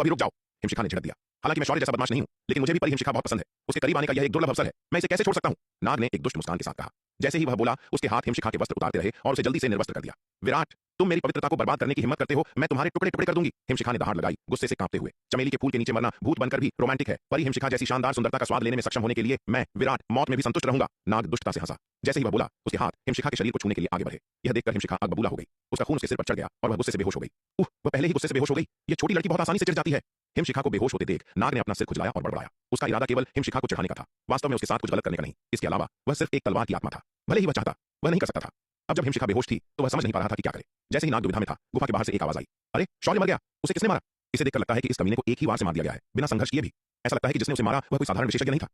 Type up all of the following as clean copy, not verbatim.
तो अभी रुक जाओ, हिमशिखा ने झिड़क दिया। हालांकि मैं शौर्य जैसा बदमाश नहीं हूं, लेकिन मुझे भी परी हिमशिखा बहुत पसंद है। उसके करीब आने का यह एक दुर्लभ अवसर है, मैं इसे कैसे छोड़ सकता हूं? नाग ने एक दुष्ट मुस्कान के साथ कहा। जैसे ही वह बोला, उसके हाथ हिमशिखा के वस्त्र उतारते रहे और उसे जल्दी से निर्वस्त्र कर दिया। विराट, तुम मेरी पवित्रता को बर्बाद करने की हिम्मत करते हो, मैं तुम्हारे टुकड़े टुकड़े कर दूंगी। हिमशिखा ने दहाड़ लगाई, गुस्से से कांपते हुए। चमेली के फूल के नीचे मरना भूत बनकर भी रोमांटिक है, परी हिमशिखा जैसी शानदार सुंदरता का स्वाद लेने में सक्षम होने के लिए मैं विराट मौत में भी संतुष्ट रहूंगा। नाग दुष्टता से हंसा। जैसे ही वह बोला, उसके हाथ हिमशिखा के शरीर को छूने के लिए आगे बढ़े। यह देखकर हिमशिखा आग बबूला हो गई। उसका खून उसके सिर पर चढ़ गया और वह गुस्से से बेहोश हो गई। वह पहले ही गुस्से से बेहोश हो गई। यह छोटी लड़की बहुत आसानी से चिढ़ जाती है। हिमशिखा को बेहोश होते देख नाग ने अपना सिर खुजलाया और बड़बड़ाया। उसका इरादा केवल हिमशिखा को चिढ़ाने का था, वास्तव में उसके साथ कुछ गलत करने का नहीं। इसके अलावा वह सिर्फ एक तलवार की आत्मा था। भले ही वह चाहता, वह नहीं कर सकता था। अब जब हिमशिखा बेहोश थी तो वह समझ नहीं पा रहा था कि क्या करे। जैसे ही नाग दुविधा में था, गुफा के बाहर से एक आवाज आई, अरे शौर्य मर गया, उसे किसने मारा? इसे देखकर लगता है कि इस कमीने को एक ही वार से मार दिया गया है, बिना संघर्ष किए भी। ऐसा लगता है कि जिसने उसे मारा वह कोई साधारण विशेषज्ञ नहीं था।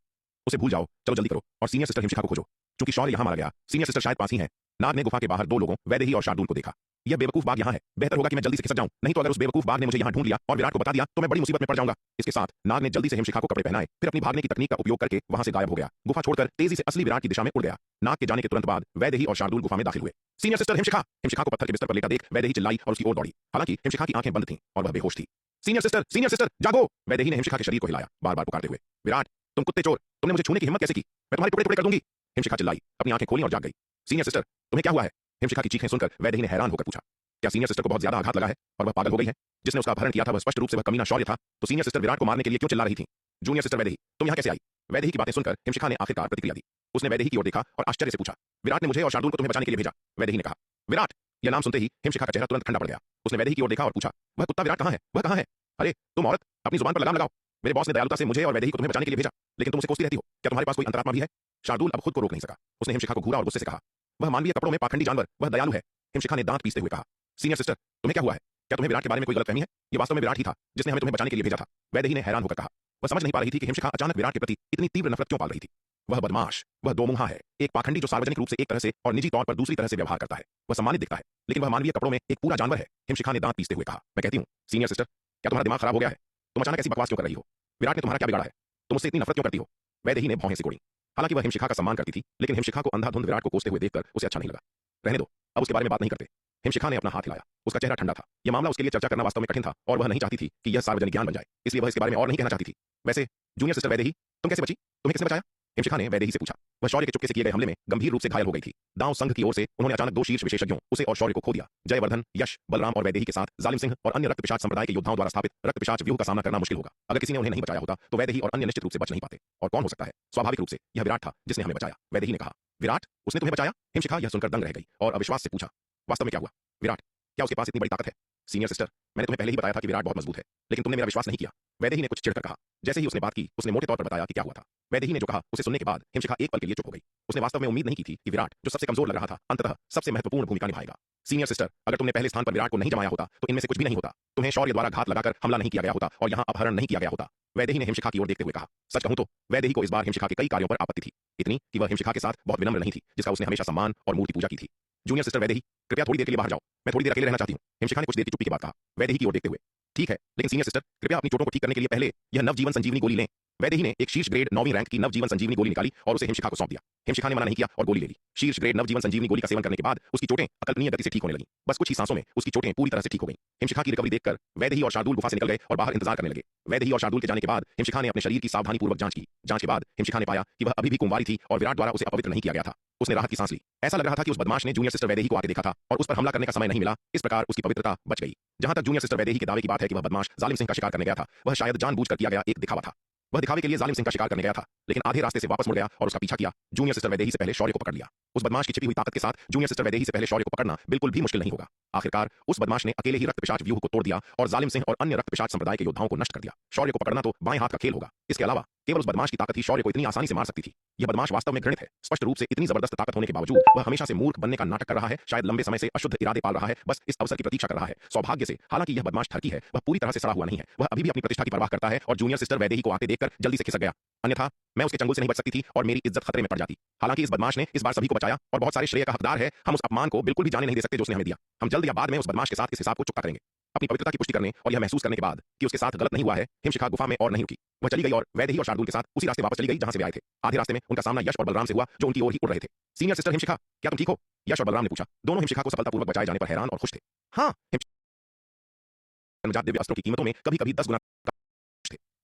उसे भूल जाओ, चलो जल्दी करो और सीनियर सिस्टर हिमशिखा को खोजो। क्योंकि शौर्य यहां मारा गया, सीनियर सिस्टर शायद पास ही है। नाग ने गुफा के बाहर दो लोगों वैदेही और शार्दूल को देखा। यह बेवकूफ बाघ यहाँ है, बेहतर होगा कि मैं जल्दी से खिसक जाऊं, नहीं तो अगर उस बेवकूफ बाघ ने मुझे यहाँ ढूंढ लिया और विराट को बता दिया तो मैं बड़ी मुसीबत में पड़ जाऊंगा। इसके साथ नाग ने जल्दी से हिमशिखा को कपड़े पहनाए, फिर अपनी भागने की तकनीक का उपयोग करके वहां से गायब हो गया। गुफा छोड़कर तेजी से असली विराट की दिशा में उड़ गया। नाग के जाने के तुरंत बाद वैदेही और शार्दूल गुफा में दाखिल हुए। Senior sister Himshikha! हिमशिखा को पत्थर के बिस्तर पर लेटा देख वैदेही चिल्लाई और उसकी ओर दौड़ी। हालांकि हिमशिखा की आंखें बंद थीं और वह बेहोश थी। सीनियर सिस्टर जागो! वैदेही ने हिमशिखा के शरीर को हिलाया, बार बार पुकारते हुए। विराट, तुम कुत्ते चोर, तुमने मुझे छूने की हिम्मत कैसे की? मैं तुम्हारे टुकड़े टुकड़े कर दूंगी। हिमशिखा चिल्लाई, अपनी आंखें खोली और जाग गई। सीनियर सिस्टर, तुम्हें क्या हुआ है? हिमशिखा की चीखें सुनकर वैदेही ने हैरान होकर पूछा, क्या सीनियर सिस्टर को बहुत ज्यादा आघात लगा है और वह पागल हो गई है? जिसने उसका अपहरण किया था वह स्पष्ट रूप से वह कमीना शौर्य था, तो सीनियर सिस्टर विराट को मारने के लिए क्यों चिल्ला रही थी? जूनियर सिस्टर वैदेही, तुम यहाँ कैसे आई? वैदेही की बातें सुनकर हिमशिखा ने आखिरकार प्रतिक्रिया दी। उसने वैदेही की ओर देखा और आश्चर्य से पूछा, विराट ने मुझे और शार्दूल को तुम्हें बचाने के लिए भेजा। वैदेही ने कहा। विराट! यह नाम सुनते ही हिमशिखा का चेहरा तुरंत ठंडा पड़ गया। उसने वैदेही की ओर देखा और पूछा, वह कुत्ता विराट कहाँ है? वह कहाँ है? अरे तुम औरत, अपनी जुबान पर लगाम लगाओ। मेरे बॉस ने दयालुता से मुझे और वैदेही को तुम्हें बचाने के लिए भेजा, लेकिन तुम उसे कोसती रहती हो। क्या तुम्हारे पास कोई अंतरात्मा भी है? शार्दूल अब खुद को रोक नहीं सका। उसने हिमशिखा को घूरा और गुस्से से कहा, वह मानवीय कपड़ों में पाखंडी जानवर, वह दयालु है। हिमशिखा ने दांत पीसते हुए कहा, सीनियर सिस्टर, तुम्हें क्या हुआ है? क्या तुम्हें विराट के बारे में कोई गलतफहमी है? ये वास्तव में विराट ही था जिसने हमें तुम्हें बचाने के लिए भेजा था। वैदेही ने हैरान होकर कहा। वह समझ नहीं पा रही थी कि हिमशिखा अचानक विराट के प्रति इतनी तीव्र नफरत क्यों पाल रही थी। वह बदमाश, वह दोमुंहा है, एक पाखंडी जो सार्वजनिक रूप से एक तरह से और निजी तौर पर दूसरी तरह से व्यवहार करता है। वह सम्मानित दिखता है, लेकिन वह मानवीय कपड़ों में एक पूरा जानवर है। हिमशिखा ने दांत पीसते हुए कहा, मैं कहती हूँ सीनियर सिस्टर, क्या तुम्हारा दिमाग खराब हो गया है? तुम अचानक ऐसी बकवास क्यों कर रही हो? विराट ने तुम्हारा क्या बिगाड़ा है? तुम उससे इतनी नफरत क्यों करती हो? वैदेही ने भौहें सिकोड़ी। हालांकि वह हिमशिखा का सम्मान करती थी, लेकिन हिमशिखा को अंधाधुंध विराट को कोसते हुए देखकर उसे अच्छा नहीं लगा। रहने दो, अब उसके बारे में बात नहीं करते। हिमशिखा ने अपना हाथ हिलाया। उसका चेहरा ठंडा था। यह मामला उसके लिए चर्चा करना वास्तव में कठिन था और वह नहीं चाहती थी कि यह सार्वजनिक ज्ञान बन जाए, इसलिए वह इसके बारे में और नहीं कहना चाहती थी। वैसे जूनियर सिस्टर वैदेही, तुम कैसे बची? तुम्हें किसने बचाया? हिमशिखा ने वैदेही से पूछा। वह शौर्य के चुपके से किए गए हमले में गंभीर रूप से घायल हो गई थी। दांव संघ की ओर से उन्होंने अचानक दो शीर्ष विशेषज्ञों, उसे और शौर्य को खो दिया। जयवर्धन, यश, बलराम और वैदेही के साथ जालिम सिंह और अन्य रक्त पिशाच संप्रदाय के योद्धाओं द्वारा स्थापित रक्त पिशाच व्यूह का सामना करना मुश्किल होगा। अगर किसी ने उन्हें नहीं बचाया होता तो वैदेही और अन्य निश्चित रूप से बच नहीं पाते। और कौन हो सकता है? स्वाभाविक रूप से यह विराट था जिसने हमें बचाया। वैदेही ने कहा। विराट? उसने तुम्हें बचाया? हिमशिखा यह सुनकर दंग रह गई और अविश्वास से पूछा, वास्तव में क्या हुआ? विराट, क्या उसके पास इतनी बड़ी ताकत है? सीनियर सिस्टर, मैंने तुम्हें पहले ही बताया था कि विराट बहुत मजबूत है, लेकिन तुमने मेरा विश्वास नहीं किया। वैदेही ने कुछ चिढ़कर कहा। जैसे ही उसने बात की, उसने मोटे तौर पर बताया कि क्या हुआ था। वैदेही ने जो कहा उसे सुनने के बाद हिमशिखा एक पल के लिए चुप हो गई। उसने वास्तव में उम्मीद नहीं की थी कि विराट, जो सबसे कमजोर लग रहा था, अंततः सबसे महत्वपूर्ण भूमिका निभाएगा। सीनियर सिस्टर, अगर तुमने पहले स्थान पर विराट को नहीं जमाया होता तो इनमें से कुछ भी नहीं होता। तुम्हें शौर्य द्वारा घात लगाकर हमला नहीं किया गया होता और यहाँ अपहरण नहीं किया गया होता। वैदेही ने हिमशिखा की ओर देखते हुए कहा। सच कहूं तो वैदेही को इस बार हिमशिखा के कई कार्यों पर आपत्ति थी, इतनी कि वह हिमशिखा के साथ बहुत विनम्र नहीं थी, जिसका उसने हमेशा सम्मान और मूर्ति पूजा की थी। जूनियर सिस्टर वैदेही, कृपया थोड़ी देर के लिए बाहर जाओ, मैं थोड़ी देर अकेले रहना चाहती हूँ। हिमशिखा ने कुछ देर की चुप्पी के बाद कहा, वैदेही की ओर देखते हुए। ठीक है, लेकिन सीनियर सिस्टर, कृपया अपनी चोटों को ठीक करने के लिए पहले यह नवजीवन संजीवनी गोली लें। वैदेही ने एक शीर्ष ग्रेड 9वीं रैंक की नवजीवन संजीवनी गोली निकाली और उसे हिमशिखा को सौंप दिया। हिमशिखा ने मना नहीं किया और गोली ले ली। शीर्ष ग्रेड नवजीवन संजीवनी गोली का सेवन करने के बाद उसकी चोटें अकल्पनीय गति से ठीक होने लगी। बस कुछ ही सांसों में उसकी चोटें पूरी तरह से ठीक हो गई। हिमशिखा की रिकवरी देखकर वैदेही और शार्दूल गुफा से निकल गए और बाहर इंतजार करने लगे। वैदेही और शार्दूल के जाने के बाद हिमशिखा ने अपने शरीर की सावधानीपूर्वक जांच की। जांच के बाद हिमशिखा ने पाया कि वह अभी भी कुंवारी थी और विराट द्वारा उसे अपवित्र नहीं किया गया था। उसने राहत की सांस ली। ऐसा लग रहा था कि उस बदमाश ने जूनियर सिस्टर वैदेही को आके देखा था और उस पर हमला करने का समय नहीं मिला। इस प्रकार उसकी पवित्रता बच गई। जहां तक जूनियर सिस्टर वैदेही के दावे की बात है कि वह बदमाश जालिम सिंह का शिकार करने गया था, वह शायद जानबूझकर किया गया एक दिखावा था। वह दिखावे के लिए जालिम सिंह का शिकार करने गया था, लेकिन आधे रास्ते से वापस मुड़ गया और उसका पीछा किया। जूनियर सिस्टर वैदेही से पहले शौर्य को पकड़ लिया। उस बदमाश की छिपी हुई ताकत के साथ जूनियर सिस्टर वैदेही से पहले शौर्य को पकड़ना बिल्कुल भी मुश्किल नहीं होगा। आखिरकार उस बदमाश ने अकेले ही रक्त पिशाच व्यूह को तोड़ दिया और जालिम सिंह और अन्य रक्त पिशाच संप्रदाय के योद्धाओं को नष्ट कर दिया। शौर्य को पकड़ना तो बाएं हाथ का खेल होगा। इसके अलावा केवल उस बदमाश की ताकत ही शौर्य को इतनी आसानी से मार सकती थी। यह बदमाश वास्तव में घृणित है। स्पष्ट रूप से इतनी जबरदस्त ताकत होने के बावजूद वह हमेशा से मूर्ख बनने का नाटक कर रहा है। शायद लंबे समय से अशुद्ध इरादे पाल रहा है, बस इस अवसर की प्रतीक्षा कर रहा है। सौभाग्य से हालांकि यह बदमाश ठरकी है, वह पूरी तरह से सड़ा हुआ नहीं है। वह अभी भी अपनी प्रतिष्ठा की परवाह करता है और जूनियर सिस्टर वैदेही को आते देखकर जल्दी से खिसक गया। अन्यथा मैं उसके चंगुल से नहीं बच सकती थी और मेरी इज्जत खतरे में पड़ जाती। हालांकि इस बदमाश ने इस बार सभी को बचाया और बहुत सारे श्रेय का हकदार है। हम उस अपमान को बिल्कुल भी जाने नहीं दे सकते जो उसने हमें दिया। हम जल्द या बाद में उस बदमाश के साथ इस हिसाब को चुकता करेंगे। अपनी पवित्रता की पुष्टि करने और यह महसूस करने के बाद कि उसके साथ गलत नहीं हुआ है, हिमशिखा गुफा में और नहीं रुकी। वह चली गई और वैदेही और शार्दूल के साथ उसी रास्ते वापस चली गई जहां से वे आए थे। आधे रास्ते में उनका सामना यश और बलराम से हुआ जो उनकी ओर ही उड़ रहे थे। सीनियर सिस्टर हिमशिखा, क्या तुम ठीक हो? यश और बलराम ने पूछा। दोनों हिमशिखा को सफलतापूर्वक बचाए जाने पर हैरान और खुश थे। हाँ, दिव्य अस्त्रों की कीमतों में कभी-कभी 10 गुना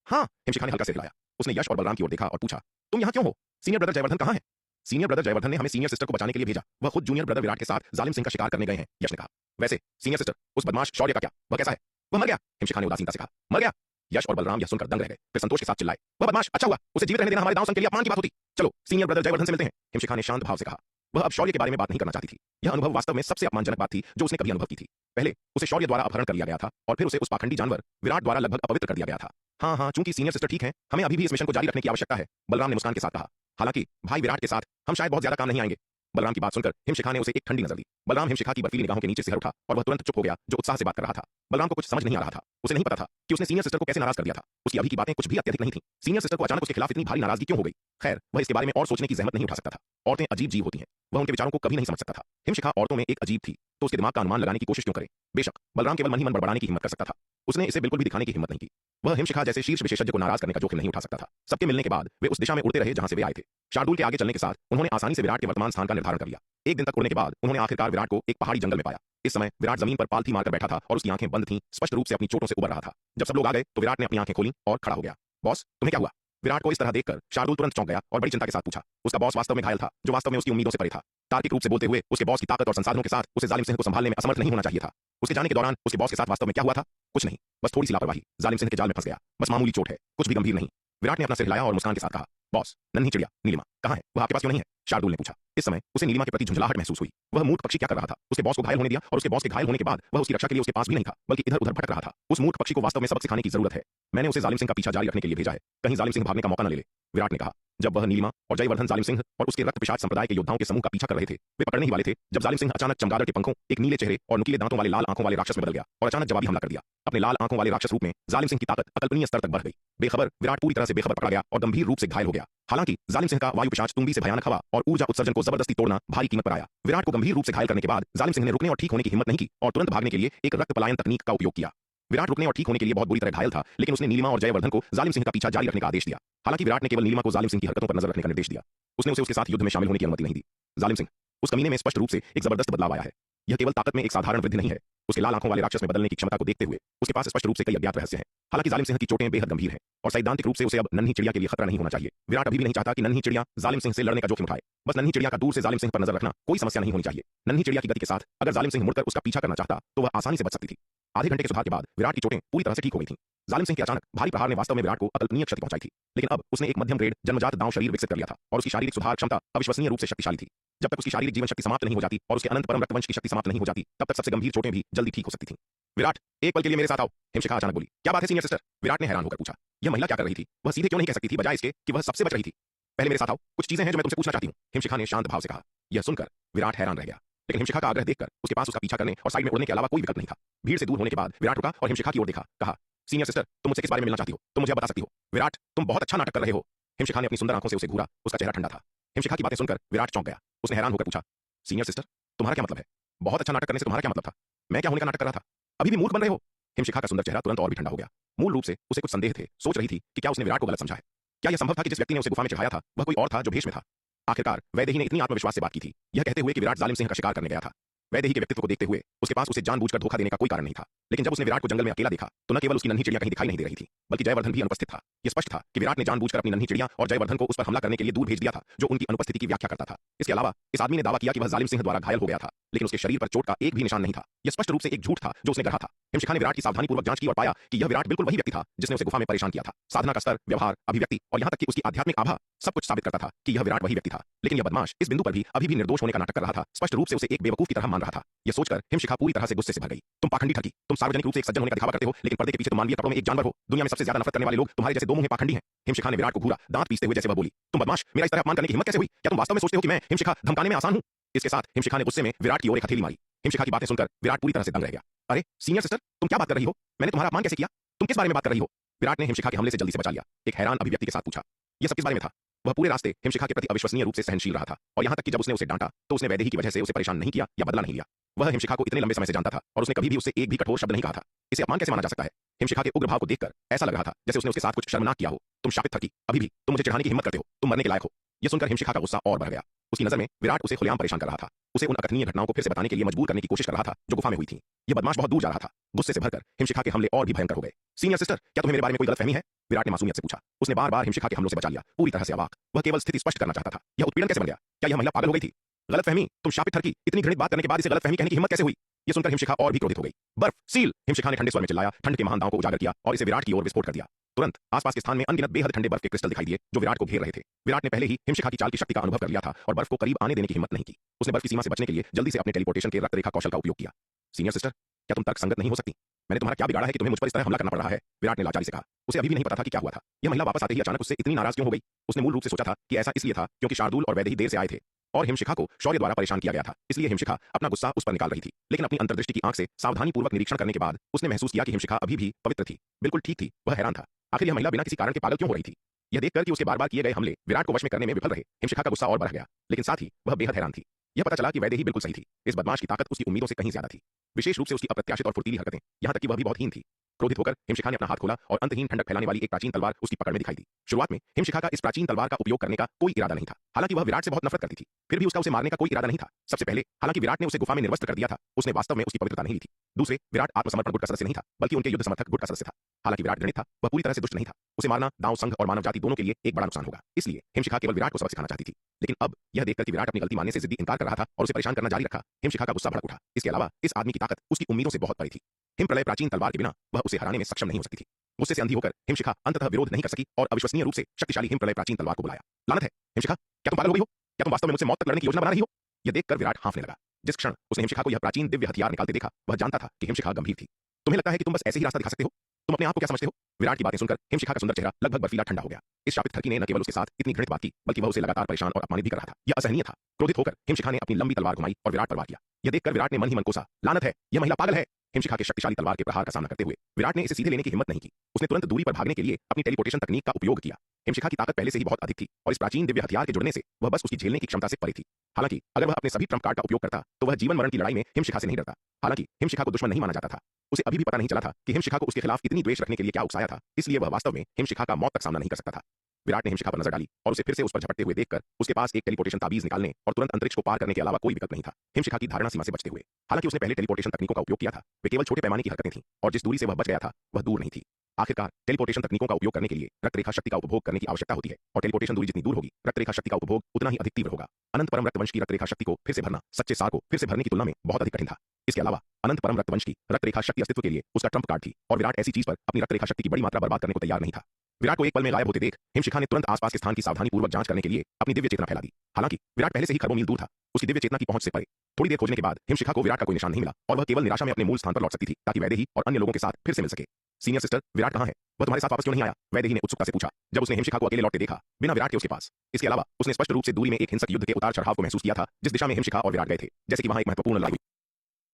हाँ, हिमशिखा ने हल्का सिर हिलाया। उसने यश और बलराम की ओर देखा और पूछा, तुम यहाँ क्यों हो? सीनियर ब्रदर जयवर्धन कहाँ है? सीनियर ब्रदर जयवर्धन ने हमें सीनियर सिस्टर को बचाने के लिए भेजा। वह खुद जूनियर ब्रदर विराट के साथ जालिम सिंह का शिकार करने गए हैं, यश ने कहा। वैसे सीनियर सिस्टर उस बदमाश शौर्य का क्या? वह कैसा है? वह मर गया, हिमशिखा ने उदासीनता से कहा। मर गया? यश और बलराम यह सुनकर दंग रह गए, फिर संतोष के साथ चिल्लाए, वह बदमाश अच्छा हुआ, उसे जीवित रहने देना हमारे दांव संघ के लिए अपमान की बात होती। चलो सीनियर ब्रदर जयवर्धन से मिलते हैं, हिमशिखा ने शांत भाव से कहा। वह अब शौर्य के बारे में बात नहीं करना चाहती थी। यह अनुभव वास्तव में सबसे अपमानजनक बात थी जो उसने कभी अनुभव की थी। पहले उसे शौर्य द्वारा अपहरण कर लिया गया था और फिर उसे उस पाखंडी जानवर विराट द्वारा लगभग अपवित्र कर दिया गया था। हाँ हाँ, चूंकि सीनियर सिस्टर ठीक है, हमें अभी भी इस मिशन को जारी रखने की आवश्यकता है, बलराम ने मुस्कान के साथ कहा। हालांकि भाई विराट के साथ हम शायद बहुत ज्यादा काम नहीं आएंगे। बलराम की बात सुनकर हिमशिखा ने उसे एक ठंडी नजर दी। बलराम हिमशिखा की बर्फीली निगाहों के नीचे सिर उठा और वह तुरंत चुप हो गया, जो उत्साह से बात कर रहा था। बलराम को कुछ समझ नहीं आ रहा था। उसे नहीं पता था कि उसने सीनियर सिस्टर को कैसे नाराज कर दिया था। उसकी अभी की बातें कुछ भी अत्यधिक नहीं थी। सीनियर सिस्टर को अचानक उसके खिलाफ इतनी भारी नाराजगी क्यों हो गई? खैर, वह इसके बारे में और सोचने की जहमत नहीं उठा सकता था। औरतें अजीब जीव होती हैं, वह उनके विचारों को कभी नहीं समझ सकता था। हिमशिखा औरतों में एक अजीब थी, तो उसके दिमाग का अनुमान लगाने की कोशिश क्यों करे? बेशक बलराम केवल मन ही मन बड़बड़ाने की हिम्मत कर सकता था, उसने इसे बिल्कुल भी दिखाने की हिम्मत नहीं की। वह हिमशिखा जैसे शीर्ष विशेषज्ञ को नाराज करने का जोखिम नहीं उठा सकता था। सबके मिलने के बाद वे उस दिशा में उड़ते रहे जहां से वे आए थे। शार्दूल के आगे चलने के साथ उन्होंने आसानी से विराट के वर्तमान स्थान का निर्धारण कर लिया। एक दिन तक उड़ने के बाद उन्होंने आखिरकार विराट को एक पहाड़ी जंगल में पाया। इस समय विराट जमीन पर पालथी मारकर बैठा था और उसकी आंखें बंद थीं, स्पष्ट रूप से अपनी चोटों से उबर रहा था। जब सब लोग आ गए तो विराट ने अपनी आंखें खोली और खड़ा हो गया। बॉस, तुम्हें क्या हुआ? विराट को इस तरह देखकर शार्दूल तुरंत चौंक गया और बड़ी चिंता के साथ पूछा। उसका बॉस वास्तव में घायल था, जो वास्तव में उसकी उम्मीदों से परे था। तार्किक रूप से बोलते हुए उसके बॉस की ताकत और संसाधनों के साथ उसे जालिम सिंह को संभालने में असमर्थ नहीं होना चाहिए था। उसके जाने के दौरान उसके बॉस के साथ वास्तव में क्या हुआ था? कुछ नहीं, बस थोड़ी सी लापरवाही। जालिम सिंह के जाल में फंस गया, बस मामूली चोट है, कुछ भी गंभीर नहीं। विराट ने अपना सिर हिलाया और मुस्कान के साथ कहा, बॉस, नन्ही चिड़िया नीलिमा कहाँ है? वह आपके पास क्यों नहीं है? शार्दूल ने पूछा। इस समय उसे नीलिमा के प्रति झुंझलाहट महसूस हुई। वह मूर्ख पक्षी क्या कर रहा था? उसके बॉस को घायल होने दिया और उसके बॉस के घायल होने के बाद वह उसकी रक्षा के लिए उसके पास भी नहीं था, बल्कि इधर उधर भटक रहा था। उस मूर्ख पक्षी को वास्तव में सबक सिखाने की जरूरत है। मैंने उसे जालिम सिंह का पीछा जारी रखने के लिए भेजा है, कहीं जालिम सिंह भागने का मौका न ले ले, विराट ने कहा। जब वह नीलिमा और जयवर्धन जालिम सिंह और उसके रक्त पिशाच संप्रदाय के योद्धाओं के समूह का पीछा कर रहे थे, वे पकड़ने ही वाले थे जब जालिम सिंह अचानक चमगादड़ के पंखों, एक नीले चेहरे और नुकीले दांतों वाले लाल आंखों वाले राक्षस में बदल गया और अचानक जवाबी हमला कर दिया। अपने लाल आंखों वाले राक्षस रूप में जालिम सिंह की ताकत अकल्पनीय स्तर तक बढ़ गई। बेखबर विराट पूरी तरह से बेखबर पकड़ा गया और गंभीर रूप से घायल हो गया। हालांकि जालिम सिंह का वायु पिशाच तुंबी से भयानक हवा और ऊर्जा उत्सर्जन को जबरदस्ती तोड़ना भारी कीमत पर आया। विराट को गंभीर रूप से घायल करने के बाद जालिम सिंह ने रुकने और ठीक होने की हिम्मत नहीं की और तुरंत भागने के लिए एक रक्त पलायन तकनीक का उपयोग किया। विराट रुकने और ठीक होने के लिए बहुत बुरी तरह घायल था, लेकिन उसने नीलिमा और जयवर्धन को जालिम सिंह का पीछा जारी रखने का आदेश दिया। हालांकि विराट ने केवल नीलिमा को जालिम सिंह की हरकतों पर नजर रखने का निर्देश दिया। उसने उसे उसके साथ युद्ध में शामिल होने की अनुमति नहीं दी। जालिम सिंह, उस कमीने में स्पष्ट रूप से एक जबरदस्त बदलाव आया है। यह केवल ताकत में एक साधारण वृद्धि नहीं है। उसके लाल आंखों वाले राक्षस में बदलने की क्षमता को देखते हुए उसके पास स्पष्ट रूप से कई अज्ञात रहस्य हैं। हालांकि जालिम सिंह की चोटें बेहद गंभीर हैं और सैद्धांतिक रूप से उसे अब नन्ही चिड़िया के लिए खतरा नहीं होना चाहिए। विराट अभी भी नहीं चाहता कि नन्ही चिड़िया जालिम सिंह से लड़ने का जोखिम उठाए। बस नन्ही चिड़िया का दूर से जालिम सिंह पर नजर रखना, कोई समस्या नहीं होनी चाहिए। नन्ही चिड़िया की गति के साथ अगर जालिम सिंह मुड़कर उसका पीछा करना चाहता तो वह आसानी से बच सकती थी। आधे घंटे के सुधार के बाद विराट की चोटें पूरी तरह से ठीक हो गई थीं। जालिम सिंह के अचानक भारी प्रहार ने वास्तव में विराट को अकल्पनीय क्षति पहुंचाई थी, लेकिन अब उसने एक मध्यम ग्रेड जन्मजात दांव शरीर विकसित कर लिया था और उसकी शारीरिक सुधार क्षमता अविश्वसनीय रूप से शक्तिशाली थी। जब तक उसकी शारीरिक जीवन शक्ति समाप्त नहीं हो जाती और उसके अनंत परम रक्तवंश की शक्ति समाप्त नहीं हो जाती, तब तक सबसे गंभीर चोटें भी जल्दी ठीक हो सकती थीं। विराट, एक पल के लिए मेरे साथ आओ, हिमशिखा अचानक बोली। क्या बात है सीनियर सिस्टर? विराट ने हैरान होकर पूछा। यह महिला क्या कर रही थी? वह सीधे क्यों नहीं कह सकती थी, बजाय इसके कि वह सबसे बच रही थी? पहले मेरे साथ आओ, कुछ चीजें हैं जो मैं तुमसे पूछना चाहती हूँ, हिमशिखा ने शांत भाव से कहा। यह सुनकर विराट हैरान रह गया, लेकिन हिमशिखा का आग्रह देखकर उसके पास उसका पीछा करने और साइड में उड़ने के अलावा कोई विकल्प नहीं था। भीड़ से दूर होने के बाद विराट रुका और हिमशिखा की ओर देखा, कहा, सीनियर सिस्टर, तुम मुझसे किस बारे में मिलना चाहती हो? तुम मुझे बता सकती हो? विराट, तुम बहुत अच्छा नाटक कर रहे हो। हिमशिखा ने अपनी सुंदर आंखों से उसे घूरा, उसका चेहरा ठंडा था। हिमशिखा की बातें सुनकर विराट चौंक गया। उसने हैरान होकर पूछा, सीनियर सिस्टर, तुम्हारा क्या मतलब है? बहुत अच्छा नाटक करने से तुम्हारा क्या मतलब था? मैं क्या होने का नाटक कर रहा था? अभी भी मूर्ख बन रहे हो? हिमशिखा का सुंदर चेहरा तुरंत और भी ठंडा हो गया। मूल रूप से उसे कुछ संदेह थे, सोच रही थी कि क्या उसने विराट को गलत समझा है। क्या यह संभव था कि जिस व्यक्ति ने उसे गुफा में चढ़ाया था वह कोई और था जो भेष में था? आखिरकार वैदेही ने इतनी आत्मविश्वास से बात की थी, यह कहते हुए कि विराट जालिम सिंह का शिकार करने गया था। वैदेही के व्यक्तित्व को देखते हुए उसके पास उसे जानबूझकर धोखा देने का कोई कारण नहीं था। लेकिन जब उसने विराट को जंगल में अकेला देखा तो न केवल उसकी नन्ही चिड़िया कहीं दिखाई नहीं दे रही थी, बल्कि जयवर्धन भी अनुपस्थित था। यह स्पष्ट था कि विराट ने जानबूझकर अपनी नन्ही चिड़िया और जयवर्धन को उस पर हमला करने के लिए दूर भेज दिया था, जो उनकी अनुपस्थिति की व्याख्या करता था। इसके अलावा इस आदमी ने दावा किया कि वह जालिम सिंह द्वारा घायल हो गया था, लेकिन उसके शरीर पर चोट का एक भी निशान नहीं था। यह स्पष्ट रूप से एक झूठ था जो उसने गढ़ा था। हिमशिखा ने विराट की सावधानीपूर्वक जांच की और पाया कि यह विराट बिल्कुल वही व्यक्ति था जिसने उसे गुफा में परेशान किया था। साधना का स्तर, व्यवहार, अभिव्यक्ति और यहाँ तक कि उसकी आध्यात्मिक आभा सब कुछ साबित करता था कि यह विराट वही व्यक्ति था। लेकिन यह बदमाश इस बिंदु पर भी अभी भी निर्दोष होने का नाटक कर रहा था, स्पष्ट रूप से उसे एक बेवकूफ की तरह मान रहा था। यह सोचकर हिमशिखा पूरी तरह से गुस्से से भर गई। तुम पाखंडी ठगी, तुम सार्वजनिक रूप से एक सज्जन होने का दिखावा करते हो, लेकिन पर्दे के पीछे तुम मानवीय कपड़ों में एक जानवर हो। दुनिया में सबसे ज्यादा नफरत करने वाले लोग तुम्हारे जैसे दो मुंहे पाखंडी हैं। हिमशिखा ने विराट को घूरा, दांत पीसते हुए जैसे वह बोली, तुम बदमाश, मेरा इस तरह अपमान करने की हिम्मत कैसे हुई? क्या तुम वास्तव में सोचते हो कि मैं हिमशिखा धमकाने में आसान हूं? इसके साथ हिमशिखा ने गुस्से में विराट की ओर एक हथेली मारी। हिमशिखा की बातें सुनकर विराट पूरी तरह से दंग रह गया। अरे सीनियर सिस्टर, तुम क्या बात कर रही हो? मैंने तुम्हारा अपमान कैसे किया? तुम किस बारे में बात कर रही हो? विराट ने हिमशिखा के हमले से जल्दी से बचा लिया, एक हैरान अभिव्यक्ति के साथ पूछा, यह सब किस बारे में था? वह पूरे रास्ते हिमशिखा के प्रति अविश्वसनीय रूप से सहनशील रहा था और यहाँ तक कि जब उसने उसे डांटा तो उसने वैदेही की वजह से उसे परेशान नहीं किया या बदला नहीं लिया। वह हिमशिखा को इतने लंबे समय से जानता था और उसने कभी भी उससे एक भी कठोर शब्द नहीं कहा था। इसे अपमान कैसे माना जा सकता है? हिमशिखा के उग्र भाव को देखकर ऐसा लग रहा था जैसे उसने उसके साथ कुछ शर्मनाक किया हो। तुम शापित थकी, अभी भी तुम मुझे चढ़ाने की हिम्मत करते हो, तुम मरने के लायक हो। यह सुनकर हिमशिखा का गुस्सा और बढ़ गया। उसकी नजर में विराट उसे खुलेआम परेशान कर रहा था, उसे उन अकथनीय घटनाओं को फिर से बताने के लिए मजबूर करने की कोशिश कर रहा था जो गुफा में हुई थी। यह बदमाश बहुत दूर जा रहा था। गुस्से से भरकर हिमशिखा के हमले और भी भयंकर हो गए। सीनियर सिस्टर, क्या तुम्हें मेरे बारे में कोई गलतफहमी है? विराट ने मासूमियत से पूछा। उसने बार बार हिमशिखा के हमलों से बचा लिया, पूरी तरह से अवाक। वह केवल स्थिति स्पष्ट करना चाहता था। यह उत्पीड़न कैसे बन गया? क्या यह महिला पागल हो गई थी? गलतफहमी? तुम शापित ठरकी, इतनी घृणित बात करने के बाद इसे गलतफहमी कहने की हिम्मत कैसे हुई? यह सुनकर हिमशिखा और भी क्रोधित हो गई। बर्फ, सील! हिमशिखा ने ठंडे स्वर में चिल्लाया, ठंड के महानताओं को उजागर किया और इसे विराट की ओर विस्फोट कर दिया। तुरंत आसपास के स्थान में अनगिनत बेहद ठंडे बर्फ के क्रिस्टल दिखाई दिए जो विराट को घेर रहे थे। विराट ने पहले ही हिमशिखा की चाल की शक्ति का अनुभव कर लिया था और बर्फ को करीब आने देने की हिम्मत नहीं की। उसने बर्फ की सीमा से बचने के लिए जल्दी से अपने टेलीपोर्टेशन के रक्त रेखा कौशल का उपयोग किया। सीनियर सिस्टर, क्या तुम तर्कसंगत नहीं हो सकती? मैंने तुम्हारा क्या बिगाड़ा है कि तुम्हें मुझ पर इस तरह हमला करना पड़ रहा है? विराट ने लाचारी से कहा। उसे अभी भी नहीं पता था कि क्या हुआ था। यह महिला वापस आते ही अचानक उससे इतनी नाराज क्यों हो गई? उसने मूल रूप से सोचा था कि ऐसा इसलिए था क्योंकि शार्दुल और वैदेही देर से आए थे और हिमशिखा को शौर्य द्वारा परेशान किया गया था, इसलिए हिमशिखा अपना गुस्सा उस पर निकाल रही थी। लेकिन अपनी अंतर्दृष्टि की आंख से सावधानीपूर्वक निरीक्षण करने के बाद उसने महसूस किया कि हिमशिखा अभी भी पवित्र थी, बिल्कुल ठीक थी। वह हैरान था, आखिर यह महिला बिना किसी कारण के पागल क्यों हो रही थी? यह देखकर कि उसके बार बार किए गए हमले विराट को वश में करने में विफल रहे, हिमशिखा का गुस्सा और बढ़ गया। लेकिन साथ ही वह बेहद हैरान थी। यह पता चला कि वैदेही बिल्कुल सही थी। इस बदमाश की ताकत उसकी उम्मीदों से कहीं ज्यादा थी, विशेष रूप से उसकी अप्रत्याशित और फुर्तीली हरकतें, यहां तक कि वह भी बहुत हीन थी। क्रोधित होकर हिमशिखा ने अपना हाथ खोला और अंतहीन ठंडक फैलाने वाली एक प्राचीन तलवार उसकी पकड़ में दिखाई दी। शुरुआत में हिमशिखा का इस प्राचीन तलवार का उपयोग करने का कोई इरादा नहीं था। हालांकि वह विराट से बहुत नफरत करती थी, फिर भी उसका उसे मारने का कोई इरादा नहीं था। सबसे पहले, हालांकि विराट ने उसे गुफा में निर्वस्त्र कर दिया था, उसने वास्तव में उसकी पवित्रता नहीं ली थी। दूसरे, विराट आत्मसमर्पण गुट का सदस्य नहीं था, बल्कि उनके युद्ध समर्थक गुट का सदस्य था। हालांकि विराट गणित था, वह पूरी तरह से दुष्ट नहीं था। उसे मारना दांव संघ और मानव जाति दोनों के लिए एक बड़ा नुकसान होगा। इसलिए हिमशिखा केवल विराट को सबक सिखाना चाहती थी। लेकिन अब यह देखकर कि विराट अपनी गलती मानने से जिद्दी इनकार कर रहा था और उसे परेशान करना जारी रखा, हिमशिखा का गुस्सा भड़क उठा। इसके अलावा इस आदमी की ताकत उसकी उम्मीदों से बहुत परे थी। हिम प्रलय प्राचीन तलवार के बिना वह उसे हराने में सक्षम नहीं हो सकती थी। गुस्से से अंधी होकर हिमशिखा अंततः विरोध नहीं कर सकी और अविश्वसनीय रूप से शक्तिशाली हिम प्रलय प्राचीन तलवार को बुलाया। लानत है हिमशिखा, क्या तुम पागल हो गई हो? क्या तुम वास्तव में मुझसे मौत तक लड़ने की योजना बना रही हो? यह देखकर विराट हांफने लगा। जिस क्षण उसने हिमशिखा को यह प्राचीन दिव्य हथियार निकालते देखा, वह जानता था कि हिमशिखा गंभीर थी। तुम्हें लगता है कि तुम बस ऐसे ही रास्ता दिखा सकते हो? तुम अपने आप को क्या समझते हो? विराट की बातें सुनकर हिमशिखा का सुंदर चेहरा लगभग बर्फीला ठंडा हो गया। इस शापित खरकी ने न केवल उसके साथ इतनी घृणित बात की, बल्कि वह उसे लगातार परेशान और अपमानित भी कर रहा था। यह असहनीय था। क्रोधित होकर हिमशिखा ने अपनी लंबी तलवार घुमाई और विराट पर वार किया। यह देखकर विराट ने मन ही मन कोसा, लानत है, यह महिला पागल है। हिमशिखा के शक्तिशाली तलवार के प्रहार का सामना करते हुए विराट ने इसे सीधे लेने की हिम्मत नहीं की। उसने तुरंत दूरी पर भागने के लिए अपनी टेलीपोर्टेशन तकनीक का उपयोग किया। हिमशिखा की ताकत पहले से ही बहुत अधिक थी और इस प्राचीन दिव्य हथियार के जुड़ने से वह बस उसकी झेलने की क्षमता से परे थी। हालांकि अगर वह अपने सभी ट्रम्प कार्ड का उपयोग करता तो वह जीवन मरण की लड़ाई में हिमशिखा से नहीं डरता। हालांकि हिमशिखा को दुश्मन नहीं माना जाता था। उसे अभी भी पता नहीं चला था कि हिमशिखा को उसके खिलाफ इतनी द्वेष रखने के लिए क्या उकसाया था, इसलिए वह वास्तव में हिमशिखा का मौत तक सामना नहीं कर सकता था। विराट ने हिमशिखा पर नजर डाली और उसे फिर से उस पर झपटते हुए देखकर उसके पास एक टेलीपोर्टेशन ताबीज निकालने और तुरंत अंतरिक्ष को पार करने के अलावा कोई विकल्प नहीं था। हिमशिखा की धारणा सीमा से बचते हुए, हालांकि उसने पहले टेलीपोर्टेशन तकनीकों का उपयोग किया था, वे केवल छोटे पैमाने की हरकतें थीं और जिस दूरी से वह बच गया था वह दूर नहीं थी। आखिरकार टेलीपोर्टेशन तकनीकों का उपयोग करने के लिए रक्त रेखा शक्ति का उपभोग करने की आवश्यकता होती है और टेलीपोर्टेशन दूरी जितनी दूर होगी, रक्त रेखा शक्ति का उपभोग उतना ही अधिक तीव्र होगा। अनंत परम रक्तवंश की रक्त रेखा शक्ति को फिर से भरना सच्चे सार को फिर से भरने की तुलना में बहुत अधिक कठिन था। इसके अलावा अनंत परम रक्तवंश की रक्त रेखा शक्ति अस्तित्व के लिए उसका ट्रम्प कार्ड थी और विराट ऐसी चीज पर अपनी रक्त रेखा शक्ति की बड़ी मात्रा बर्बाद करने को तैयार नहीं था। विराट को एक पल में गायब होते देख हिमशिखा ने तुरंत आसपास के स्थान की सावधानीपूर्वक जांच करने के लिए अपनी दिव्य चेतना फैला दी। हालांकि विराट पहले से ही खरबों मील दूर था, उसकी दिव्य चेतना की पहुंच से परे। थोड़ी देर खोजने के बाद हिमशिखा को विराट का कोई निशान नहीं मिला और वह केवल निराशा में अपने मूल स्थान पर लौट सकती थी ताकि वैदेही और अन्य लोगों के साथ फिर से मिल सके। सीनियर सिस्टर, विराट कहां है? वह तुम्हारे साथ वापस क्यों नहीं आया? वैदेही ने उत्सुकता से पूछा जब उसने हिमशिखा को अकेले लौटते देखा बिना विराट के उसके पास। इसके अलावा उसने स्पष्ट रूप से दूरी में एक हिंसक युद्ध के उतार चढ़ाव को महसूस किया था जिस दिशा में हिमशिखा और विराट गए थे, जैसे कि वहां एक महत्वपूर्ण लड़ाई हुई।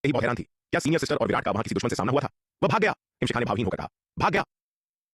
यही बहुत हैरान थी, क्या सीनियर सिस्टर और विराट का वहां किसी दुश्मन से सामना हुआ था? वह भाग गया, हिमशिखा ने भावहीन होकर कहा। भाग गया?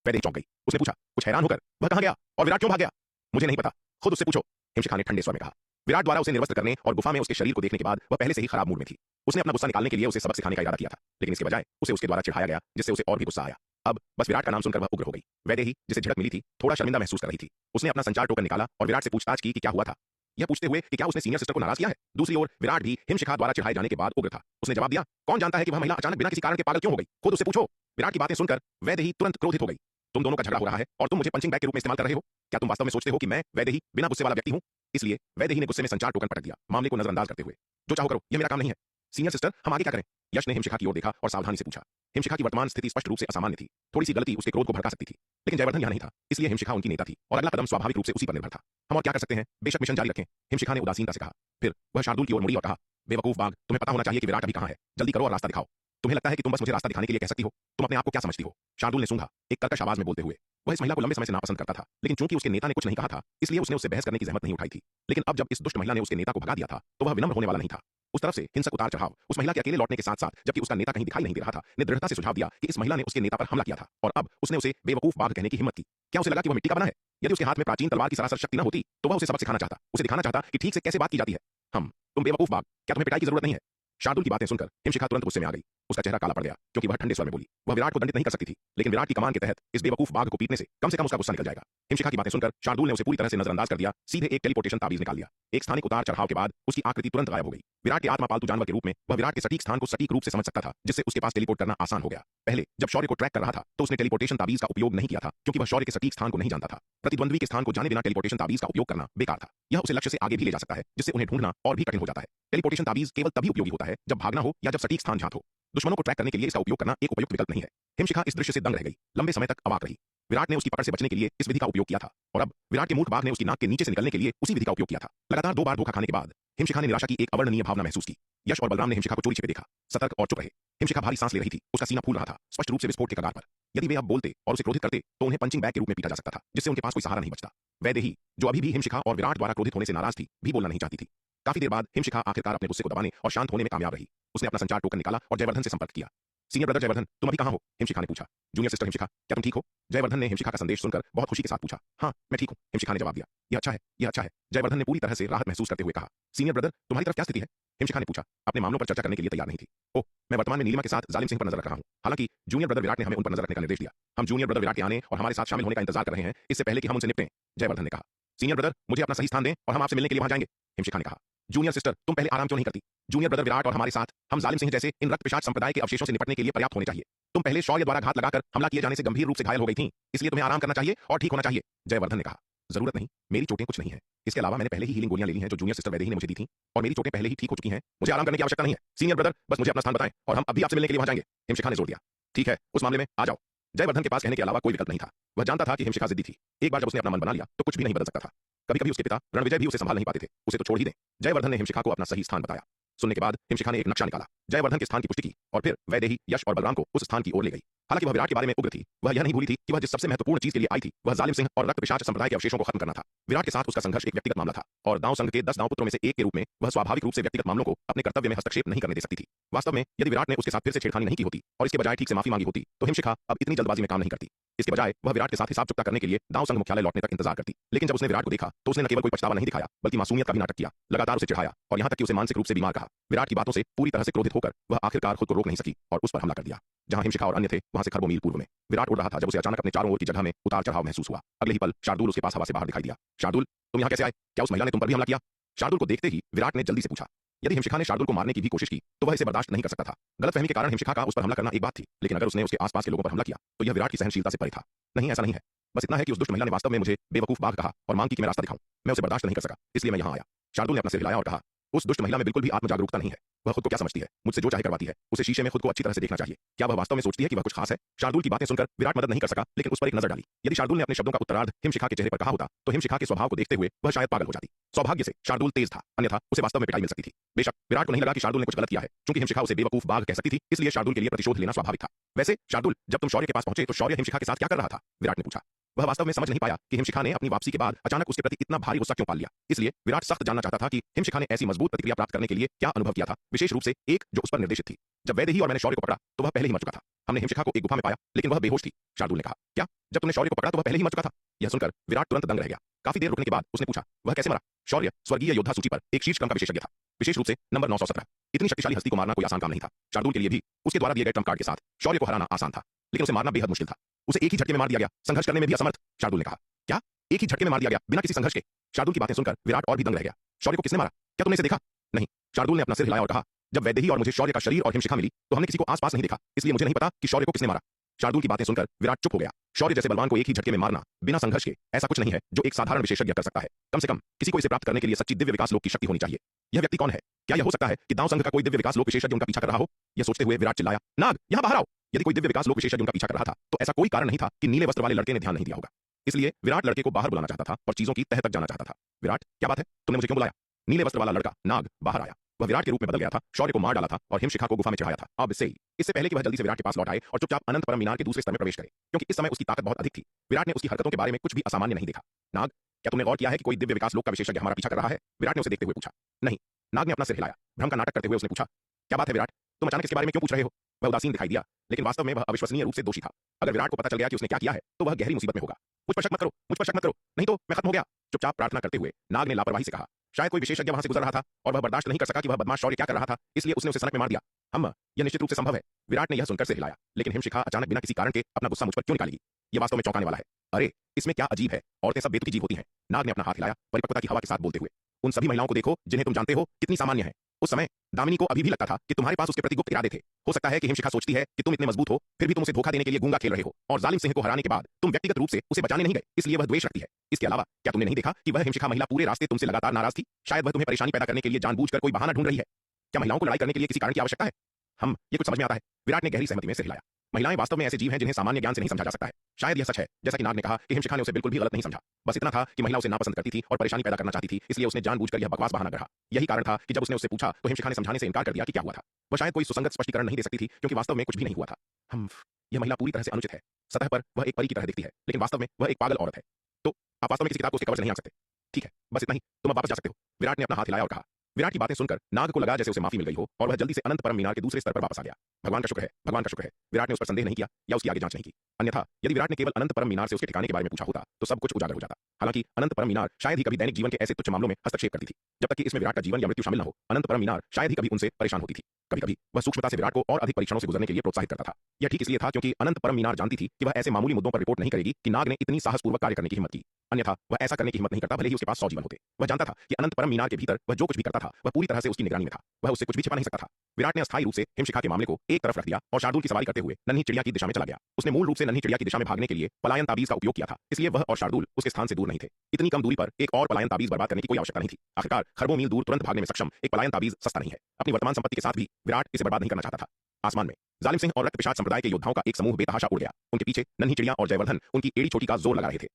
वैदेही चौंक गई। उसने पूछा कुछ हैरान होकर, वह कहां गया और विराट क्यों भाग गया? मुझे नहीं पता, खुद उससे पूछो, हिमशिखा ने ठंडे स्वर में कहा। विराट द्वारा उसे निर्वस्त्र करने और गुफा में उसके शरीर को देखने के बाद वह पहले से ही खराब मूड में थी। उसने अपना गुस्सा निकालने के लिए उसे सबक सिखाने का इरादा किया था, लेकिन इसके बजाय उसे उसके द्वारा चिढ़ाया गया जिससे उसे और भी गुस्सा आया। अब बस विराट का नाम सुनकर वह उग्र हो गई। वैदेही, जिसे झड़प मिली थी, थोड़ा शर्मिंदा महसूस कर रही थी। उसने अपना संचार टोकन निकाला और विराट से पूछताछ की कि क्या हुआ था, यह पूछते हुए कि क्या उसने सीनियर सिस्टर को नाराज किया है। दूसरी ओर विराट भी हिमशिखा द्वारा चिढ़ाए जाने के बाद उग्र था। उसने जवाब दिया, कौन जानता है कि वह महिला अचानक बिना किसी कारण के पागल क्यों हो गई, खुद उससे पूछो। विराट की बातें सुनकर वैदेही तुरंत क्रोधित हो गई। तुम दोनों का झगड़ा हो रहा है और तुम मुझे पंचिंग बैग के रूप में इस्तेमाल कर रहे हो। क्या तुम वास्तव में सोचते हो कि मैं वैदेही बिना गुस्से वाला व्यक्ति हूं? इसलिए वैदेही ने गुस्से में संचार टोकन पटक दिया, मामले को नजरअंदाज करते हुए। जो चाहो करो, यह मेरा काम नहीं है। सीनियर सिस्टर, हम आगे क्या करें? यश ने हिमशिखा की ओर देखा और सावधानी से पूछा। हिमशिखा की वर्तमान स्थिति स्पष्ट रूप से असामान्य थी। थोड़ी सी गलती उसके क्रोध को भड़का सकती थी, लेकिन जयवर्धन यहां नहीं था, इसलिए हिमशिखा उनकी नेता थी और अगला कदम स्वाभाविक रूप से उसी पर निर्भर था। हम और क्या कर सकते हैं? बेशक मिशन जारी रखें, हिमशिखा ने उदासीनता से कहा। फिर वह शार्दुल की ओर मुड़ी और कहा, बेवकूफ बाघ, तुम्हें पता होना चाहिए कि विराट अभी कहां है। जल्दी करो और रास्ता दिखाओ। तुम्हें लगता है कि तुम बस मुझे रास्ता दिखाने के लिए कह सकती हो? तुम अपने आप को क्या समझती हो? शार्दुल ने सूंघा, एक कर्कश आवाज में बोलते हुए। वह इस महिला को लंबे समय से नापसंद करता था, लेकिन चूंकि उसके नेता ने कुछ नहीं कहा था, इसलिए उसने उससे बहस करने की जहमत नहीं उठाई थी। लेकिन अब जब इस दुष्ट महिला ने उसके नेता को भगा दिया था, तो वह विनम्र होने वाला नहीं था। उस तरफ से हिंसक उतार चढ़ाव उस महिला के अकेले लौटने के साथ साथ जबकि उसका नेता कहीं दिखाई नहीं दे रहा था, ने दृढ़ता से सुझाव दिया कि इस महिला ने उसके नेता पर हमला किया था और अब उसने उसे बेवकूफ बाघ कहने की हिम्मत की। क्या उसे लगा कि वह मिट्टी का बना है? यदि उसके हाथ में प्राचीन तलवार की सरासर शक्ति न होती तो वह उसे सबक सिखाना चाहता, उसे दिखाना चाहता कि ठीक से कैसे बात की जाती है। तुम बेवकूफ बाघ, क्या तुम्हें पिटाई की जरूरत नहीं है? शार्दुल की बातें सुनकर हिमशिखा तुरंत गुस्से में आ गई। उसका चेहरा काला पड़ गया क्योंकि वह ठंडे स्वर में बोली। वह विराट को दंडित नहीं कर सकती थी, लेकिन विराट की कमान के तहत इस बेवकूफ बाघ को पीटने से कम उसका गुस्सा निकल जाएगा। हिमशिखा की बातें सुनकर शार्दुल ने उसे पूरी तरह से नजरअंदाज कर दिया, सीधे एक टेलीपोर्टेशन ताबीज निकाल लिया। एक स्थानिक उतार चढ़ाव के बाद उसकी आकृति तुरंत गायब हो गई। विराट के आत्मा पालतू जानवर के रूप में वह विराट के सटीक स्थान को सटीक रूप से समझ सकता था, जिससे उसके पास टेलीपोर्ट करना आसान हो गया। पहले जब शौर्य को ट्रैक कर रहा था तो उसने टेलीपोर्टेशन ताबीज का उपयोग नहीं किया था, क्योंकि वह शौर्य के सटीक स्थान को नहीं जानता था। प्रतिद्वंद्वी के स्थान को जाने बिना टेलीपोर्टेशन ताबीज का उपयोग करना बेकार था। यह उसे लक्ष्य से आगे भी ले जा सकता है, जिससे उन्हें ढूंढना और भी कठिन हो जाता है। टेलीपोर्टेशन ताबीज केवल तभी उपयोगी होता है जब भागना हो या जब सटीक स्थान ज्ञात हो। दुश्मनों को ट्रैक करने के लिए इसका उपयोग करना एक उपयुक्त विकल्प नहीं है। हिमशिखा इस दृश्य से दंग रह गई, लंबे समय तक अवाक रही। विराट ने उसकी पकड़ से बचने के लिए इस विधि का उपयोग किया था, और अब विराट के मूर्ख बाघ ने उसकी नाक के नीचे से निकलने के लिए उसी विधि का उपयोग किया था। लगातार 2 बार धोखा खाने के बाद हिमशिखा ने निराशा की एक अवर्णनीय भावना महसूस की। यश और बलराम ने हिमशिखा को चोरी छिपे देखा, सतर्क और चुप रहे। हिमशिखा भारी सांस ले रही थी, उसका सीना फूल रहा था, स्पष्ट रूप से विस्फोट के कगार पर। यदि वे अब बोलते और उसे क्रोधित करते तो उन्हें पंचिंग बैग के रूप में पीटा जा सकता था, जिससे उनके पास कोई सहारा नहीं बचता। वैदेही, जो अभी भी हिमशिखा और विराट द्वारा क्रोधित होने से नाराज थी, भी बोलना नहीं चाहती थी। काफी देर बाद हिमशिखा आखिरकार अपने गुस्से को दबाने और शांत होने में कामयाब रही। उसने अपना संचार टोकन निकाला और जयवर्धन से संपर्क किया। सीनियर ब्रदर जयवर्धन, तुम अभी कहाँ हो? हिमशिखा ने पूछा। जूनियर सिस्टर हिमशिखा, क्या तुम ठीक हो? जयवर्धन ने हिमशिखा का संदेश सुनकर बहुत खुशी के साथ पूछा। हाँ, मैं ठीक हूँ, हिमशिखा ने जवाब दिया। यह अच्छा है, यह अच्छा है, जयवर्धन ने पूरी तरह से राहत महसूस करते हुए कहा। सीनियर ब्रदर, तुम्हारी तरफ क्या स्थिति है? हिमशिखा ने पूछा, अपने मामलों पर चर्चा करने के लिए तैयार नहीं थी। ओह, मैं वर्तमान में नीलिमा के साथ जालिम सिंह पर नजर रख रहा हूँ। हालांकि जूनियर ब्रदर विराट ने हमें उन पर नजर रखने का निर्देश दिया। हम जूनियर ब्रदर विराट के आने और हमारे साथ शामिल होने का इंतजार कर रहे हैं, इससे पहले कि हम उनसे निपटें, जयवर्धन ने कहा। सीनियर ब्रदर, मुझे अपना सही स्थान दें और हम आपसे मिलने के लिए वहां जाएंगे, हिमशिखा ने कहा। जूनियर सिस्टर, तुम पहले आराम क्यों नहीं करती? जूनियर ब्रदर विराट और हमारे साथ हम जालिम सिंह जैसे इन रक्त पिशाच संप्रदाय के अवशेषों से निपटने के लिए पर्याप्त होने चाहिए। तुम पहले शौर्य द्वारा घात लगाकर हमला किए जाने से गंभीर रूप से घायल हो गई थी, इसलिए तुम्हें आराम करना चाहिए और ठीक होना चाहिए, जयवर्धन ने कहा। जरूरत नहीं, मेरी चोटें कुछ नहीं है। इसके अलावा मैंने पहले ही हीलिंग गोलियां ले ली हैं जो जूनियर सिस्टर वैदेही ने मुझे दी थी, और मेरी चोटें पहले ही ठीक हो चुकी हैं। मुझे आराम करने की आवश्यकता नहीं है। सीनियर ब्रदर, बस मुझे अपना स्थान बताएं और हम अभी आपसे मिलने के लिए वहां जाएंगे, हिमशिखा ने जोर दिया। ठीक है, उस मामले में आ जाओ। जयवर्धन के पास कहने के अलावा कोई विकल्प नहीं था। वह जानता था कि हिमशिखा जिद्दी थी। एक बार जब उसने अपना मन बना लिया तो कुछ भी नहीं बदल सकता था। कभी कभी उसके पिता रणविजय भी उसे संभाल नहीं पाते थे, उसे तो छोड़ ही दें। जयवर्धन ने हिमशिखा को अपना सही स्थान बताया। सुनने के बाद हिमशिखा ने एक नक्शा निकाला, जयवर्धन के स्थान की पुष्टि की और फिर वैदेही, यश और बलराम को उस स्थान की ओर ले गई। हालांकि वह विराट के बारे में उग्र थी, वह यह नहीं भूली थी कि वह जिस सबसे महत्वपूर्ण चीज के लिए आई थी वह जालिम सिंह और रक्त पिशाच संप्रदाय के अवशेषों को खत्म करना था। विराट के साथ उसका संघर्ष एक व्यक्तिगत मामला था, और दांव संघ के 10 दांव पुत्रों में से एक के रूप में वह स्वाभाविक रूप से व्यक्तिगत मामलों को अपने कर्तव्य में हस्तक्षेप नहीं करने दे सकती थी। वास्तव में यदि विराट ने उसके साथ फिर से छेड़खानी नहीं की होती और इसके बजाय ठीक से माफी मांगी होती तो हिमशिखा अब इतनी जल्दबाजी में काम नहीं करती। इसके बजाय वह विराट के साथ हिसाब चुकता करने के लिए दांव संघ मुख्यालय लौटने तक इंतजार करती। लेकिन जब उसने विराट को देखा तो उसने न केवल कोई पछतावा नहीं दिखाया, बल्कि मासूमियत का भी नाटक किया, लगातार उसे चिढ़ाया और यहां तक कि उसे मानसिक रूप से बीमार कहा। विराट की बातों से पूरी तरह से क्रोधित होकर वह आखिरकार खुद को रोक नहीं सकी और उस पर हमला कर दिया। जहां हिमशिखा और अन्य थे वहां से खरबों मील पूर्व में विराट उड़ रहा था जब उसे अचानक अपने चारों ओर की जगह में उतार चढ़ाव महसूस हुआ। अगले ही पल शार्दुल उसके पास हवा से बाहर दिखाई दिया। शार्दुल, तुम यहाँ कैसे आए? क्या उस महिला ने तुम पर भी हमला किया? शार्दुल को देखते ही विराट ने जल्दी से पूछा। यदि हिमशिखा ने शार्दुल को मारने की भी कोशिश की तो वह इसे बर्दाश्त नहीं कर सकता था। गलतफहमी के कारण हिमशिखा का उस पर हमला करना एक बात थी, लेकिन अगर उसने उसके आसपास के लोगों पर हमला किया तो यह विराट की सहनशीलता से परे था। नहीं, ऐसा नहीं है। बस इतना है कि उस दुष्ट महिला ने वास्तव में मुझे बेवकूफ बाघ कहा और मांग की कि मैं रास्ता दिखाऊं। मैं उसे बर्दाश्त नहीं कर सका, इसलिए मैं यहाँ आया। शार्दुल ने अपना सिर हिलाया और कहा, उस दुष्ट महिला में बिल्कुल भी आत्म जागरूकता नहीं है। वह खुद को क्या समझती है? मुझसे जो चाहे करवाती है। उसे शीशे में खुद को अच्छी तरह से देखना चाहिए। क्या वह वास्तव में सोचती है कि वह कुछ खास है? शार्दुल की बातें सुनकर विराट मदद नहीं कर सका, लेकिन उस पर एक नजर डाली। यदि शार्दुल ने अपने शब्दों का उत्तरार्ध हिमशिखा के चेहरे पर कहा होता तो हिमशिखा के स्वभाव को देखते हुए वह शायद पागल हो जाती। सौभाग्य से शार्दुल तेज था, अन्यथा उसे वास्तव में पिटाई मिल सकती थी। बेशक विराट को नहीं लगा कि शार्दुल ने कुछ गलत किया है, क्योंकि हिमशिखा उसे बेवकूफ बाघ कह सकती थी, इसलिए शार्दुल के लिए प्रतिशोध लेना स्वाभाविक था। वैसे शार्दुल, जब तुम शौर्य के पास पहुंचे तो शौर्य हिमशिखा के साथ क्या कर रहा था? विराट ने पूछा। वह वास्तव में समझ नहीं पाया कि हिमशिखा ने अपनी वापसी के बाद अचानक उसके प्रति इतना भारी गुस्सा क्यों पाल लिया। इसलिए विराट सख्त जानना चाहता था कि हिमशिखा ने ऐसी मजबूत प्रतिक्रिया प्राप्त करने के लिए क्या अनुभव किया था, विशेष रूप से एक जो उस पर निर्देशित थी। जब वैदेही और मैंने शौर्य को पकड़ा तो वह पहले ही मर चुका था। हमने हिमशिखा को एक गुफा में पाया, लेकिन वह बेहोश थी, शार्दुल ने कहा। क्या? जब तुमने शौर्य को पकड़ा तो वह पहले ही मर चुका था? यह सुनकर विराट तुरंत दंग रह गया। काफी देर रुकने के बाद उसने पूछा, वह कैसे मरा? शौर्य स्वर्गीय योद्धा सूची पर एक शीर्ष क्रम का विशेषज्ञ था, विशेष रूप से नंबर 917। इतनी शक्तिशाली हस्ती को मारना कोई आसान काम नहीं था। शार्दुल के लिए भी उसके द्वारा दिए गए ट्रम्प कार्ड के साथ शौर्य को हराना आसान था, लेकिन उसे मारना बेहद मुश्किल था। उसे एक ही झटके में मार दिया गया, संघर्ष करने में भी असमर्थ, शार्दुल ने कहा। क्या? एक ही झटके में मार दिया गया बिना किसी संघर्ष के? शार्दुल की बातें सुनकर विराट और भी दंग रह गया। शौर्य को किसने मारा? क्या तुमने इसे देखा? नहीं, शार्दुल ने अपना सिर हिलाया और कहा, जब वैदेही और मुझे शौर्य का शरीर और हिमशिखा मिली तो हमने किसी को आसपास नहीं देखा, इसलिए मुझे नहीं पता कि शौर्य को किसने मारा। शार्दुल की बातें सुनकर विराट चुप हो गया। शौर्य जैसे बलवान को एक ही झटके में मारना बिना संघर्ष के ऐसा कुछ नहीं है जो एक साधारण विशेषज्ञ कर सकता है। कम से कम किसी को इसे प्राप्त करने के लिए सच्ची दिव्य विकास लोक की शक्ति होनी चाहिए। यह व्यक्ति कौन है? क्या यह हो सकता है कि दांव संघ का कोई दिव्य विकास लोक विशेषज्ञ उनका पीछा कर रहा हो? यह सोचते हुए विराट चिल्लाया, नाग, यहाँ बाहर आओ। यदि कोई दिव्य विकास लोक विशेषज्ञ उनका पीछा कर रहा था तो ऐसा कोई कारण नहीं था कि नीले वस्त्र वाले लड़के ने ध्यान नहीं दिया होगा। इसलिए विराट लड़के को बाहर बुलाना चाहता था और चीजों की तह तक जाना चाहता था। विराट, क्या बात है? तुमने मुझे क्यों बुलाया? नीले वस्त्र वाला लड़का नाग बाहर आया। वह विराट के रूप में बदल गया था, शौर्य को मार डाला था और हिमशिखा को गुफा में चढ़ाया था। अब इससे पहले कि वह जल्दी से विराट के पास लौट आए और चुपचाप अनंत परम मीनार के दूसरे स्तर में प्रवेश करे, क्योंकि इस समय उसकी ताकत बहुत अधिक थी। विराट ने उसकी हरकतों के बारे में कुछ भी असामान्य नहीं देखा। नाग, क्या तुमने गौर किया है कि कोई दिव्य विकास लोक का विशेषज्ञ हमारा पीछा कर रहा है? विराट ने उसे देखते हुए पूछा। नहीं, नाग ने अपना सिर हिलाया। भ्रम का नाटक करते हुए उसने पूछा, क्या बात है विराट, तुम अचानक इसके बारे में क्यों पूछ रहे हो? वह उदासीन दिखाई दिया, लेकिन वास्तव में वह अविश्वसनीय रूप से दोषी था। अगर विराट को पता चल गया कि उसने क्या किया है तो वह गहरी मुसीबत में होगा। मुझ पर शक मत करो, मुझ पर शक मत करो, नहीं तो मैं खत्म हो गया। चुपचाप प्रार्थना करते हुए नाग ने लापरवाही से कहा, शायद कोई विशेषज्ञ वहां से गुजर रहा था और वह बर्दाश्त नहीं कर सका कि वह बदमाश शौर्य क्या कर रहा था, इसलिए उसने उसे सनक में मार दिया। हम यह निश्चित रूप से संभव है। विराट ने यह सुनकर सिर हिलाया, लेकिन हिमशिखा अचानक बिना किसी कारण के अपना गुस्सा मुझ पर क्यों निकालेगी? यह वास्तव में चौंकाने वाला है। अरे इसमें क्या अजीब है, औरतें सब बेतुकी जीव होती हैं। नाग ने अपना हाथ हिलाया परिपक्वता की हवा के साथ बोलते हुए। उन सभी महिलाओं को देखो जिन्हें तुम जानते हो कितनी सामान्य है। उस समय दामिनी को अभी भी लगता था कि तुम्हारे पास उसके प्रति गुप्त इरादे थे। हो सकता है कि हिमशिखा सोचती है कि तुम इतने मजबूत हो, फिर भी तुम उसे धोखा देने के लिए गूंगा खेल रहे हो, और जालिम सिंह को हराने के बाद तुम व्यक्तिगत रूप से उसे बचाने नहीं गए, इसलिए वह द्वेष रखती है। इसके अलावा क्या तुमने नहीं देखा कि वह हिमशिखा महिला पूरे रास्ते तुमसे लगातार नाराज थी? शायद वह तुम्हें परेशानी पैदा करने के लिए जानबूझकर कोई बहाना ढूंढ रही है। क्या महिलाओं को लड़ाई करने के लिए किसी कारण की आवश्यकता है? हम ये कुछ समझ में आता है। विराट ने गहरी सहमति में सिर हिलाया। महिलाएं वास्तव में ऐसे जीव हैं जिन्हें सामान्य ज्ञान से नहीं समझा जा सकता है। शायद यह सच है, जैसा कि नाग ने कहा कि हिमशिखा ने उसे बिल्कुल भी गलत नहीं समझा। बस इतना था कि महिला उसे नापसंद करती थी और परेशानी पैदा करना चाहती थी, इसलिए उसने जानबूझकर यह बकवास बहाना गढ़ा। यही कारण था कि जब उसने उससे पूछा तो हिमशिखा ने समझाने से इनकार कर दिया कि क्या हुआ था। वह शायद कोई सुसंगत स्पष्टीकरण नहीं दे सकती थी, क्योंकि वास्तव में कुछ भी नहीं हुआ था। हम यह महिला पूरी तरह से अनुचित है। सतह पर वह एक परी की तरह दिखती है, लेकिन वास्तव में वह एक पागल औरत है। तो आप वास्तव में किसी किताब को उसके कवर से नहीं आ सकते। ठीक है, बस इतना ही, तुम अब वापस जा सकते हो। विराट ने अपना हाथ हिलाया और कहा। विराट की बातें सुनकर नाग को लगा जैसे उसे माफी मिल गई हो, और वह जल्दी से अनंत परम मीनार के दूसरे स्तर पर वापस आ गया। भगवान का शुक्र है, भगवान का शुक्र है। विराट ने उस पर संदेह नहीं किया या उसकी आगे जांच नहीं की। अन्यथा यदि विराट ने केवल अनंत परम मीनार से उसके ठिकाने के बारे में पूछा होता तो सब कुछ उजागर हो जाता। हालांकि अनंत परम मीनार शायद ही कभी दैनिक जीवन के ऐसे तुच्छ मामलों में हस्तक्षेप करती थी। जब तक कि इसमें विराट का जीवन या मृत्यु शामिल न हो, अनंत परम मीनार शायद ही कभी उनसे परेशान होती थी। कभी कभी वह सूक्ष्मता से विराट को और अधिक परीक्षणों से गुजरने के लिए प्रोत्साहित करता था। यह ठीक इसलिए था क्योंकि अनंत परम मीनार जानती थी कि वह ऐसे मामूली मुद्दों पर रिपोर्ट नहीं करेगी कि नाग ने इतनी साहसपूर्वक कार्य करने की हिम्मत की। अन्यथा वह ऐसा करने की हिम्मत नहीं करता, भले ही उसके पास 100 जीवन होते। वह जानता था कि अनंत परम मीनार के भीतर वह जो कुछ भी करता था वह पूरी तरह से उसकी निगरानी में था। वह उससे कुछ भी छिपा नहीं सकता था। विराट ने अस्थायी रूप से हिमशिखा के मामले को एक तरफ रख दिया और शार्दूल की सवारी करते हुए नन्ही चिड़िया की दिशा में चला गया। उसने मूल रूप से नन्ही चिड़िया की दिशा में भागने के लिए पलायन ताबीज का उपयोग किया था, इसलिए वह और शार्दूल उसके स्थान से दूर नहीं थे। इतनी कम दूरी पर एक और पलायन ताबीज बर्बाद करने की कोई आवश्यकता नहीं थी। आखिरकार खरबों मील दूर तुरंत भागने में सक्षम एक पलायन ताबीज सस्ता नहीं है। अपनी वर्तमान संपत्ति के साथ भी विराट इसे बर्बाद नहीं करना चाहता था। आसमान में जालिम सिंह और रक्त पिशाच संप्रदाय के योद्धाओं का एक समूह बेतहाशा उड़ गया। उनके पीछे नन्ही चिड़िया और जयवर्धन उनकी एड़ी चोटी का जोर लगा रहे थे।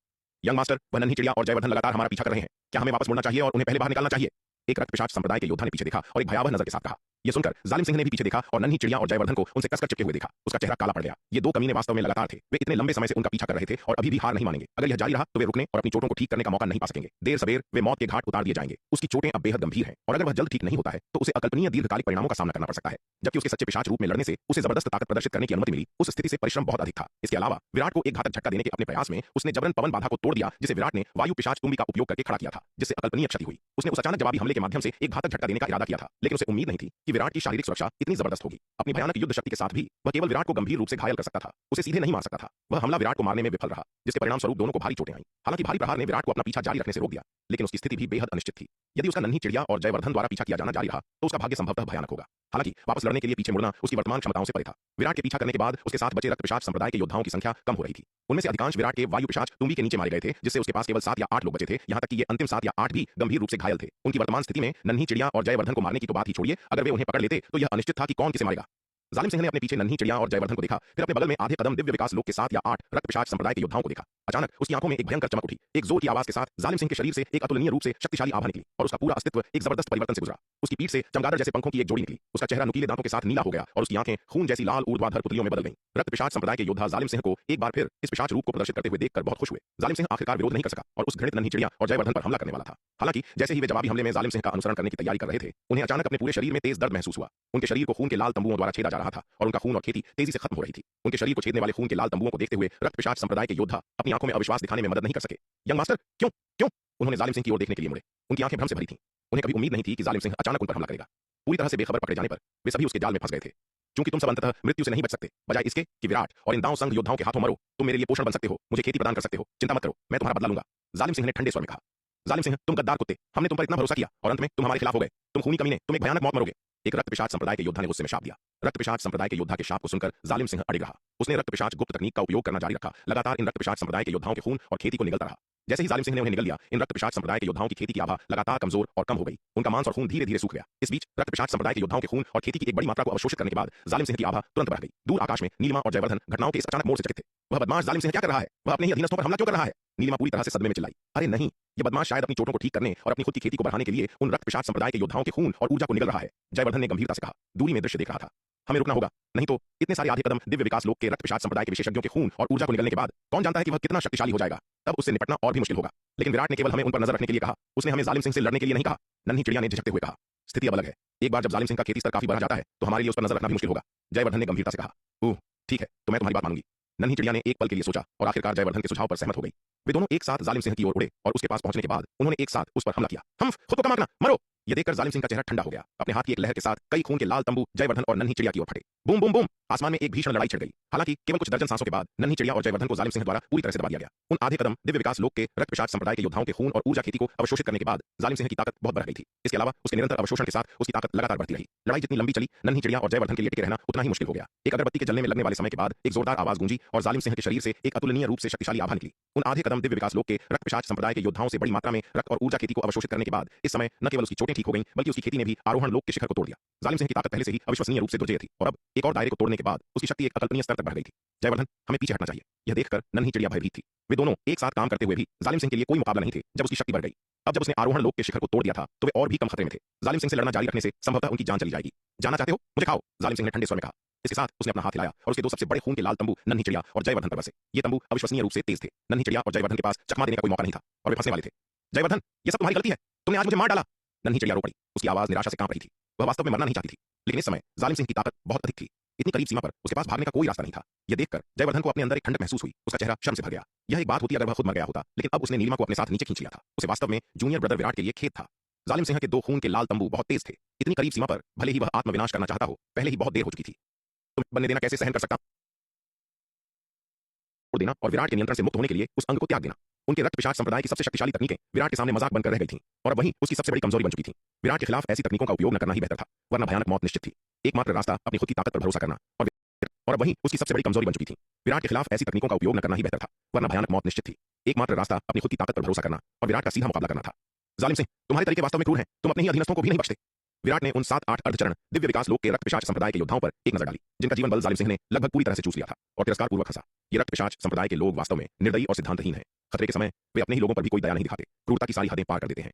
यंग मास्टर, वह नन्ही चिड़िया और जयवर्धन लगातार हमारा पीछा कर रहे हैं। क्या हमें वापस मुड़ना चाहिए और उन्हें पहले बाहर निकालना चाहिए? एक रक्त पिशाच संप्रदाय के योद्धा ने पीछे देखा और एक भयावह नजर के साथ कहा। यह सुनकर जालिम सिंह ने भी पीछे देखा और नन्ही चिड़िया और जयवर्धन को उनसे कसकर चिपके हुए देखा। उसका चेहरा काला पड़ गया। ये दो कमीने वास्तव में लगातार थे। वे इतने लंबे समय से उनका पीछा कर रहे थे और अभी भी हार नहीं मानेंगे। अगर यह जारी रहा तो वे रुकने और अपनी चोटों को ठीक करने का मौका नहीं पा सकेंगे। देर सवेर वे मौत के घाट उतार दिए जाएंगे। उसकी चोटें अब बेहद गंभीर हैं और अगर वह जल्द ठीक नहीं होता है तो उसे अकल्पनीय दीर्घकालिक परिणामों का सामना करना पड़ सकता है। जबकि उसके सच्चे पिशाच रूप में लड़ने से उसे जबरदस्त ताकत प्रदर्शित करने की अनुमति मिली, उस स्थिति से परिश्रम बहुत अधिक था। इसके अलावा विराट को एक घातक झटका देने के अपने प्रयास में उसने जबरन पवन बाधा को तोड़ दिया, जिसे विराट ने वायु पिशाच तुम्बी का उपयोग करके खड़ा किया था, जिससे अकल्पनीय क्षति हुई। उसने उस अचानक जवाबी हमले के माध्यम से एक घातक झटका देने का इरादा किया था, लेकिन उसे उम्मीद नहीं थी कि विराट की शारीरिक सुरक्षा इतनी जबरदस्त होगी। अपनी भयानक युद्ध शक्ति के साथ भी वह केवल विराट को गंभीर रूप से घायल कर सकता था, उसे सीधे नहीं मार सकता था। वह हमला विराट को मारने में विफल रहा, जिसके परिणाम स्वरूप दोनों को भारी चोटें आईं। हालांकि भारी प्रहार ने विराट को अपना पीछा जारी रखने से रोक दिया, लेकिन उसकी स्थिति भी बेहद अनिश्चित थी। यदि उसका नन्ही चिड़िया और जयवर्धन द्वारा पीछा किया जाना जारी रहा तो उसका भाग्य संभवतः भयानक होगा। हालांकि वापस लड़ने के लिए पीछे मुड़ना उसकी वर्तमान क्षमताओं से परे था। विराट के पीछा करने के बाद उसके साथ बचे रक्त पिशाच संप्रदाय के योद्धाओं की संख्या कम हो रही थी। उनमें से अधिकांश विराट के वायु पिशाच तुम्बी के नीचे मारे गए थे, जिससे उसके पास केवल 7 या 8 लोग बचे थे। यहाँ तक कि ये अंतिम 7 या 8 भी गंभीर रूप से घायल थे। उनकी वर्तमान स्थिति में नन्ही चिड़िया और जयवर्धन को मारने की तो बात ही छोड़िए, अगर वे उन्हें पकड़ लेते तो यह अनिश्चित था कि कौन किसे मारेगा। जालिम सिंह ने अपने पीछे नन्ही चिड़िया और जयवर्धन को देखा, फिर अपने बगल में आधे कदम दिव्य विकास लोक के 7 या 8 रक्त पिशाच संप्रदाय के योद्धाओं को देखा। अचानक उसकी आंखों में एक भयंकर चमक उठी। एक जोर की आवाज के साथ जालिम सिंह के शरीर से एक अतुलनीय रूप से शक्तिशाली आभा निकली और उसका पूरा अस्तित्व एक जबरदस्त परिवर्तन से गुजरा। उसकी पीठ से चमगादड़ जैसे पंखों की एक जोड़ी निकली। उसका चेहरा नुकीले दांतों के साथ नीला हो गया और उसकी आंखें खून जैसी लाल ऊर्ध्वाधर पुतलियों में बदल गईं। रक्त पिशाच संप्रदाय के योद्धा जालिम सिंह को एक बार फिर इस पिशाच रूप को प्रदर्शित करते हुए देखकर बहुत खुश हुए। जालिम सिंह आखिरकार विरोध नहीं कर सका और उस घृणित नन्ही चिड़िया और जयवर्धन पर हमला करने वाला था। हालांकि जैसे ही वे जवाबी हमले में जालिम सिंह का अनुसरण करने की तैयारी कर रहे थे, उन्हें अचानक अपने पूरे शरीर में तेज दर्द महसूस हुआ। उनके शरीर को खून के लाल तंबुओं द्वारा छेदा जा रहा था और उनका खून और खेती तेजी से खत्म हो रही थी। उनके शरीर को छेदने वाले खून के लाल तंबुओं को देखते हुए रक्त पिशाच संप्रदाय के योद्धा अपनी आंखों में अविश्वास दिखाने में मदद नहीं कर सके। यंग मास्टर, क्यों क्यों? उन्होंने जालिम सिंह की ओर देखने के लिए मुड़े। उनकी आंखें भ्रम से भरी थीं। उन्हें कभी उम्मीद नहीं थी कि जालिम सिंह अचानक उन पर हमला करेगा। पूरी तरह से बेखबर पकड़े जाने पर वे सभी उसके जाल में फंस गए थे। क्योंकि तुम सब अंततः मृत्यु से नहीं बच सकते, बजाय इसके कि विराट और इन दांव संघ योद्धाओं के हाथों मरो। तुम मेरे लिए पोषण बन सकते हो, मुझे खेती प्रदान कर सकते हो। चिंता मत करो, मैं तुम्हारा बदला लूंगा। जालिम सिंह ने ठंडे स्वर में कहा। जालिम सिंह, तुम गद्दार कुत्ते, हमने तुम पर इतना भरोसा किया और अंत में तुम हमारे खिलाफ हो गए। तुम खूनी कमीने, तुम एक भयानक मौत मरोगे। एक रक्त पिशाच संप्रदाय के योद्धा ने गुस्से में शाप दिया। रक्त पिशाच संप्रदाय के योद्धा के शाप को सुनकर जालिम सिंह अड़िग रहा। उसने रक्त पिशाच गुप्त तकनीक का उपयोग करना जारी रखा। लगातार इन रक्त पिशाच संप्रदाय के योद्धाओं के खून और खेती को निगलता रहा। जैसे ही जालिम सिंह ने उन्हें निगल लिया, इन रक्त पिशाच संप्रदाय के योद्धाओं की खेती की आभा लगातार कमजोर और कम हो गई। उनका मांस और खून धीरे धीरे सूख गया। इस बीच रक्त पिशाच संप्रदाय के योद्धाओं के खून और खेती की एक बड़ी मात्रा को अवशोषित करने के बाद जालिम सिंह की आभा तुरंत बढ़ गई। दूर आकाश में नीलिमा और जयवर्धन घटनाओं के इस अचानक मोड़ से चकित थे। वह बदमाश जालिम सिंह क्या कर रहा है? वह अपने ही अधीनस्थों पर हमला क्यों कर रहा है? नीलिमा पूरी तरह से सदमे में चिल्लाई। अरे नहीं, ये बदमाश शायद अपनी चोटों को ठीक करने और अपनी खुद की खेती को बढ़ाने के लिए उन रक्त पिशाच संप्रदाय के योद्धाओं के खून और ऊर्जा को निगल रहा है। जयवर्धन ने गंभीरता से कहा। दूरी में दृश्य देख रहा था। हमें रुकना होगा, नहीं तो इतने सारे आधे कदम दिव्य विकास लोक के रक्त पिशाच संप्रदाय के विशेषज्ञों के खून और ऊर्जा को निगलने के बाद कौन जानता है कि वह कितना शक्तिशाली हो जाएगा। तब उससे निपटना और भी मुश्किल होगा। लेकिन विराट ने केवल हमें उन पर नजर रखने के लिए कहा। उसने हमें जालिम सिंह से लड़ने के लिए नहीं कहा। नन्ही चिड़िया ने झिझकते हुए कहा। स्थिति अब अलग है। एक बार जब जालिम सिंह का खेती स्तर काफी बढ़ जाता है तो हमारे लिए उस पर नजर रखना भी मुश्किल होगा। जयवर्धन ने गंभीरता से कहा। ओह ठीक है, तो मैं तुम्हारी बात मानूंगी, नन्ही चिड़िया ने एक पल के लिए सोचा और आखिरकार जयवर्धन के सुझाव पर सहमत हो गई। वे दोनों एक साथ जालिम सिंह की ओर उड़े और उसके पास पहुंचने के बाद उन्होंने एक साथ उस पर हमला किया। हम खुद को कम आंकना, मरो! यह देखकर जालिम सिंह का चेहरा ठंडा हो गया। अपने हाथ की एक लहर के साथ कई खून के लाल तंबू जयवर्धन और नन्ही चिड़िया की ओर फटे। Boom boom boom! आसमान में एक भीषण लड़ाई छिड़ गई। हालांकि केवल कुछ दर्जन सांसों के बाद नन्ही चिड़िया और जयवर्धन को जालिम सिंह द्वारा पूरी तरह से दबा दिया गया। उन आधे कदम दिव्य विकास लोक के रक्त पिशाच संप्रदाय के योद्धाओं के खून और ऊर्जा खेती को अवशोषित करने के बाद जालिम सिंह की ताकत बहुत बढ़ गई थी। इसके अलावा उसके निरंतर अवशोषण के साथ उसकी ताकत लगातार बढ़ती रही। लड़ाई जितनी लंबी चली, नन्ही चिड़िया और जयवर्धन के लिए टिके रहना उतना ही मुश्किल हो गया। एक अगरबत्ती के जलने में लगने वाले समय के बाद एक जोरदार आवाज गूंजी और जालिम सिंह के शरीर से एक अतुलनीय रूप से शक्तिशाली आभा निकली। उन आधे कदम दिव्य विकास लोक के रक्त पिशाच संप्रदाय के योद्धाओं से बड़ी मात्रा में रक्त और ऊर्जा खेती को अवशोषित करने के बाद इस समय न केवल उसकी चोटें ठीक हो गईं, बल्कि उसकी खेती ने भी आरोहण लोक के शिखर को तोड़ दिया। जालिम सिंह की ताकत पहले से ही अविश्वसनीय रूप से दुर्जेय थी और अब एक और दायरे को तोड़ने के बाद उसकी शक्ति एक अकल्पनीय स्तर तक बढ़ गई थी। जयवर्धन, हमें पीछे हटना चाहिए। यह देखकर नन्ही चिड़िया भयभीत थी। वे दोनों एक साथ काम करते हुए भी जालिम सिंह के लिए कोई मुकाबला नहीं थे। जब उसकी शक्ति बढ़ गई, अब जब उसने आरोहण लोक के शिखर को तोड़ दिया था, तो वे और भी कम खतरे में थे। जालिम सिंह से लड़ना जारी रखने से संभवतः उनकी जान चली जाएगी। जाना चाहते हो? मुझे खाओ! जालिम सिंह ने ठंडे स्वर में कहा। इसके साथ उसने अपना हाथ हिलाया और उसके दो सबसे बड़े खून के लाल तंबू नन्ही चिड़िया और जयवर्धन पर बसे। ये तंबू अविश्वसनीय रूप से तेज थे। नन्ही चिड़िया और जयवर्धन के पास चकमा देने का कोई मौका नहीं था और वे फंसने वाले थे। जयवर्धन, यह सब तुम्हारी गलती है। तुमने आज मुझे मार डाला। नन्ही चिड़िया रो पड़ी। उसकी आवाज निराशा से कांप रही थी। वह वास्तव में मरना नहीं चाहती थी, लेकिन इस समय जालिम सिंह की ताकत बहुत अधिक थी। इतनी करीब सीमा पर उसके पास भागने का कोई रास्ता नहीं था। यह देखकर जयवर्धन को अपने अंदर एक ठंडक महसूस हुई। उसका चेहरा शर्म से भर गया। यह एक बात होती अगर वह खुद मर गया होता, लेकिन अब उसने नीलिमा को अपने साथ नीचे खींच लिया था। उसे वास्तव में जूनियर ब्रदर विराट के लिए खेद था। जालिम सिंह के दो खून के लाल तंबू बहुत तेज थे। इतनी करीब सीमा पर भले ही वह आत्मविनाश करना चाहता हो, पहले ही बहुत देर हो चुकी थी। तुम बनने देना कैसे सहन कर सकता? छोड़ देना और विराट के नियंत्रण से मुक्त होने के लिए उस अंग को त्याग देना। उनके रक्त पिशाच संप्रदाय की सबसे शक्तिशाली तकनीकें विराट के सामने मजाक बनकर रह गई थीं और अब वही उसकी सबसे बड़ी कमजोरी बन चुकी थी। विराट के खिलाफ ऐसी तकनीकों का उपयोग न करना ही बेहतर था, वरना भयानक मौत निश्चित थी। एकमात्र रास्ता अपनी खुद की ताकत पर भरोसा करना और अब वही उसकी सबसे बड़ी कमजोरी बन चुकी थी। विराट के खिलाफ ऐसी तकनीकों का उपयोग न करना ही बेहतर था, वरना भयानक मौत निश्चित थी। एकमात्र रास्ता अपनी खुद की ताकत पर भरोसा करना और विराट का सीधा मुकाबला करना था। जालिम सिंह, तुम्हारे तरीके वास्तव में क्रूर हैं। तुम अपने ही अधीनस्थों को भी नहीं बख्शते। विराट ने उन 7-8 अर्धचरण दिव्य विकास लोक के रक्त पिशाच संप्रदाय के योद्धाओं पर एक नजर डाली, जिनका जीवन बल जालिम सिंह ने लगभग पूरी तरह से चूस लिया था, और तिरस्कार पूर्वक हंसा। ये रक्त पिशाच संप्रदाय के लोग वास्तव में निर्दयी और सिद्धांतहीन हैं। खतरे के समय वे अपने ही लोगों पर भी कोई दया नहीं दिखाते, क्रूरता की सारी हदें पार कर देते हैं।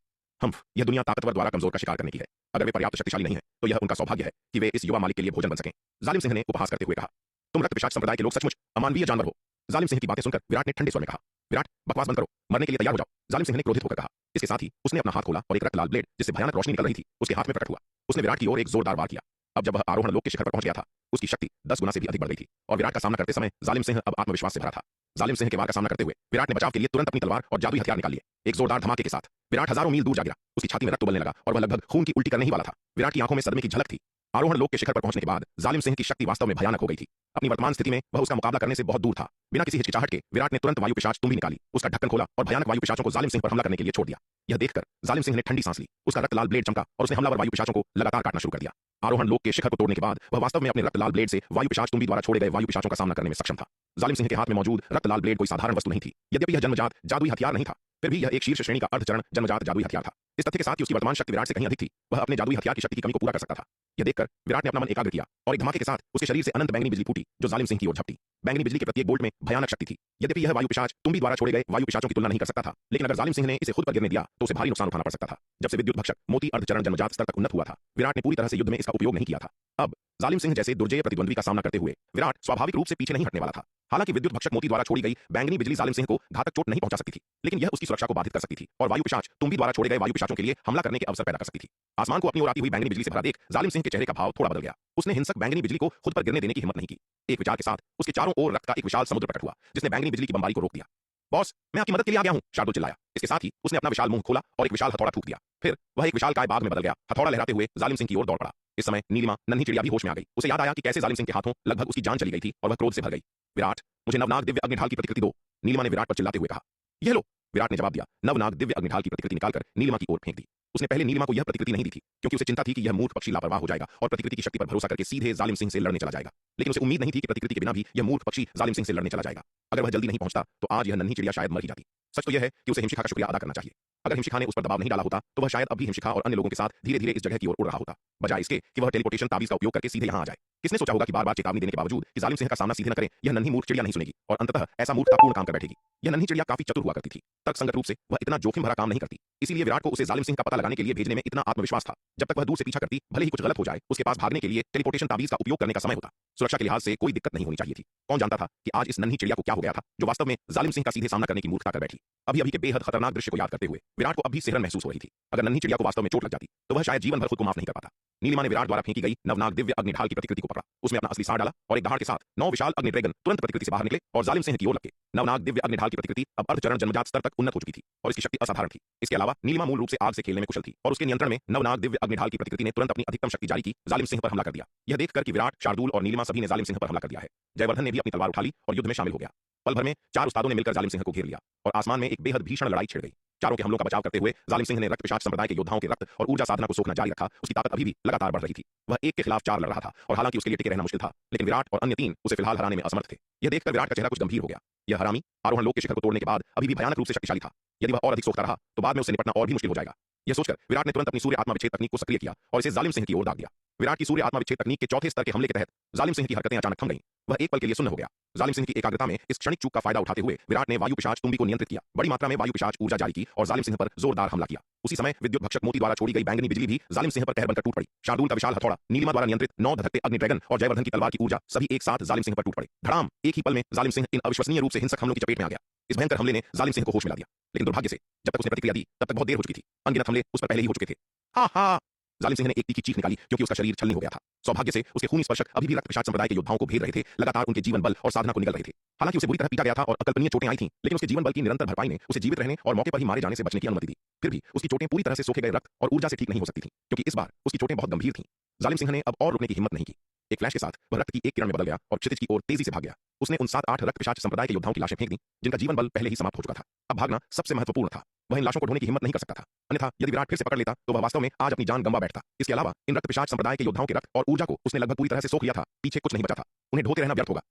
यह दुनिया ताकतवर द्वारा कमजोर का शिकार करने की है। अगर वे पर्याप्त शक्तिशाली नहीं है, तो यह उनका सौभाग्य है कि वे इस युवा मालिक के लिए भोजन बन सकें। जालिम सिंह ने उपहास करते हुए कहा, तुम रक्त पिशाच संप्रदाय के लोग सचमुच अमानवीय जानवर हो। जालिम सिंह की बातें सुनकर विराट ने ठंडे स्वर में कहा, विराट, बकवास बंद करो, मरने के लिए तैयार हो जाओ। जालिम सिंह ने क्रोधित होकर कहा। इसके साथ ही उसने अपना हाथ खोला और एक रक्त लाल ब्लेड जिससे भयानक रोशनी निकल रही थी उसके हाथ में प्रकट हुआ। उसने विराट की ओर एक जोरदार वार किया। अब जब वह आरोहण लोक के शिखर पर पहुंच गया था, उसकी शक्ति 10 गुना से भी अधिक बढ़ गई थी और विराट का सामना करते समय जालिम सिंह अब आत्मविश्वास से भरा था। जालिम सिंह के वार का सामना करते हुए विराट ने बचाव के लिए तुरंत अपनी तलवार और जादुई हथियार निकाल लिए। एक जोरदार धमाके के साथ विराट हजारों मील दूर जा गिरा। उसकी छाती में रक्त उबलने लगा और वह लगभग खून की उल्टी करने ही वाला था। विराट की आंखों में सदमे की झलक थी। आरोहण लोक के शिखर पर पहुंचने के बाद जालिम सिंह की शक्ति वास्तव में भयानक हो गई थी। अपनी वर्तमान स्थिति में वह उसका मुकाबला करने से बहुत दूर था। बिना किसी हिचकिचाहट के विराट ने तुरंत वायु पिशाच तुंबी निकाली, उसका ढक्कन खोला और भयानक वायु पिशाचों को जालिम सिंह पर हमला करने के लिए छोड़ दिया। यह देखकर जालिम सिंह ने ठंडी सांस ली। उसका रक्त लाल ब्लेड चमका और उसने हमलावर वायु पिशाचों को लगातार काटना शुरू कर दिया। आरोहण लोक के शिखर को तोड़ने के बाद वह वास्तव में अपने रक्त लाल ब्लेड से वायु पिशाच तुंबी द्वारा छोड़े गए वायु पिशाचों का सामना करने में सक्षम था। जालिम सिंह के हाथ में मौजूद रक्त लाल ब्लेड कोई साधारण वस्तु नहीं थी। यद्यपि यह जन्मजात जादुई हथियार नहीं था, फिर भी यह एक शीर्ष श्रेणी का अर्धचरण जन्मजात जादुई हथियार था। इस तथ्य के साथ कि उसकी वर्तमान शक्ति विराट से कहीं अधिक थी, वह अपने जादुई हथियार की शक्ति की कमी को पूरा कर सकता था। यह देखकर विराट ने अपना मन एकाग्र किया और एक धमाके के साथ उसके शरीर से अनंत बैंगनी बिजली फूटी जो जालिम सिंह की ओर झपटी। बैंगनी बिजली के प्रत्येक बोल्ट में भयानक शक्ति थी। यद्यपि यह वायु पिशाच तुंबी द्वारा छोड़े गए वायु पिशाचों की तुलना नहीं कर सकता था, लेकिन अगर जालिम सिंह ने इसे खुद पर गिरने दिया तो उसे भारी नुकसान उठाना पड़ सकता था। जब से विद्युत भक्षक मोती अर्धचरण जन्मजात स्तर तक उन्नत हुआ था, विराट ने पूरी तरह से युद्ध में इसका उपयोग नहीं किया था। अब जालिम सिंह जैसे दुर्जय प्रतिद्वंद्वी का सामना करते हुए विराट स्वाभाविक रूप से पीछे नहीं हटने वाला था। हालांकि विद्युत भक्षक मोती द्वारा छोड़ी गई बैंगनी बिजली जालिम सिंह को घातक चोट नहीं पहुंचा सकती थी, लेकिन यह उसकी सुरक्षा को बाधित कर सकती थी और वायु पिशाच तुंबी द्वारा छोड़े गए वायु पिशाचों के लिए हमला करने के अवसर पैदा कर सकती थी। आसमान को अपनी ओर आती हुई बैंगनी बिजली से भरा देख जालिम सिंह के चेहरे का भाव थोड़ा बदल गया। उसने हिंसक बैंगनी बिजली को खुद पर गिरने देने की हिम्मत नहीं की। एक विचार के साथ उसके चारों ओर रक्त का एक विशाल समुद्र प्रकट हुआ, जिसने बैंगनी बिजली की बमबारी को रोक दिया। बॉस, मैं आपकी मदद के लिए आ गया हूं, शार्दुल चिल्लाया। इसके साथ ही उसने अपना विशाल मुंह खोला और एक विशाल हथौड़ा थूक दिया। फिर वह एक विशालकाय बाघ में बदल गया। हथौड़ा लहराते हुए जालिम सिंह की ओर दौड़ पड़ा। इस समय नीलिमा नन्ही चिड़िया भी होश में आ गई। उसे याद आया कि कैसे जालिम सिंह के हाथों लगभग उसकी जान चली गई थी और वह क्रोध से भर गई। विराट, मुझे नवनाग दिव्य अग्निढाल की प्रतिकृति दो, नीलिमा ने विराट पर चिल्लाते हुए कहा। यह लो, विराट ने जवाब दिया। नवनाग दिव्य अग्निढाल की प्रतिकृति निकालकर नीलिमा की ओर फेंक दी। उसने पहले नीलिमा को यह प्रतिकृति नहीं दी थी, क्योंकि उसे चिंता थी कि यह मूर्ख पक्षी लापरवाह हो जाएगा और प्रतिकृति की शक्ति पर भरोसा करके सीधे जालिम सिंह से लड़ने चला जाएगा। लेकिन उसे उम्मीद नहीं थी कि प्रतिकृति के बिना भी यह मूर्ख पक्षी जालिम सिंह से लड़ने चला जाएगा। अगर वह जल्दी नहीं पहुंचता तो आज यह नन्ही चिड़िया शायद मर ही जाती। सच तो यह है कि उसे हिमशिखा का शुक्रिया अदा करना चाहिए। अगर हिमशिखा ने उस पर दबाव नहीं डाला होता तो वह शायद अभी हिमशिखा और अन्य लोगों के साथ धीरे धीरे इस जगह की ओर उड़ रहा होता, बजाय इसके कि वह टेलीपोर्टेशन ताबीज का उपयोग करके सीधे यहाँ आ जाए। किसने सोचा होगा कि बार बार चेतावनी देने के बावजूद कि जालिम सिंह का सामना सीधे न करें, यह नन्ही मूर्ख चिड़िया नहीं सुनेगी और अंततः ऐसा मूर्खतापूर्ण काम कर बैठेगी। यह नन्ही चिड़िया काफी चतुर हुआ करती थी। तर्कसंगत रूप से वह इतना जोखिम भरा काम नहीं करती, इसीलिए विराट को उसे जालिम सिंह का पता लगाने के लिए भेजने में इतना आत्मविश्वास था। जब तक वह दूर से पीछा करती, भले ही कुछ गलत हो जाए, उसके पास भागने के लिए टेलीपोर्टेशन ताबीज का उपयोग करने का समय होता। सुरक्षा के लिहाज से कोई दिक्कत नहीं होनी चाहिए थी। कौन जानता था कि आज इस नन्ही चिड़िया को क्या हो गया था, जो वास्तव में जालिम सिंह का सीधे सामना करने की मूर्खता कर बैठी। अभी अभी के बेहद खतरनाक दृश्य को याद करते हुए विराट को अब भी सिहरन महसूस हो रही थी। अगर नन्ही चिड़िया को वास्तव में चोट लग जाती तो वह शायद जीवन भर खुद को माफ नहीं कर पाता। नीलिमा ने विराट द्वारा फेंकी गई नवनाग दिव्य अग्निढाल की प्रतिकृति को पकड़ा, उसमें अपना असली सार डाला और एक दहाड़ के साथ 9 विशाल अग्नि ड्रैगन तुरंत प्रतिकृति से बाहर निकले और जालिम सिंह की ओर लगे। नवनाग दिव्य अग्निढाल की प्रतिकृति अब अर्धचरण जन्मजात स्तर तक उन्नत हो चुकी थी और इसकी शक्ति असाधारण थी। इसके अलावा नीलिमा मूल रूप से आग से खेलने में कुशल थी और उसके नियंत्रण में नवनाग दिव्य अग्निढाल की प्रतिकृति ने तुरंत अपनी अधिकतम शक्ति जारी की जालिम सिंह पर हमला कर दिया। यह देखकर कि विराट, शार्दूल और नीलिमा सभी ने जालिम सिंह पर हमला कर दिया है, जयवर्धन ने भी अपनी तलवार उठा ली और युद्ध में शामिल हो गया। पल भर में 4 उस्तादों ने मिलकर जालिम सिंह को घेर लिया और आसमान में एक बेहद भीषण लड़ाई छिड़ गई। चारों के हमलों का बचाव करते हुए जालिम सिंह ने रक्त पिशाच संप्रदाय के योद्धाओं के रक्त और ऊर्जा साधना को सोखना जारी रखा। उसकी ताकत अभी भी लगातार बढ़ रही थी। वह एक के खिलाफ 4 लड़ रहा था और हालांकि उसके लिए टिके रहना मुश्किल था, लेकिन विराट और अन्य 3 उसे फिलहाल हराने में असमर्थ थे। यह देखकर विराट का चेहरा कुछ गंभीर हो गया। यह हरामी आरोहण लोक के शिखर को तोड़ने के बाद अभी भी भयानक रूप से शक्तिशाली था। यदि वह और अधिक सोखता रहा तो बाद में उससे निपटना और भी मुश्किल हो जाएगा। यह सोचकर विराट ने तुरंत अपनी सूर्य आत्मा विच्छेद तकनीक को सक्रिय किया और इसे जालिम सिंह की ओर दाग दिया। विराट की सूर्य आत्मा विच्छेद तकनीक के चौथे स्तर के हमले के तहत जालिम सिंह की हरकतें अचानक थम गईं। वह एक पल के लिए सुन्न हो गया। जालिम सिंह की एकाग्रता में इस क्षणिक चूक का फायदा उठाते हुए विराट ने वायु पिशाच तुम्बी को नियंत्रित किया, बड़ी मात्रा में वायु पिशाच ऊर्जा जारी की और जालिम सिंह पर जोरदार हमला किया। उसी समय विद्युत भक्षक मोती द्वारा छोड़ी गई बैंगनी बिजली भी जालिम सिंह पर कहर बनकर टूट पड़ी। शार्दूल का विशाल हथौड़ा, नीलिमा द्वारा नियंत्रित 9 धधकते अग्नि ड्रैगन और जयवर्धन की तलवार की ऊर्जा सभी एक साथ जालिम सिंह पर टूट पड़े। धड़ाम! एक ही पल में जालिम सिंह इन अविश्वसनीय रूप से हिंसक हमलों की चपेट में आ गया। इस भयंकर हमले ने जालिम सिंह को होश मिला दिया, लेकिन दुर्भाग्य से जब तक उसने प्रतिक्रिया दी तब तक बहुत देर हो चुकी थी। अनगिनत हमले उस पर पहले ही हो चुके थे। हा हा! जालिम सिंह ने एक तीखी चीख निकाली क्योंकि उसका शरीर छलनी हो गया था। सौभाग्य से उसके खूनी स्पर्शक अभी भी रक्त पिशाच संप्रदाय के योद्धाओं को भेद रहे थे, लगातार उनके जीवन बल और साधना को निगल रहे थे। हालांकि उसे बुरी तरह पीटा गया था और अकल्पनीय चोटें आई थीं, लेकिन उसके जीवन बल की निरंतर भरपाई ने उसे जीवित रहने और मौके पर ही मारे जाने से बचने की अनुमति दी। फिर भी उसकी चोटें पूरी तरह से सोखे गए रक्त और ऊर्जा से ठीक नहीं हो सकती थीं, क्योंकि इस बार उसकी चोटें बहुत गंभीर थीं। जालिम सिंह ने अब और रुकने की हिम्मत नहीं की। एक फ्लैश के साथ वह रक्त की एक किरण में बदल गया और क्षितिज की ओर तेजी से भाग गया। उसने उन 7-8 रक्त पिशाच संप्रदाय के योद्धाओं की लाशें फेंक दी, जिनका जीवन बल पहले ही समाप्त हो चुका था। अब भागना सबसे महत्वपूर्ण था। वह इन लाशों को ढोने की हिम्मत नहीं कर सकता था, अन्यथा यदि विराट फिर से पकड़ लेता तो वह वास्तव में आज अपनी जान गंवा बैठता। इसके अलावा इन रक्त पिशाच संप्रदाय के योद्धाओं के रक्त और ऊर्जा को उसने लगभग पूरी तरह से सोख लिया था। पीछे कुछ नहीं बचा था। उन्हें ढोते रहना व्यर्थ होगा।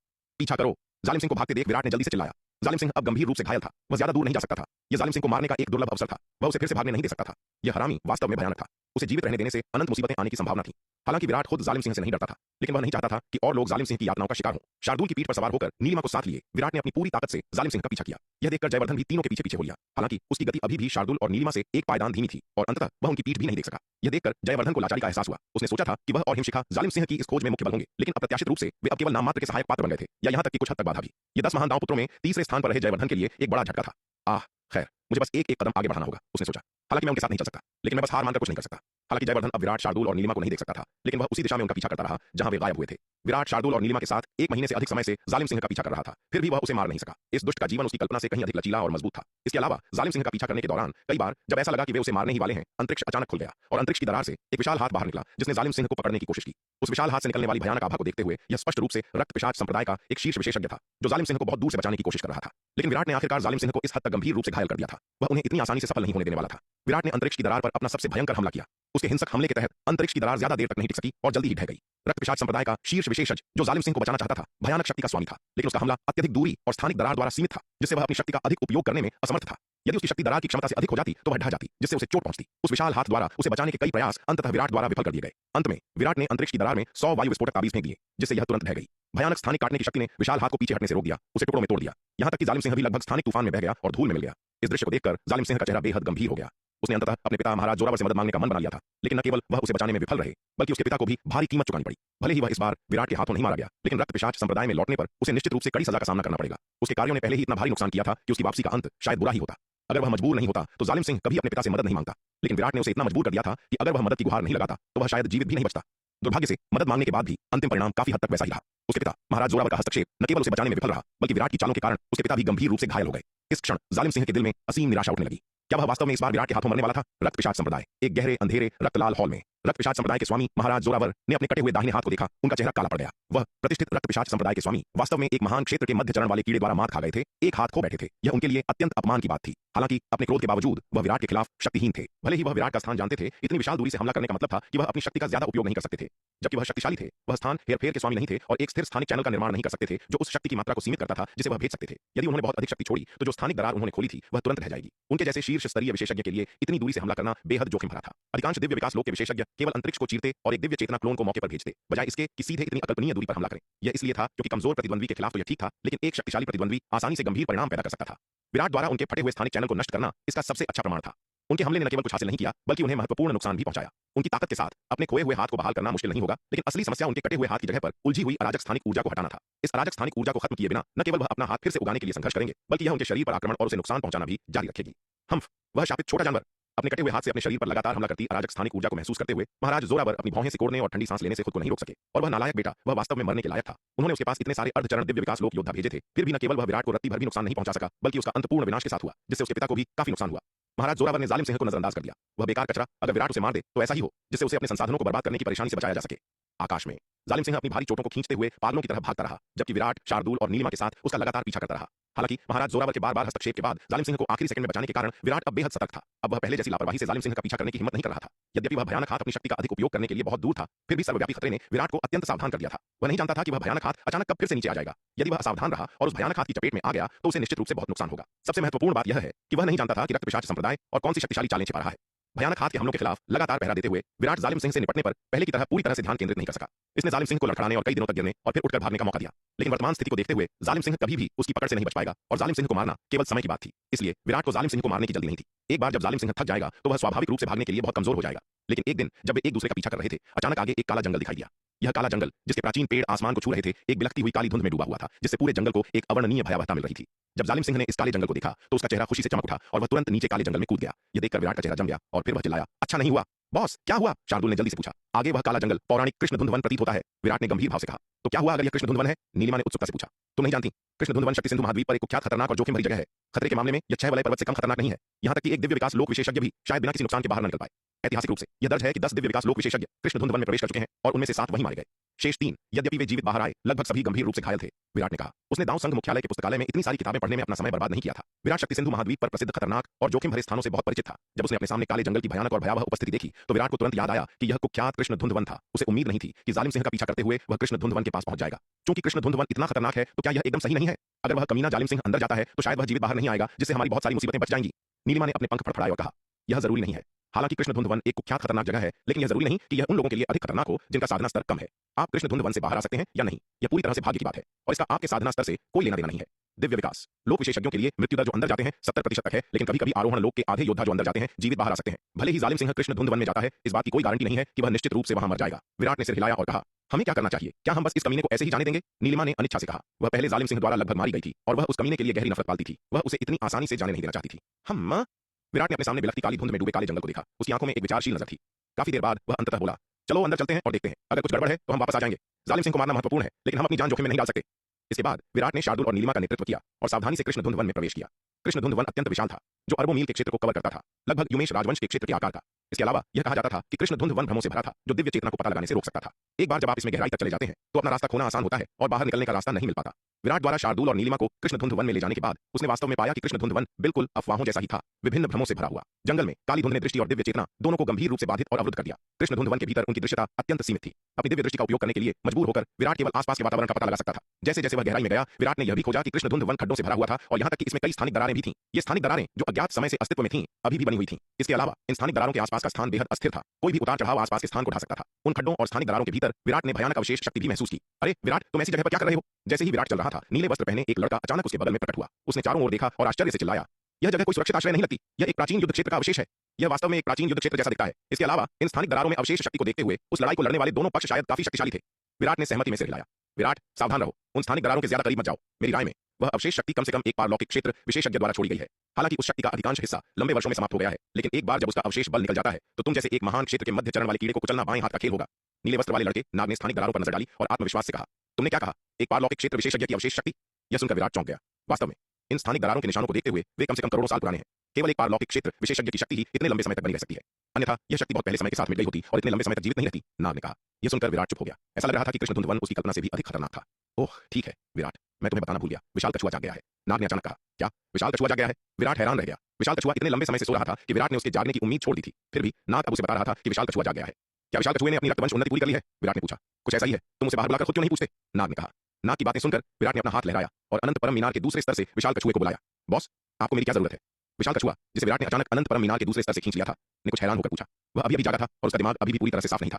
पीछा करो! जालिम सिंह को भागते देख विराट ने जल्दी से चिल्लाया। जालिम सिंह अब गंभीर रूप से घायल था। वह ज्यादा दूर नहीं जा सकता था। यह जालिम सिंह को मारने का एक दुर्लभ अवसर था। वह उसे फिर से भागने नहीं दे सकता था। यह हरामी वास्तव में भयानक था। उसे जीवित रहने देने से अनंत मुसीबतें आने की संभावना थी। हालांकि विराट खुद जालिम सिंह से नहीं डरता था, लेकिन वह नहीं चाहता था कि और लोग जालिम सिंह की यातनाओं का शिकार हों। शार्दूल की पीठ पर सवार होकर नीलिमा को साथ लिए विराट ने अपनी पूरी ताकत से जालिम सिंह का पीछा किया। यह देखकर जयवर्धन भी तीनों के पीछे पीछे हो लिया। हालांकि उसकी गति अभी भी शार्दूल और नीलिमा से एक पायदान धीमी थी और अंततः वह उनकी पीठ भी नहीं देख सका। यह देखकर जयवर्धन को लाचारी का एहसास हुआ। उसने सोचा था कि वह और हिमशिखा जालिम सिंह की इस खोज में मुख्य बल होंगे, लेकिन अप्रत्याशित रूप से वे अब केवल नाम मात्र के सहायक पात्र बन गए थे, या यहाँ तक कि कुछ हद तक बाधा भी। ये 10 महान दांवपुत्रों में तीसरे स्थान पर रहे जयवर्धन के लिए एक बड़ा झटका था। आह, खैर, मुझे बस एक कदम आगे बढ़ाना होगा, उसने सोचा। हालांकि मैं उनके साथ नहीं चल सकता, लेकिन मैं बस हार मानकर कुछ नहीं कर सकता। हालांकि जयवर्धन अब विराट, शार्दूल और नीलिमा को नहीं देख सकता था, लेकिन वह उसी दिशा में उनका पीछा करता रहा जहां वे गायब हुए थे। विराट, शार्दूल और नीलिमा के साथ 1 महीने से अधिक समय से जालिम सिंह का पीछा कर रहा था, फिर भी वह उसे मार नहीं सका। इस दुष्ट का जीवन उसकी कल्पना से कहीं अधिक लचीला और मजबूत था। इसके अलावा जालिम सिंह का पीछा करने के दौरान कई बार जब ऐसा लगा कि वे उसे मारने ही वाले हैं, अंतरिक्ष अचानक खुल गया और अंतरिक्ष की दरार से एक विशाल हाथ बाहर निकला, जिसने जालिम सिंह को पकड़ने की कोशिश की। उस विशाल हाथ से निकलने वाली भयानक आभा को देखते हुए यह स्पष्ट रूप से रक्त पिशाच संप्रदाय का एक शीर्ष विशेषज्ञ था, जो जालिम सिंह को बहुत दूर से बचाने की कोशिश कर रहा था। लेकिन विराट ने आखिरकार जालिम सिंह को इस हद तक गंभीर रूप से घायल कर दिया था। वह उन्हें इतनी आसानी से सफल नहीं होने देने वाला था। विराट ने अंतरिक्ष की दरार पर अपना सबसे भयंकर हमला किया। उसके हिंसक हमले के तहत अंतरिक्ष की दरार ज्यादा देर तक नहीं टिक सकी और जल्दी ही ढह गई। रक्त पिशाच संप्रदाय का शीर्ष विशेषज्ञ जो जालिम सिंह को बचाना चाहता था, भयानक शक्ति का स्वामी था, लेकिन उसका हमला अत्यधिक दूरी और स्थानिक दरार द्वारा सीमित था, जिससे वह अपनी शक्ति का अधिक उपयोग करने में असमर्थ था। यदि उसकी शक्ति दरार की क्षमता से अधिक हो जाती तो वह ढह जाती, जिससे उसे चोट पहुंचती। उस विशाल हाथ द्वारा उसे बचाने के कई प्रयास अंततः विराट द्वारा विफल कर दिए गए। अंत में विराट ने अंतरिक्ष की दरार में 100 वायु विस्फोटक ताबीज फेंक दिए, जिससे यह तुरंत ढह गई। भयानक स्थानिक काटने की शक्ति ने विशाल हाथ को पीछे हटने से रोक दिया, उसे टुकड़ों में तोड़ दिया। यहाँ तक कि जालिम सिंह भी लगभग स्थानिक तूफान में बह गया और धूल में मिल गया। इस दृश्य को देखकर जालिम सिंह का चेहरा बेहद गंभीर हो गया। उसने अंततः अपने पिता महाराज जोरावर से मदद मांगने का मन बना लिया था, लेकिन न केवल वह उसे बचाने में विफल रहे, बल्कि उसके पिता को भी भारी कीमत चुकानी पड़ी। भले ही वह इस बार विराट के हाथों नहीं मारा गया, लेकिन रक्त पिशाच संप्रदाय में लौटने पर उसे निश्चित रूप से कड़ी सजा का सामना करना पड़ेगा। उसके कार्यों ने पहले ही इतना भारी नुकसान किया था कि उसकी वापसी का अंत शायद बुरा ही होता। अगर वह मजबूर नहीं होता तो जालिम सिंह कभी अपने पिता से मदद नहीं मांगता, लेकिन विराट ने उसे इतना मजबूर कर दिया था कि अगर वह मदद की गुहार नहीं लगाता तो वह शायद जीवित भी नहीं बचता। दुर्भाग्य से मदद मांगने के बाद भी अंतिम परिणाम काफी हद तक वैसा ही रहा। उसके पिता महाराज जोरावर का हस्तक्षेप न केवल उसे बचाने में विफल रहा, बल्कि विराट की चालों के कारण उसके पिता भी गंभीर रूप से घायल हो गए। इस क्षण जालिम सिंह के दिल में असीम निराशा उठने लगी। क्या वह वास्तव में इस बार विराट के हाथों मरने वाला था? रक्त पिशाच संप्रदाय एक गहरे अंधेरे रक्तलाल हॉल में रक्त पिशाच संप्रदाय के स्वामी महाराज जोरावर ने अपने कटे हुए दाहिने हाथ को देखा। उनका चेहरा काला पड़ गया। वह प्रतिष्ठित रक्त पिशाच संप्रदाय के स्वामी वास्तव में एक महान क्षेत्र के मध्य चरण वाले कीड़े द्वारा मात खा गए थे। एक हाथ खो बैठे थे। यह उनके लिए अत्यंत अपमान की बात थी। हालांकि अपने क्रोध के बावजूद वह विराट के खिलाफ शक्तिहीन थे। भले ही वह विराट का स्थान जानते थे, इतनी विशाल दूरी से हमला करने का मतलब था कि वह अपनी शक्ति का ज्यादा उपयोग नहीं कर सकते थे। जबकि वह शक्तिशाली थे, वह स्थान हेरफेर के स्वामी नहीं थे और एक स्थिर स्थानिक चैनल का निर्माण नहीं कर सकते थे जो उस शक्ति की मात्रा को सीमित करता था जिसे वह भेज सकते थे। यदि उन्होंने बहुत अधिक शक्ति छोड़ी तो जो स्थानिक दरार उन्होंने खोली थी वह तुरंत रह जाएगी। उनके जैसे शीर्ष स्तरीय विशेषज्ञ के लिए इतनी दूरी से हमला करना बेहद जोखिम भरा था। अधिकांश दिव्य विकास लोक के विशेषज्ञ केवल अंतरिक्ष को चीरते और एक दिव्य चेतना क्लोन को मौके पर भेजते, बजाय इसके कि सीधे इतनी अकल्पनीय दूरी पर हमला करें। यह इसलिए था क्योंकि कमजोर प्रतिद्वंद्वी के खिलाफ तो यह ठीक था, लेकिन एक शक्तिशाली प्रतिद्वंद्वी आसानी से गंभीर परिणाम पैदा कर सकता था। विराट द्वारा उनके फटे हुए स्थानिक चैनल को नष्ट करना इसका सबसे अच्छा प्रमाण था। उनके हमले ने न केवल कुछ हासिल नहीं किया, बल्कि उन्हें महत्वपूर्ण नुकसान भी पहुंचाया। उनकी ताकत के साथ अपने खोए हुए हाथ को बहाल करना मुश्किल नहीं होगा, लेकिन असली समस्या उनके कटे हुए हाथ की जगह पर उलझी हुई अराजक स्थानिक ऊर्जा को हटाना था। इस अराजक स्थानिक ऊर्जा को खत्म किए बिना न केवल वह अपना हाथ फिर से उगाने के लिए संघर्ष करेंगे, बल्कि यह उनके शरीर पर आक्रमण और उसे नुकसान पहुंचाना भी जारी रखेगी। हम्फ, वह शापित छोटा जानवर अपने कटे हुए हाथ से अपने शरीर पर लगातार हमला करती अराजक स्थानिक ऊर्जा को महसूस करते हुए महाराज जोरावर अपनी भौहें सिकोड़ने और ठंडी सांस लेने से खुद को नहीं रोक सके। और वह नालायक बेटा, वह वास्तव में मरने के लायक था। उन्होंने उसके पास इतने सारे अर्धचरण दिव्य विकास लोक योद्धा भेजे थे, फिर भी न केवल वह विराट को रत्ती भर भी नुकसान नहीं पहुंचा सका, बल्कि उसका अंतपूर्ण विनाश के साथ हुआ, जिससे उसके पिता को भी काफी नुकसान हुआ। महाराज जोरावर ने जालिम सिंह को नजरअंदाज कर दिया। वह बेकार कचरा अगर विराट उसे मार दे तो ऐसा ही हो जिससे उसे अपने संसाधनों को बर्बाद करने की परेशानी से बचाया जा सके। आकाश में जालिम सिंह अपनी भारी चोटों को खींचते हुए पागलों की तरह भागता रहा, जबकि विराट, शार्दूल और नीलिमा के साथ उसका लगातार पीछा करता रहा। हालांकि महाराज जोरावर के बार बार हस्तक्षेप के बाद जालिम सिंह को आखिरी सेकंड में बचाने के कारण विराट अब बेहद सतर्क था। अब वह पहले जैसी लापरवाही से जालिम सिंह का पीछा करने की हिम्मत नहीं कर रहा था। यद्यपि वह भयानक हाथ अपनी शक्ति का अधिक उपयोग करने के लिए बहुत दूर था, फिर भी सर्वव्यापी खतरे ने विराट को अत्यंत सावधान कर दिया था। वह नहीं जानता था कि वह भयानक हाथ अचानक कब फिर से नीचे आ जाएगा। यदि वह असावधान रहा और उस भयानक हाथ की चपेट में आ गया तो उसे निश्चित रूप से बहुत नुकसान होगा। सबसे महत्वपूर्ण बात यह है कि वह नहीं जानता था कि रक्त पिशाच संप्रदाय और कौन सी शक्तिशाली चालें छिपा रहा है। भयानक हाथ के हमलों के खिलाफ लगातार पहरा देते हुए विराट जालिम सिंह से निपटने पर पहले की तरह पूरी तरह से ध्यान केंद्रित नहीं कर सका। इसने जालिम सिंह को लड़खड़ाने और कई दिनों तक गिरने और फिर उठकर भागने का मौका दिया, लेकिन वर्तमान स्थिति को देखते हुए जालिम सिंह कभी भी उसकी पकड़ से नहीं बच पाएगा और जालिम सिंह को मारना केवल समय की बात थी। इसलिए विराट को जालिम सिंह को मारने की जल्दी नहीं थी। एक बार जब जालिम सिंह थक जाएगा तो वह स्वाभाविक रूप से भागने के लिए बहुत कमजोर हो जाएगा। लेकिन एक दिन जब वे एक दूसरे का पीछा कर रहे थे, अचानक आगे एक काला जंगल दिखाई दिया। यह काला जंगल, जिसके प्राचीन पेड़ आसमान को छू रहे थे, एक बिलखती हुई काली धुंध में डूबा हुआ था, जिससे पूरे जंगल को एक अवर्णनीय भयावहता मिल रही थी। जब जालिम सिंह ने इस काले जंगल को देखा तो उसका चेहरा खुशी से चमक उठा और वह तुरंत नीचे काले जंगल में कूद गया। यह देखकर विराट का चेहरा जम गया और फिर वह चिल्लाया, अच्छा नहीं हुआ बॉस, क्या हुआ? शार्दूल ने जल्दी से पूछा। आगे वह काला जंगल पौराणिक कृष्ण धुंध वन प्रतीत होता है, विराट ने गंभीर भाव से कहा। तो क्या हुआ अगर यह कृष्ण धुंध वन है? नीलिमा ने उत्सुकता से पूछा। तुम नहीं जानती, कृष्ण धुंध वन शक्ति सिंधु महाद्वीप पर एक कुख्यात, खतरनाक और जोखिम भरी जगह है। खतरे के मामले में यह 6 वलय पर्वत से कम खतरनाक नहीं है। यहाँ तक कि एक दिव्य विकास लोक विशेषज्ञ भी शायद बिना किसी नुकसान के बाहर न निकल पाए। ऐतिहासिक रूप से यह दर्ज है कि 10 दिव्य विकास लोक विशेषज्ञ कृष्ण धुंध वन में प्रवेश कर चुके हैं और उनमें से 7 वहीं मारे गए। शेष 3, यद्यपि वे जीवित बाहर आए, लगभग सभी गंभीर रूप से घायल थे। विराट ने कहा। उसने दाव संघ मुख्यालय के पुस्तकालय में इतनी सारी किताबें पढ़ने में अपना समय बर्बाद नहीं किया था। विराट शक्ति सिंधु महाद्वीप पर प्रसिद्ध खतरनाक और जोखिम भरे स्थानों से बहुत परिचित था। जब उसने अपने सामने काले जंगल की भयानक और भयावह उपस्थिति देखी तो विराट को तुरंत याद आया कि यह कुख्यात कृष्ण धुंध वन था। उसे उम्मीद नहीं थी कि जालिम सिंह का पीछा करते हुए वह कृष्ण धुंध वन के पास पहुंच जाएगा। क्योंकि कृष्ण धुंध वन इतना खतरनाक है तो क्या यह एकदम सही नहीं है? अगर वह कमीना जालिम सिंह अंदर जाता है तो शायद वह जीवित बाहर नहीं आएगा, जिससे हमारी बहुत सारी मुसीबतें बच जाएंगी। नीलिमा ने अपने पंख फड़फड़ाए और कहा, यह जरूरी नहीं है। हालांकि कृष्ण धुंध वन एक कुख्यात खतरनाक जगह है, लेकिन यह जरूरी नहीं कि यह उन लोगों के लिए अधिक खतरनाक हो जिनका साधना स्तर कम है। आप कृष्ण धुंध वन से बाहर आ सकते हैं या नहीं, यह पूरी तरह से भाग्य की बात है और इसका आपके साधना स्तर से कोई लेना देना नहीं है। दिव्य विकास लोक विशेषज्ञों के लिए मृत्यु दर जो अंदर जाते हैं 70% तक है, लेकिन कभी कभी आरोहण लोक के आधे योद्धा जो अंदर जाते हैं जीवित बाहर आ सकते हैं। भले ही जालिम सिंह कृष्ण धुंध वन में जाता है, इस बात की कोई गारंटी नहीं है कि वह निश्चित रूप से वहां मर जाएगा। विराट ने सिर हिलाया और कहा, हमें क्या करना चाहिए? क्या हम बस इस कमीने को ऐसे ही जाने देंगे? नीलिमा ने अनिच्छा से कहा। वह पहले जालिम सिंह द्वारा लगभग मारी गई थी और वह उस कमीने के लिए गहरी नफरत पालती थी। वह उसे इतनी आसानी से जाने नहीं देना चाहती थी। हम विराट ने अपने सामने बिलखती काली धुंध में डूबे काले जंगल को देखा। उसकी आंखों में एक विचारशील नजर थी। काफी देर बाद वह अंततः बोला, चलो अंदर चलते हैं और देखते हैं। अगर कुछ गड़बड़ है तो हम वापस आ जाएंगे। जालिम सिंह को मारना महत्वपूर्ण है, लेकिन हम अपनी जान जोखिम में नहीं डाल सकते। इसके बाद विराट ने शार्दुल और नीलिमा का नेतृत्व किया और सावधानी से कृष्ण धुंध वन में प्रवेश किया। कृष्ण धुंध वन अत्यंत विशाल था, जो अरबों मील के क्षेत्र को कवर करता था, लगभग युमेश राजवंश के क्षेत्र के आकार का। इसके अलावा यह कहा जाता था कि कृष्ण धुंध वन भ्रमों से भरा था, जो दिव्य चेतना को पता लगाने से रोक सकता था। एक बार जब आप इसमें गहराई तक चले जाते हैं तो अपना रास्ता खोना आसान होता है और बाहर निकलने का रास्ता नहीं मिल पाता। विराट द्वारा शार्दूल और नीलिमा को कृष्ण धुंध वन में ले जाने के बाद उसने वास्तव में पाया कि कृष्ण धुंध वन बिल्कुल अफवाहों जैसा ही था, विभिन्न भ्रमों से भरा हुआ। जंगल में काली धुंध ने दृष्टि और दिव्य चेतना दोनों को गंभीर रूप से बाधित और अवरुद्ध कर दिया। कृष्ण धुंध वन के भीतर उनकी दृश्यता अत्यंत सीमित थी। अपनी दिव्य दृष्टि का उपयोग करने के लिए मजबूर होकर विराट केवल आसपास के वातावरण का पता लगा सकता था। जैसे जैसे वह गहराई में गया, विराट ने यह भी खोजा कि कृष्ण धुंध वन खड्डों से भरा हुआ था और यहाँ तक कि इसमें कई स्थानिक दरारें भी थीं। ये स्थानिक दरारें जो अज्ञात समय से अस्तित्व में थीं, अभी भी बनी हुई थीं। इसके अलावा इन स्थानिक दरारों के आसपास का स्थान बेहद अस्थिर था। कोई भी उतार चढ़ाव आसपास के स्थान को ढा सकता था। उन खड्डों और स्थानिक दरारों के भीतर विराट ने भयानक अवशेष शक्ति भी महसूस की। अरे विराट, तुम ऐसी जगह पर क्या कर रहे हो? जैसे ही विराट चल रहा था, नीले वस्त्र पहने एक लड़का अचानक उसके बगल में प्रकट हुआ। उसने चारों ओर देखा और आश्चर्य से चिल्लाया, यह जगह कोई सुरक्षित आश्रय नहीं लगती। यह एक प्राचीन युद्ध क्षेत्र का अवशेष है। यह वास्तव में एक प्राचीन युद्ध क्षेत्र जैसा दिखता है। इसके अलावा इन स्थानिक दरारों में अवशेष शक्ति को देखते हुए उस लड़ाई को लड़ने वाले दोनों पक्ष शायद काफी शक्तिशाली थे। विराट ने सहमति में सिर हिलाया। विराट, सावधान रहो, उन स्थानिक दरारों के ज्यादा करीब मत जाओ। मेरी राय में वह अवशेष शक्ति कम से कम एक पारलौकिक क्षेत्र विशेषज्ञ द्वारा छोड़ी गई है। हालांकि उस शक्ति का अधिकांश हिस्सा लंबे वर्षों में समाप्त हो गया है, लेकिन एक बार जब उसका अवशेष बल निकल जाता है तो तुम जैसे एक महान क्षेत्र के मध्य चरण वाले कीड़े को कुचलना बाएं हाथ का खेल होगा। नीले वस्त्र वाले लड़के नाग ने स्थानिक दरारों पर नजर डाली और आत्मविश्वास से कहा, तुमने क्या कहा? एक पारलौकिक क्षेत्र विशेषज्ञ की अवशेष शक्ति? यह सुनकर विराट चौंक गया। वास्तव में इन स्थानिक दरारों के निशानों को देखते हुए वे कम से कम करोड़ों साल पुराने हैं। केवल एक पारलौकिक क्षेत्र विशेषज्ञ की शक्ति ही इतने लंबे समय तक बनी रह सकती है, अन्यथा यह शक्ति बहुत पहले समय के साथ मिट गई होती और इतने लंबे समय तक जीवित नहीं रहती। नाग ने कहा। यह सुनकर विराट चुप हो गया। ऐसा लग रहा था कि कृष्ण धुंध वन उसकी कल्पना से भी अधिक खतरनाक था। ओह ठीक है विराट, मैं तुम्हें बताना भूल गया, विशाल कछुआ जाग गया है। नाग ने अचानक कहा। क्या? विशाल कछुआ जाग गया है? विराट हैरान रह गया। विशाल कछुआ इतने लंबे समय से सो रहा था कि विराट ने उसके जागने की उम्मीद छोड़ दी थी। फिर भी नाग अब उसे बता रहा था कि विशाल कछुआ जाग गया है। क्या विशाल कछुए ने अपनी रक्तवंश उन्नति पूरी कर ली है? विराट ने पूछा। कुछ ऐसा ही है, तुम उसे बाहर बुलाकर खुद क्यों नहीं पूछते? नाग ने कहा। नाग की बातें सुनकर विराट ने अपना हाथ लहराया और अनंत परम मीनार के दूसरे स्तर से विशाल कछुए को बुलाया। बॉस, आपको मेरी क्या जरूरत है? विशाल कछुआ, जिसे विराट ने अचानक अनंत परम मीनार के दूसरे स्तर से खींच लिया था, ने कुछ हैरान होकर पूछा। वह अभी अभी जागा था और उसका दिमाग अभी भी पूरी तरह से साफ नहीं था।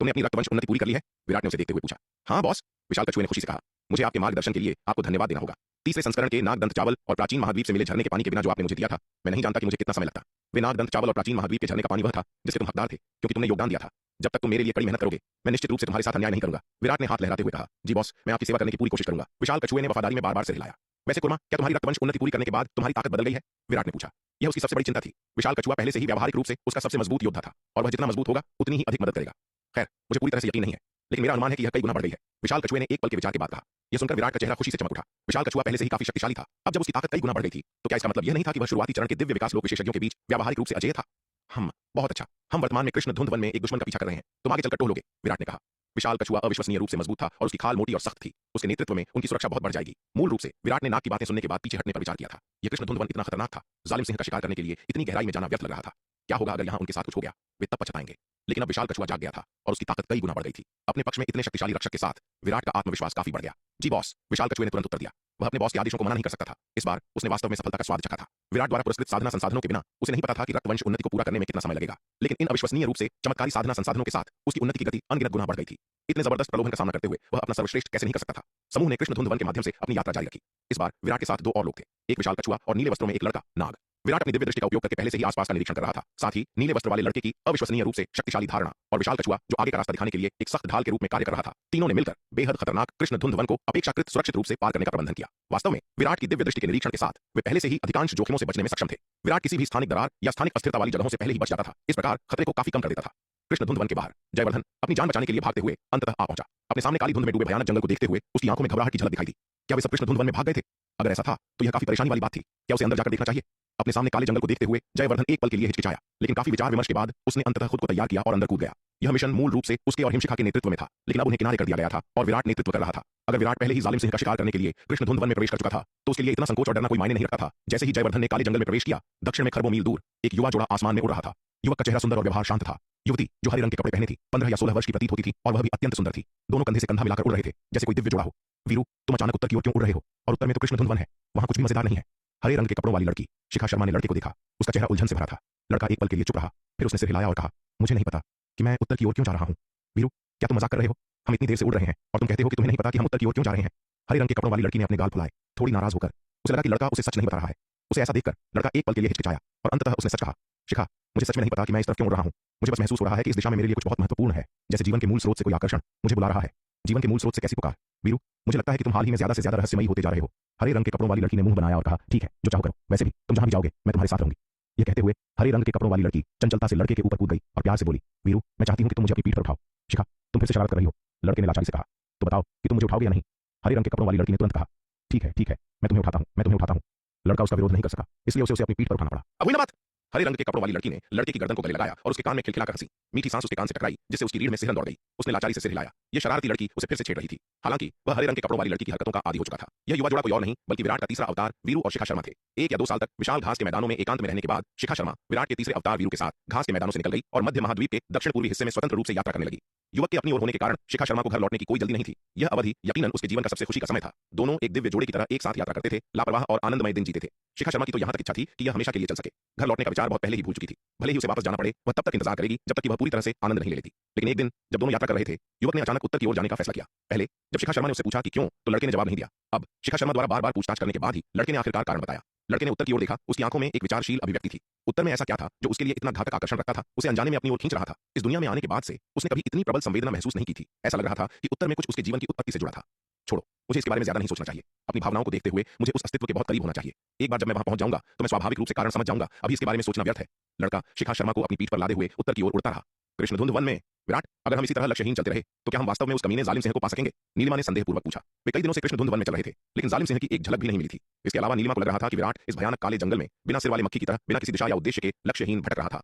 तुमने अपनी रक्तवंश उन्नति पूरी कर ली है? विराट ने उसे देखते हुए पूछा। हाँ बॉस, विशाल कछुए ने खुशी से कहा। मुझे आपके मार्गदर्शन के लिए आपको धन्यवाद देना होगा। तीसरे संस्करण के नागदंत चावल और प्राचीन महाद्वीप से मिले झरने के पानी के बिना जो आपने मुझे दिया था, मैं नहीं जानता कि मुझे कितना समय लगता। वे नागदंत चावल और प्राचीन महाद्वीप के झरने का पानी वह था जिसके तुम हकदार थे, क्योंकि तुमने योगदान दिया था। जब तक तुम मेरे लिए कड़ी मेहनत करोगे, मैं निश्चित रूप से तुम्हारे साथ अन्याय नहीं करूंगा। विराट ने हाथ लहराते हुए कहा। जी बॉस, मैं आपकी सेवा करने की पूरी कोशिश करूंगा। विशाल कछुए ने वफादारी में बार बार सिर हिलाया। वैसे कुर्मा, क्या तुम्हारी रक्तवंश उन्नति पूरी करने के बाद तुम्हारी ताकत बदल गई है? विराट ने पूछा। यह उसकी सबसे बड़ी चिंता थी। विशाल कछुआ पहले से ही व्यावहारिक रूप से उसका सबसे मजबूत योद्धा था और वह जितना मजबूत होगा उतनी ही अधिक मदद करेगा। खैर, मुझे पूरी तरह से यकीन नहीं है, लेकिन मेरा अनुमान है कि यह कई गुना बढ़ गई है। विशाल कछुए ने एक पल के विचार के बाद कहा। यह सुनकर विराट का चेहरा खुशी से चमक उठा। विशाल कछुआ पहले से ही काफी शक्तिशाली था, अब जब उसकी ताकत कई गुना बढ़ गई थी तो क्या इसका मतलब यह नहीं था कि वह शुरुआती चरण के दिव्य विकास लोक विशेषज्ञों के बीच व्यावहारिक रूप से अजेय था? हम बहुत अच्छा, हम वर्तमान में कृष्ण धुंध वन में एक दुश्मन का पीछा कर रहे हैं, तुम आगे चलकर टोलोगे, विराट ने कहा। विशाल कछुआ अविश्वसनीय रूप से मजबूत था और उसकी खाल मोटी और सख्त थी। उसके नेतृत्व में उनकी सुरक्षा बहुत बढ़ जाएगी। मूल रूप से विराट ने नाग की बातें सुनने के बाद पीछे हटने पर विचार किया था। यह कृष्ण धुंध वन इतना खतरनाक था, जालिम सिंह का शिकार करने के लिए इतनी गहराई में जाना व्यर्थ लग रहा था। क्या होगा अगर यहाँ उनके साथ कुछ हो गया? वे तब पछताएंगे। लेकिन अब विशाल कछुआ जाग गया था और उसकी ताकत कई गुना बढ़ गई थी। अपने पक्ष में इतने शक्तिशाली रक्षक के साथ विराट का आत्मविश्वास काफी बढ़ गया। जी बॉस, विशाल कछुए ने तुरंत उत्तर दिया। वह अपने बॉस के आदेशों को मना नहीं कर सकता था। इस बार उसने वास्तव में सफलता का स्वाद चखा था। विराट द्वारा पुरस्कृत साधना संसाधनों के बिना उसे नहीं पता था कि रक्तवंश उन्नति को पूरा करने में कितना समय लगेगा, लेकिन इन अविश्वसनीय रूप से चमत्कारी साधना संसाधनों के साथ उसकी उन्नति की गति अनगिनत गुना बढ़ गई थी। इतने जबरदस्त प्रलोभन का सामना करते हुए वह अपना सर्वश्रेष्ठ कैसे नहीं कर सकता था। समूह ने कृष्ण धुंध वन के माध्यम से अपनी यात्रा जारी रखी। इस बार विराट के साथ दो और लोग थे, एक विशाल कछुआ और नीले वस्त्रों में एक लड़का नाग। विराट अपनी दिव्य दृष्टि का उपयोग करके पहले से ही आसपास का निरीक्षण कर रहा था। साथ ही नीले वस्त्र वाले लड़के की अविश्वसनीय रूप से शक्तिशाली धारणा और विशाल कछुआ जो आगे का रास्ता दिखाने के लिए एक सख्त ढाल के रूप में कार्य कर रहा था, तीनों ने मिलकर बेहद खतरनाक कृष्ण धुंध वन को अपेक्षाकृत सुरक्षित रूप से पार करने का प्रबंधन किया। वास्तव में विराट की दिव्य दृष्टि के निरीक्षण के साथ वे पहले से ही अधिकांश जोखिमों से बचने में सक्षम थे। विराट किसी भी स्थानिक दरार या स्थानिक अस्थिरता वाली जगहों से पहले ही बच जाता था। इस प्रकार खतरे को काफी कम कर देता था। कृष्ण धुंध वन के बाहर जयवर्धन अपनी जान बचाने के लिए भागते हुए अंततः आ पहुंचा। अपने सामने काली धुंध में डूबे भयानक जंगल को देखते हुए उसकी आंखों में घबराहट की झलक दिखाई दी। क्या वे सब कृष्ण धुंध वन में भाग गए थे? अगर ऐसा था तो यह काफी परेशानी वाली बात थी। क्या उसे अंदर जाकर देखना चाहिए? अपने सामने काले जंगल को देखते हुए जयवर्धन एक पल के लिए हिचकिचाया, लेकिन काफी विचार विमर्श के बाद उसने अंततः खुद को तैयार किया और अंदर कूद गया। यह मिशन मूल रूप से उसके और हिमशिखा के नेतृत्व में था, लेकिन अब उन्हें किनारे कर दिया गया था और विराट नेतृत्व कर रहा था। अगर विराट पहले ही जालिम सिंह का शिकार करने के लिए कृष्ण धुंध वन में प्रवेश कर चुका था तो उसके लिए इतना संकोच और डरना कोई मायने नहीं रखता था। जैसे ही जयवर्धन ने काले जंगल में प्रवेश किया, दक्षिण में खरबों मील दूर एक युवा जोड़ा आसमान में उड़ रहा था। युवक का चेहरा सुंदर और व्यवहार शांत था। युवती जो हरे रंग के कपड़े पहने थी 15 या 16 वर्ष की प्रतीत होती थी और वह भी अत्यंत सुंदर थी। दोनों कंधे से कंधा मिलाकर उड़ रहे थे जैसे कोई दिव्य जोड़ा हो। वीरू, तुम अचानक उत्तर की ओर क्यों उड़ रहे हो? और उत्तर में तो कृष्ण धुंध वन है, वहां कुछ भी मजेदार नहीं है। हरे रंग के कपड़ों वाली लड़की शिखा शर्मा ने लड़के को देखा। उसका चेहरा उलझन से भरा था। लड़का एक पल के लिए चुप रहा, फिर उसने सिर हिलाया और कहा, मुझे नहीं पता कि मैं उत्तर की ओर क्यों जा रहा हूँ। वीरू, क्या तुम मजाक कर रहे हो? हम इतनी देर से उड़ रहे हैं और तुम कहते हो कि तुम्हें नहीं पता कि हम उत्तर की ओर क्यों जा रहे हैं। हरे रंग के कपड़ों वाली लड़की ने अपने गाल फुलाए, थोड़ी नाराज होकर। उसे लगा कि लड़का उसे सच नहीं बता रहा है। उसे ऐसा देखकर लड़का एक पल के लिए हिचकिचाया और अंततः उसने सच कहा, शिखा, मुझे सच में नहीं पता कि मैं इस तरफ क्यों उड़ रहा हूँ। मुझे बस महसूस हो रहा है कि इस दिशा में मेरे लिए कुछ बहुत महत्वपूर्ण है, जैसे जीवन के मूल स्रोत से कोई आकर्षण मुझे बुला रहा है। जीवन के मूल स्रोत से कैसी पुकार? वीरू, मुझे लगता है कि तुम हाल ही में ज्यादा से ज्यादा रहस्यमयी होते जा रहे हो। हरे रंग के कपड़ों वाली लड़की ने मुंह बनाया और कहा, ठीक है, जो चाहो करो। वैसे भी तुम जहां भी जाओगे मैं तुम्हारे साथ रहूंगी। यह कहते हुए हरे रंग के कपड़ों वाली लड़की चंचलता से लड़के के ऊपर कूद गई और प्यार से बोली, वीरू, मैं चाहती हूं कि तुम मुझे अपनी पीठ पर उठाओ। शिखा, तुम फिर से शरारत कर रही हो, लड़के ने लाचारी से कहा। तो बताओ कि तुम मुझे उठाओगे या नहीं? हरे रंग के कपड़ों वाली लड़की ने तुरंत कहा, ठीक है, मैं तुम्हें उठाता हूं। लड़का उसका विरोध नहीं कर सका, इसलिए उसे अपनी पीठ पर उठाना पड़ा। अब हुई ना बात। हरे रंग के कपड़ों वाली लड़की ने लड़के की गर्दन को गले लगाया और उसके कान में खिलखिलाकर हंसी। मीठी सांस उसके कान से टकराई जिससे उसकी रीढ़ में सिहरन दौड़ गई। उसने लाचारी से सिर हिलाया। यह शरारती लड़की उसे फिर से छेड़ रही थी। हालांकि वह हरे रंग के कपड़ों वाली लड़की की हरकतों का आदी हो चुका था। यह युवा जोड़ा कोई और नहीं बल्कि विराट का तीसरा अवतार वीरू और शिखा शर्मा थे। 1 या 2 साल तक विशाल घास के मैदानों में एकांत में रहने के बाद शिखा शर्मा विराट के तीसरे अवतार वीरू के साथ घास के मैदानों से निकल गई और मध्य महाद्वीप के दक्षिण पूर्वी हिस्से में स्वतंत्र रूप से यात्रा करने लगी। युवक के अपनी ओर होने के कारण शिखा शर्मा को घर लौटने की कोई जल्दी नहीं थी। यह अवधि यकीनन उसके जीवन का सबसे खुशी का समय था। दोनों एक दिव्य जोड़े की तरह एक साथ यात्रा करते थे, लापरवाह और आनंदमय दिन जीते थे। शिखा शर्मा की तो यहां तक इच्छा थी कि यह हमेशा के लिए चल सके। घर लौटने का विचार बहुत पहले ही भूल चुकी थी। भले ही उसे वापस जाना पड़े, वह तब तक इंतजार करेगी जब तक कि वह पूरी तरह से आनंद नहीं ले लेती। लेकिन एक दिन जब दोनों यात्रा कर रहे थे, युवक ने अचानक उत्तर की ओर जाने का फैसला किया। पहले जब शिखा शर्मा ने उससे पूछा कि क्यों, तो लड़के ने जवाब नहीं दिया। अब शिखा शर्मा द्वारा बार-बार पूछताछ करने के बाद ही लड़के ने आखिरकार कारण बताया। लड़के ने उत्तर की ओर देखा। उसकी आंखों में एक विचारशील अभिव्यक्ति थी। उत्तर में ऐसा क्या था जो उसके लिए इतना घातक आकर्षण रखता था, उसे अनजाने में अपनी ओर खींच रहा था? इस दुनिया में आने के बाद से उसने कभी इतनी प्रबल संवेदना महसूस नहीं की थी। ऐसा लग रहा था कि उत्तर में कुछ उसके जीवन की उत्पत्ति से जुड़ा था। छोड़ो, मुझे इसके बारे में ज्यादा नहीं सोचना चाहिए। अपनी भावनाओं को देखते हुए मुझे उस अस्तित्व के बहुत करीब होना चाहिए। एक बार जब मैं वहां पहुंच जाऊंगा तो मैं स्वाभाविक रूप से कारण समझ जाऊंगा। अभी इसके बारे में सोचना व्यर्थ है। लड़का शिखा शर्मा को अपनी पीठ पर लादे हुए उत्तर की ओर उड़ता रहा। कृष्ण धुंध वन में विराट, अगर हम इसी तरह लक्ष्यहीन चलते रहे तो क्या हम वास्तव में उस कमीने जालिम सिंह को पा सकेंगे? नीलिमा ने संदेहपूर्वक पूछा। वे कई दिनों से कृष्ण धुंध वन में चल रहे थे, लेकिन जालिम सिंह की एक झलक भी नहीं मिली थी। इसके अलावा नीलिमा को लग रहा था कि विराट इस भयानक काले जंगल में बिना सिर वाले मक्खी की तरह बिना किसी दिशा या उद्देश्य के लक्ष्यहीन भटक रहा था।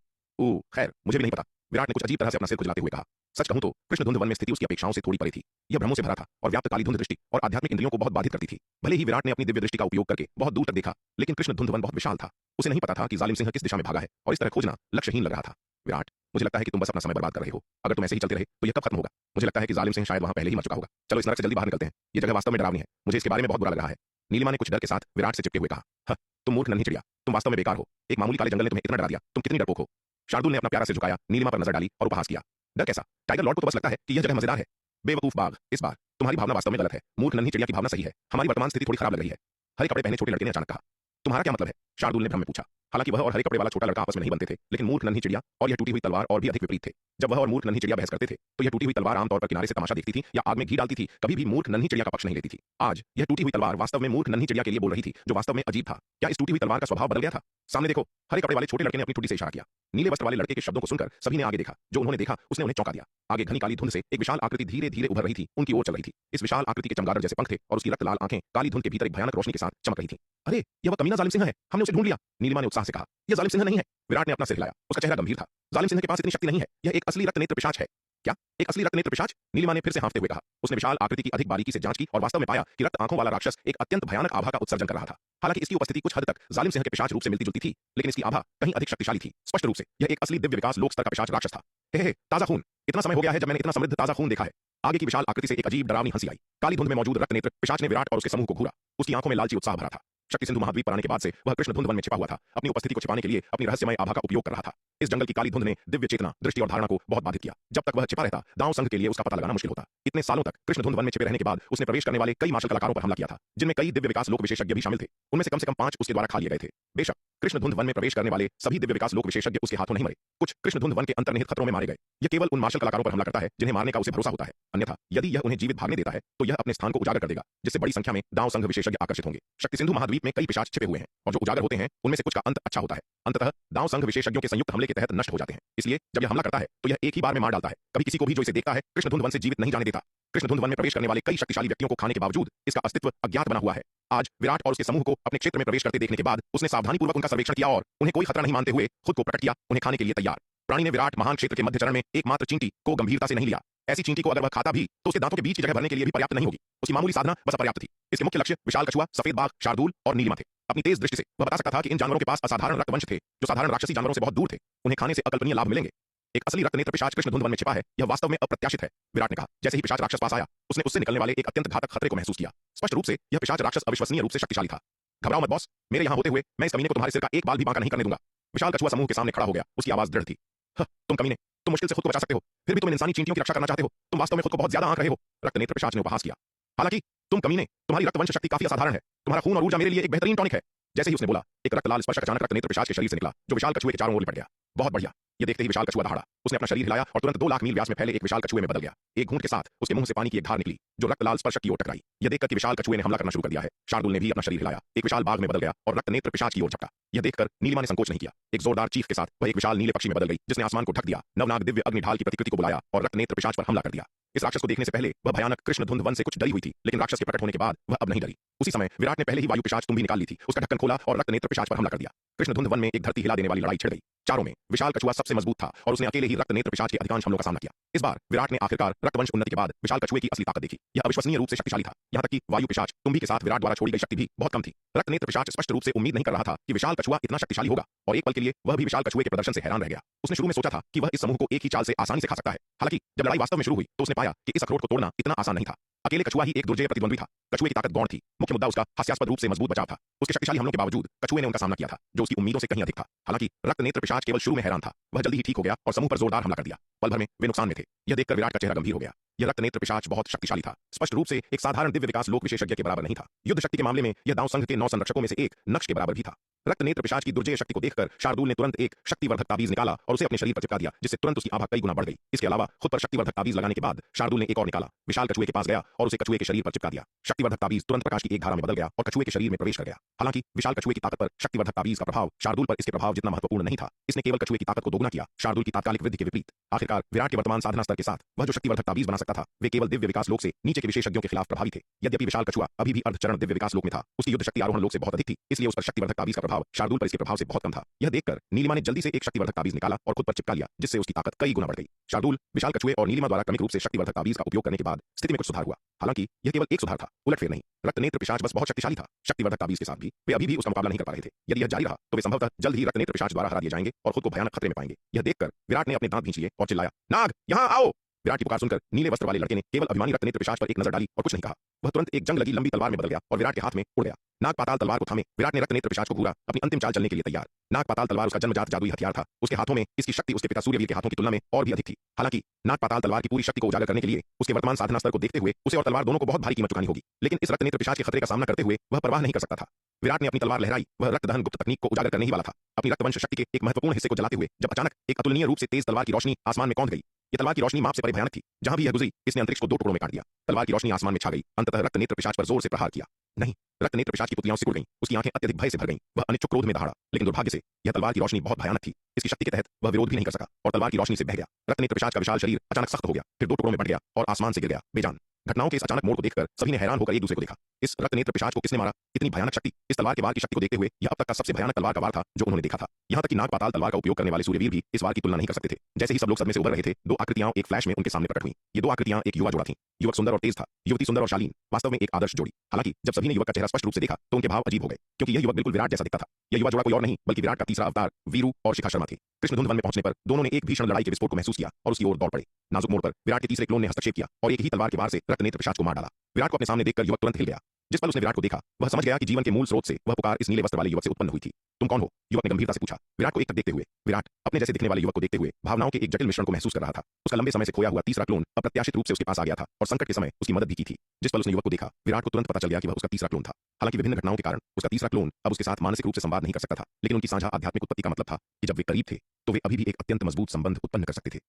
खैर, मुझे भी नहीं पता। विराट ने कुछ अजीब तरह से अपना सिर खुजलाते हुए कहा। सच कहूं तो कृष्ण धुंध वन में स्थिति उसकी अपेक्षाओं से थोड़ी परे थी। यह भ्रमों से भरा था और व्याप्त काली धुंध दृष्टि और आध्यात्मिक इंद्रियों को बहुत बाधित करती थी। भले ही विराट ने अपनी दिव्य दृष्टि का उपयोग करके बहुत दूर तक देखा, लेकिन कृष्ण धुंध वन बहुत विशाल था। उसे नहीं पता था कि जालिम सिंह किस दिशा में भागा है और इस तरह खोजना लक्ष्यहीन लग रहा था। विराट, मुझे लगता है कि तुम बस अपना समय बर्बाद कर रहे हो। अगर तुम ऐसे ही चलते रहे तो यह कब खत्म होगा? मुझे लगता है कि जालिम सिंह शायद वहां पहले ही मर चुका होगा। चलो इस नरक से जल्दी बाहर निकलते हैं। यह जगह वास्तव में डरावनी है। मुझे इसके बारे में बहुत बुरा लग रहा है। नीलिमा ने कुछ डर के साथ विराट से चिपके हुए कहा, तुम मूर्ख नन्ही चिड़िया, तुम वास्तव में बेकार हो। एक मामूली काले जंगल ने तुम्हें इतना डरा दिया, तुम कितनी डरपोक हो। शार्दुल ने अपना प्यारा सिर झुकाया, नीलिमा पर नजर डाली और उपहास किया। डर कैसा? टाइगर लॉर्ड को तो बस लगता है कि यह जगह मजेदार है। बेवकूफ बाघ, इस बार तुम्हारी भावना वास्तव में गलत है। मूर्ख नन्ही चिड़िया की भावना सही है। हमारी वर्तमान स्थिति थोड़ी खराब लग रही है। हरे कपड़े पहने छोटे लड़के ने अचानक कहा। तुम्हारा क्या मतलब है? शार्दुल ने भ्रम में पूछा। हालांकि वह और हरे कपड़े वाला छोटा लड़का आपस में नहीं बनते थे, लेकिन मूर्ख नन्ही चिड़िया और यह टूटी हुई तलवार और भी अधिक विपरीत थे। जब वह और मूर्ख नन्ही चिड़िया बहस करते थे तो यह टूटी हुई तलवार आमतौर पर किनारे से तमाशा देखती थी या आग में घी डालती थी, कभी भी मूर्ख नन्ही चिड़िया का पक्ष नहीं लेती थी। आज यह टूटी हुई तलवार वास्तव में मूर्ख नन्ही चिड़िया के लिए बोल रही थी, जो वास्तव में अजीब था। क्या इस टूटी हुई तलवार का स्वभाव बदल गया था? सामने देखो। हरे कपड़े वाले छोटे लड़के ने अपनी ठुड्डी से इशारा किया। नीले वस्त्र वाले लड़के के शब्दों को सुनकर सभी ने आगे देखा। जो उन्होंने देखा उसने उन्हें चौंका दिया। आगे घनी काली धुंध से एक विशाल आकृति धीरे धीरे उभर रही थी, उनकी ओर चल रही थी। इस विशाल आकृति के चमगादड़ जैसे पंख थे और उसकी रक्त लाल आंखें काली धुंध के भीतर एक भयानक रोशनी के साथ चमक रही थी। अरे, यह वह कमीना जालिम सिंह है, हमने उसे ढूंढ लिया। नीलिमा ने उत्साह से कहा। यह जालिम सिंह नहीं है। विराट ने अपना सिर हिलाया। उसका चेहरा गंभीर था। जालिम सिंह के पास इतनी शक्ति नहीं है। यह एक असली रक्त नेत्र पिशाच है। क्या? एक असली रक्त नेत्र पिशाच? नीलिमा ने फिर से हाँफते हुए कहा। उसने विशाल आकृति की अधिक बारीकी से जांच की और वास्तव में पाया कि रक्त आंखों वाला राक्षस एक अत्यंत भयानक आभा का उत्सर्जन कर रहा था। हालांकि इसकी उपस्थिति कुछ हद तक जालिम सिंह के पिशाच रूप से मिलती जुलती थी, लेकिन इसकी आभा कहीं अधिक शक्तिशाली थी। स्पष्ट रूप से यह एक असली दिव्य विकास लोक स्तर का पिशाच राक्षस था। हे, ताजा खून! इतना समय हो गया है जब मैंने इतना समृद्ध ताजा खून देखा है। आगे की विशाल आकृति से एक अजीब डरावनी हंसी आई। काली धुंध में मौजूद रक्त नेत्र पिशाच ने विराट और उसके समूह को घूरा। उसकी आंखों में लालची उत्साह भरा था। शक्ति सिंधु महाद्वीप पर आने के बाद से वह कृष्ण धुंध वन में छिपा हुआ था। अपनी उपस्थिति को छिपाने के लिए अपनी रहस्यमय आभा का उपयोग कर रहा था। इस जंगल की काली धुंध ने दिव्य चेतना, दृष्टि और धारणा को बहुत बाधित किया। जब तक वह छिपा रहता, दांव संघ के लिए उसका पता लगाना मुश्किल होता। इतने सालों तक कृष्ण धुंध वन में छिपे रहने के बाद उसने प्रवेश करने वाले कई मार्शल कलाकारों पर हमला किया था, जिनमें कई दिव्य विकास लोक विशेषज्ञ भी शामिल थे। उनमें से कम 5 उसके द्वारा खा लिए गए थे। बेशक कृष्ण धुंध वन में प्रवेश करने वाले सभी दिव्य विकास लोक विशेषज्ञ उसके हाथों नहीं मरे। कुछ कृष्ण धुंध वन के अंतर्निहित खतरों में मारे गए। यह केवल उन मार्शल कलाकारों पर हमला करता है जिन्हें मारने का उसे भरोसा होता है। अन्यथा यदि यह उन्हें जीवित भागने देता है तो यह अपने स्थान को उजागर कर देगा, जिससे बड़ी संख्या में दांव संघ विशेषज्ञ आकर्षित होंगे। शक्ति सिंधु महाद्वीप में कई पिशाच छिपे हुए हैं और जो उजागर होते हैं उनमें से कुछ का अंत अच्छा होता है। अंततः दांव संघ विशेषज्ञों के संयुक्त हमले के तहत नष्ट हो जाते हैं। इसलिए जब यह हमला करता है तो यह एक ही बार में मार डालता है। कभी किसी को भी जो इसे देखता है कृष्ण धुंध वन से जीवित नहीं जाने देता। कृष्ण धुंध वन में प्रवेश करने वाले कई शक्तिशाली व्यक्तियों को खाने के बावजूद इसका अस्तित्व अज्ञात बना हुआ है। आज विराट और उसके समूह को अपने क्षेत्र में प्रवेश करते देखने के बाद उसने सावधानीपूर्वक उनका सर्वेक्षण किया और उन्हें कोई खतरा नहीं मानते हुए खुद को प्रकट किया, उन्हें खाने के लिए तैयार। प्राणी ने विराट महान क्षेत्र के मध्य चरण में एकमात्र चींटी को गंभीरता से नहीं लिया। ऐसी चींटी को अगर वह खाता भी तो उसके दांतों के बीच की जगह भरने के लिए भी पर्याप्त नहीं होगी। उसकी मामूली साधना बस अपर्याप्त थी। इसके मुख्य लक्ष्य विशाल कछुआ, सफेद बाघ, शार्दूल और नीलिमा थे। अपनी तेज दृष्टि से वह बता सकता था कि इन जानवरों के पास असाधारण रक्तवंश थे जो साधारण राक्षसी जानवरों से बहुत दूर थे। उन्हें खाने से अकल्पनीय लाभ मिलेंगे। एक असली रक्त नेत्र पिशाच कृष्ण धुंध वन में छिपा है, यह वास्तव में अप्रत्याशित है, विराट ने कहा। जैसे ही पिशाच राक्षस पास आया उसने उससे निकलने वाले एक अत्यंत घातक खतरे को महसूस किया। स्पष्ट रूप से यह पिशाच राक्षस अविश्वसनीय रूप से शक्तिशाली था। घबराओ मत बॉस, मेरे यहाँ होते हुए मैं इस कमीने को तुम्हारे सिर का एक बाल भी बांका नहीं करने दूंगा। विशाल कछुआ समूह के सामने खड़ा हो गया। उसकी आवाज दृढ़ थी। तुम कमीने, तुम मुश्किल से खुद को बचा सकते हो, फिर भी तुम इंसानी चींटियों की रक्षा करना चाहते हो। तुम वास्तव में खुद को बहुत ज्यादा आंक रहे हो। रक्त नेत्र पिशाच ने उपहास किया। हालांकि तुम कमीने, तुम्हारी रक्तवंश शक्ति काफी असाधारण है। तुम्हारा खून और ऊर्जा मेरे लिए एक बेहतरीन टॉनिक है। जैसे ही उसने बोला, एक रक्त लाल स्पर्शक अचानक रक्त नेत्र पिशाच के शरीर से निकला, जो विशाल कछुए के चारों ओर लिपट गया। बहुत बढ़िया। यह देखते ही विशाल कछुआ दहाड़ा। उसने अपना शरीर हिलाया और तुरंत 2 लाख मील व्यास में फैले एक विशाल कछुए में बदल गया। एक घूंट के साथ उसके मुंह से पानी की एक धार निकली जो रक्त लाल स्पर्शक की ओर टकराई। यह देखकर कि विशाल कछुए ने हमला करना शुरू कर दिया है, शार्दूल ने भी अपना शरीर हिलाया। एक विशाल बाघ में बदल गया और रक्त नेत्र पिशाच की ओर झपटा। यह देखकर नीलिमा ने संकोच नहीं किया। एक जोरदार चीख के साथ वह एक विशाल नीले पक्षी में बदल गई, जिसने आसमान को ढक दिया। नवनाग दिव्य अग्निढाल की प्रतिकृति को बुलाया और रक्त नेत्र पिशाच पर हमला कर दिया। इस राक्षस को देखने से पहले वह भयानक कृष्ण धुंध वन से कुछ डरी हुई थी, लेकिन राक्षस के प्रकट होने के बाद वह अब नहीं डरी। उसी समय विराट ने पहले ही वायु पिशाच तुम्बी निकाल ली थी। उसका ढक्कन खोला और रक्त नेत्र पिशाच पर हमला कर दिया। कृष्ण धुंध वन में एक धरती हिला देने वाली लड़ाई छिड़ गई। चारों में विशाल कछुआ सबसे मजबूत था और उसने अकेले ही रक्त नेत्र पिशाच के अधिकांश हमलों का सामना किया। इस बार विराट ने आखिरकार रक्तवंश उन्नति के बाद विशाल कछुए की असली ताकत देखी। यह अविश्वसनीय रूप से शक्तिशाली था। यहाँ तक कि वायु पिशाच तुम्बी के साथ विराट द्वारा छोड़ी गई शक्ति भी बहुत कम थी। रक्त नेत्र पिशाच स्पष्ट रूप से उम्मीद नहीं कर रहा था कि विशाल कछुआ इतना शक्तिशाली होगा और एक पल के लिए वह भी विशाल कछुए के प्रदर्शन से हैरान रह गया। उसने शुरू में सोचा था कि वह इस समूह को एक ही चाल से आसानी से खा सकता है। हालांकि जब लड़ाई वास्तव में शुरू हुई तो उसने पाया कि इस अखरोट को तोड़ना इतना आसान नहीं था। अकेले कछुआ ही एक दुर्जय प्रतिद्वंद्वी था। कछुए की ताकत गौण थी। मुख्य मुद्दा उसका हास्यास्पद रूप से मजबूत बचाव था। उसके शक्तिशाली हमलों के बावजूद कछुए ने उनका सामना किया था, जो उसकी उम्मीदों से कहीं अधिक था। हालांकि रक्त नेत्र पिशाच केवल शुरू में हैरान था। वह जल्दी ही ठीक हो गया और समूह पर जोरदार हमला कर दिया। पल भर में वे नुकसान में थे। यह देखकर विराट का चेहरा गंभीर हो गया। यह रक्त नेत्र पिशाच बहुत शक्तिशाली था। स्पष्ट रूप से एक साधारण दिव्य विकास लोक विशेषज्ञ के बराबर नहीं था। युद्ध शक्ति के मामले में यह दांव संघ के 9 संरक्षकों में से एक नक्श के बराबर भी था। रक्त नेत्र पिशाच की दुर्जय शक्ति को देखकर शार्दूल ने तुरंत एक शक्तिवर्धक ताबीज निकाला और उसे अपने शरीर पर चिपका दिया, जिससे तुरंत उसकी आभा कई गुना बढ़ गई। इसके अलावा खुद पर शक्तिवर्धक ताबीज लगाने के बाद शार्दूल ने एक और निकाला, विशाल कछुए के पास गया और उसे कछुए के शरीर पर चिपका दिया। शक्तिवर्धक ताबीज तुरंत प्रकाश की एक धारा में बदल गया और कछुए के शरीर में प्रवेश कर गया। हालांकि विशाल कछुए की ताकत पर शक्तिवर्धक ताबीज का प्रभाव शार्दूल पर इसके प्रभाव जितना महत्वपूर्ण नहीं था। इसने केवल कछुए की ताकत को दोगुना किया, शार्दूल की तात्कालिक वृद्धि के विपरीत। आखिरकार विराट के वर्तमान साधना स्तर के साथ वह जो शक्तिवर्धक ताबीज बना सकता था, वे केवल दिव्य विकास लोक से नीचे के विशेषज्ञों के खिलाफ प्रभावी थे। यद्यपि विशाल कछुआ अभी भी अर्धचरण दिव्य विकास लोक में था, उसकी युद्ध शक्ति आरोहण लोक से बहुत अधिक थी, इसलिए उस पर शक्तिवर्धक ताबीज का प्रभाव शार्दूल पर इसके प्रभाव से बहुत कम था। यह देखकर नीलिमा ने जल्दी से एक शक्तिवर्धक ताबीज निकाला और खुद पर चिपका लिया, जिससे उसकी ताकत कई गुना बढ़ गई। शार्दूल, विशाल कछुए और नीलिमा द्वारा क्रमिक रूप से शक्तिवर्धक ताबीज का उपयोग करने के बाद स्थिति में कुछ सुधार हुआ। हालांकि यह केवल एक सुधार था, उलटफेर नहीं। रक्त नेत्र पिशाच बस बहुत शक्तिशाली था। शक्तिवर्धक ताबीज के साथ भी वे अभी भी उसका मुकाबला नहीं कर पा रहे थे। यदि यह जारी रहा तो वे संभवतः जल्द ही रक्त नेत्र पिशाच द्वारा हरा दिए जाएंगे और खुद को भयानक खतरे में पाएंगे। यह देखकर विराट ने अपने दांत भींच लिए और चिल्लाया, नाग, यहाँ आओ। विराट की पुकार सुनकर नीले वस्त्र वाले लड़के ने केवल अभिमानी रक्त नेत्र पिशाच पर एक नजर डाली और कुछ नहीं कहा। वह तुरंत एक जंग लगी लंबी तलवार में बदल गया और विराट के हाथ में उड़ गया। नाग पाताल तलवार को थामे विराट ने रक्त नेत्र पिशाच को घूरा, अपनी अंतिम चाल चलने के लिए तैयार। नाग पाताल तलवार उसका जन्मजात जादुई हथियार था। उसके हाथों में इसकी शक्ति उसके पिता सूर्यवीर के हाथों की तुलना में और भी अधिक थी। हालांकि नाग पाताल तलवार की पूरी शक्ति को उजागर करने के लिए उसके वर्तमान साधना स्तर को देखते हुए उसे और तलवार दोनों को बहुत भारी कीमत चुकानी होगी। लेकिन इस रक्त नेत्र पिशाच के खतरे का सामना करते हुए वह परवाह नहीं कर सकता था। विराट ने अपनी तलवार लहराई। वह रक्त दहन गुप्त तकनीक को उजागर करने ही वाला था। अपनी रक्तवंश शक्ति के एक महत्वपूर्ण हिस्से को जलाते हुए जब अचानक एक अतुलनीय रूप से तेज तलवार की रोशनी आसमान में कौंध गई। यह तलवार की रोशनी माप से परे भयानक थी। जहां भी यह गुजरी, इसने अंतरिक्ष को 2 टुकड़ों में काट दिया। तलवार की रोशनी आसमान में छा गई। अंततः रक्त नेत्र पिशाच पर जोर से प्रहार किया। नहीं, रक्त नेत्र पिशाच की पुतलियां सिकुड़ गईं, उसकी आंखें अत्यधिक भय से भर गईं, वह अनिच्छुक क्रोध में दहाड़ा, लेकिन दुर्भाग्य से यह तलवार की रोशनी बहुत भयानक थी। इसकी शक्ति के तहत वह विरोध भी नहीं कर सका और तलवार की रोशनी से बह गया। रक्त नेत्र पिशाच का विशाल शरीर अचानक सख्त हो गया, फिर दो टुकड़ों में बंट गया और आसमान से गिर गया बेजान। घटनाओं के इस अचानक मोड़ को देखकर सभी ने हैरान होकर एक दूसरे को देखा। इस रक्त नेत्र पिशाच को किसने मारा? इतनी भयानक शक्ति! इस तलवार के वार की शक्ति को देखते हुए यह अब तक का सबसे भयानक तलवार का वार था जो उन्होंने देखा था। यहाँ तक कि नाग पाताल तलवार का उपयोग करने वाले सूर्यवीर भी इस वार की तुलना नहीं कर सकते थे। जैसे ही सब लोग सदमे से उबर रहे थे, दो आकृतियां एक फ्लैश में उनके सामने प्रकट हुई। ये दो आकृतियां एक युवा जोड़ा थी। युवक सुंदर और तेज था, युवती सुंदर और शालीन, वास्तव में एक आदर्श जोड़ी। हालांकि जब सभी ने युवक का चेहरा स्पष्ट रूप से देखा तो उनके भाव अजीब हो गए, क्योंकि यह युवक बिल्कुल विराट जैसा दिखता था। यह युवा जोड़ा कोई और नहीं बल्कि विराट का तीसरा अवतार वीरू और शिखा शर्मा थे। कृष्णधुंध वन में पहुंचने पर दोनों ने एक भीषण लड़ाई के विस्फोट को महसूस किया और उसकी ओर दौड़ पड़े। नाजुक मोड़ पर विराट के तीसरे क्लोन ने हस्तक्षेप किया और एक ही तलवार के वार से रक्त नेत्र पिशाच को मार डाला। विराट को अपने सामने देखकर युवक तुरंत हिल गया। जिस पल उसने विराट को देखा, वह समझ गया कि जीवन के मूल स्रोत से वह पुकार इस नीले वस्त्र वाले युवक से उत्पन्न हुई थी। तुम कौन हो? युवक ने गंभीरता से पूछा। विराट को एक टक देखते हुए विराट अपने जैसे दिखने वाले युवक को देखते हुए भावनाओं के एक जटिल मिश्रण को महसूस कर रहा था। उसका लंबे समय से खोया हुआ तीसरा क्लोन अप्रत्याशित रूप से उसके पास आ गया था और संकट के समय उसकी मदद भी की थी। जिस पल उसने युवक को देखा, विराट को तुरंत पता चल गया कि वह उसका तीसरा क्लोन था। हालांकि विभिन्न घटनाओं के कारण उसका तीसरा क्लोन अब उसके साथ मानसिक रूप से संवाद नहीं कर सकता था, लेकिन उनकी साझा आध्यात्मिक उत्पत्ति का मतलब था कि जब वे करीब थे तो वे अभी भी एक अत्यंत मजबूत संबंध उत्पन्न कर सकते थे।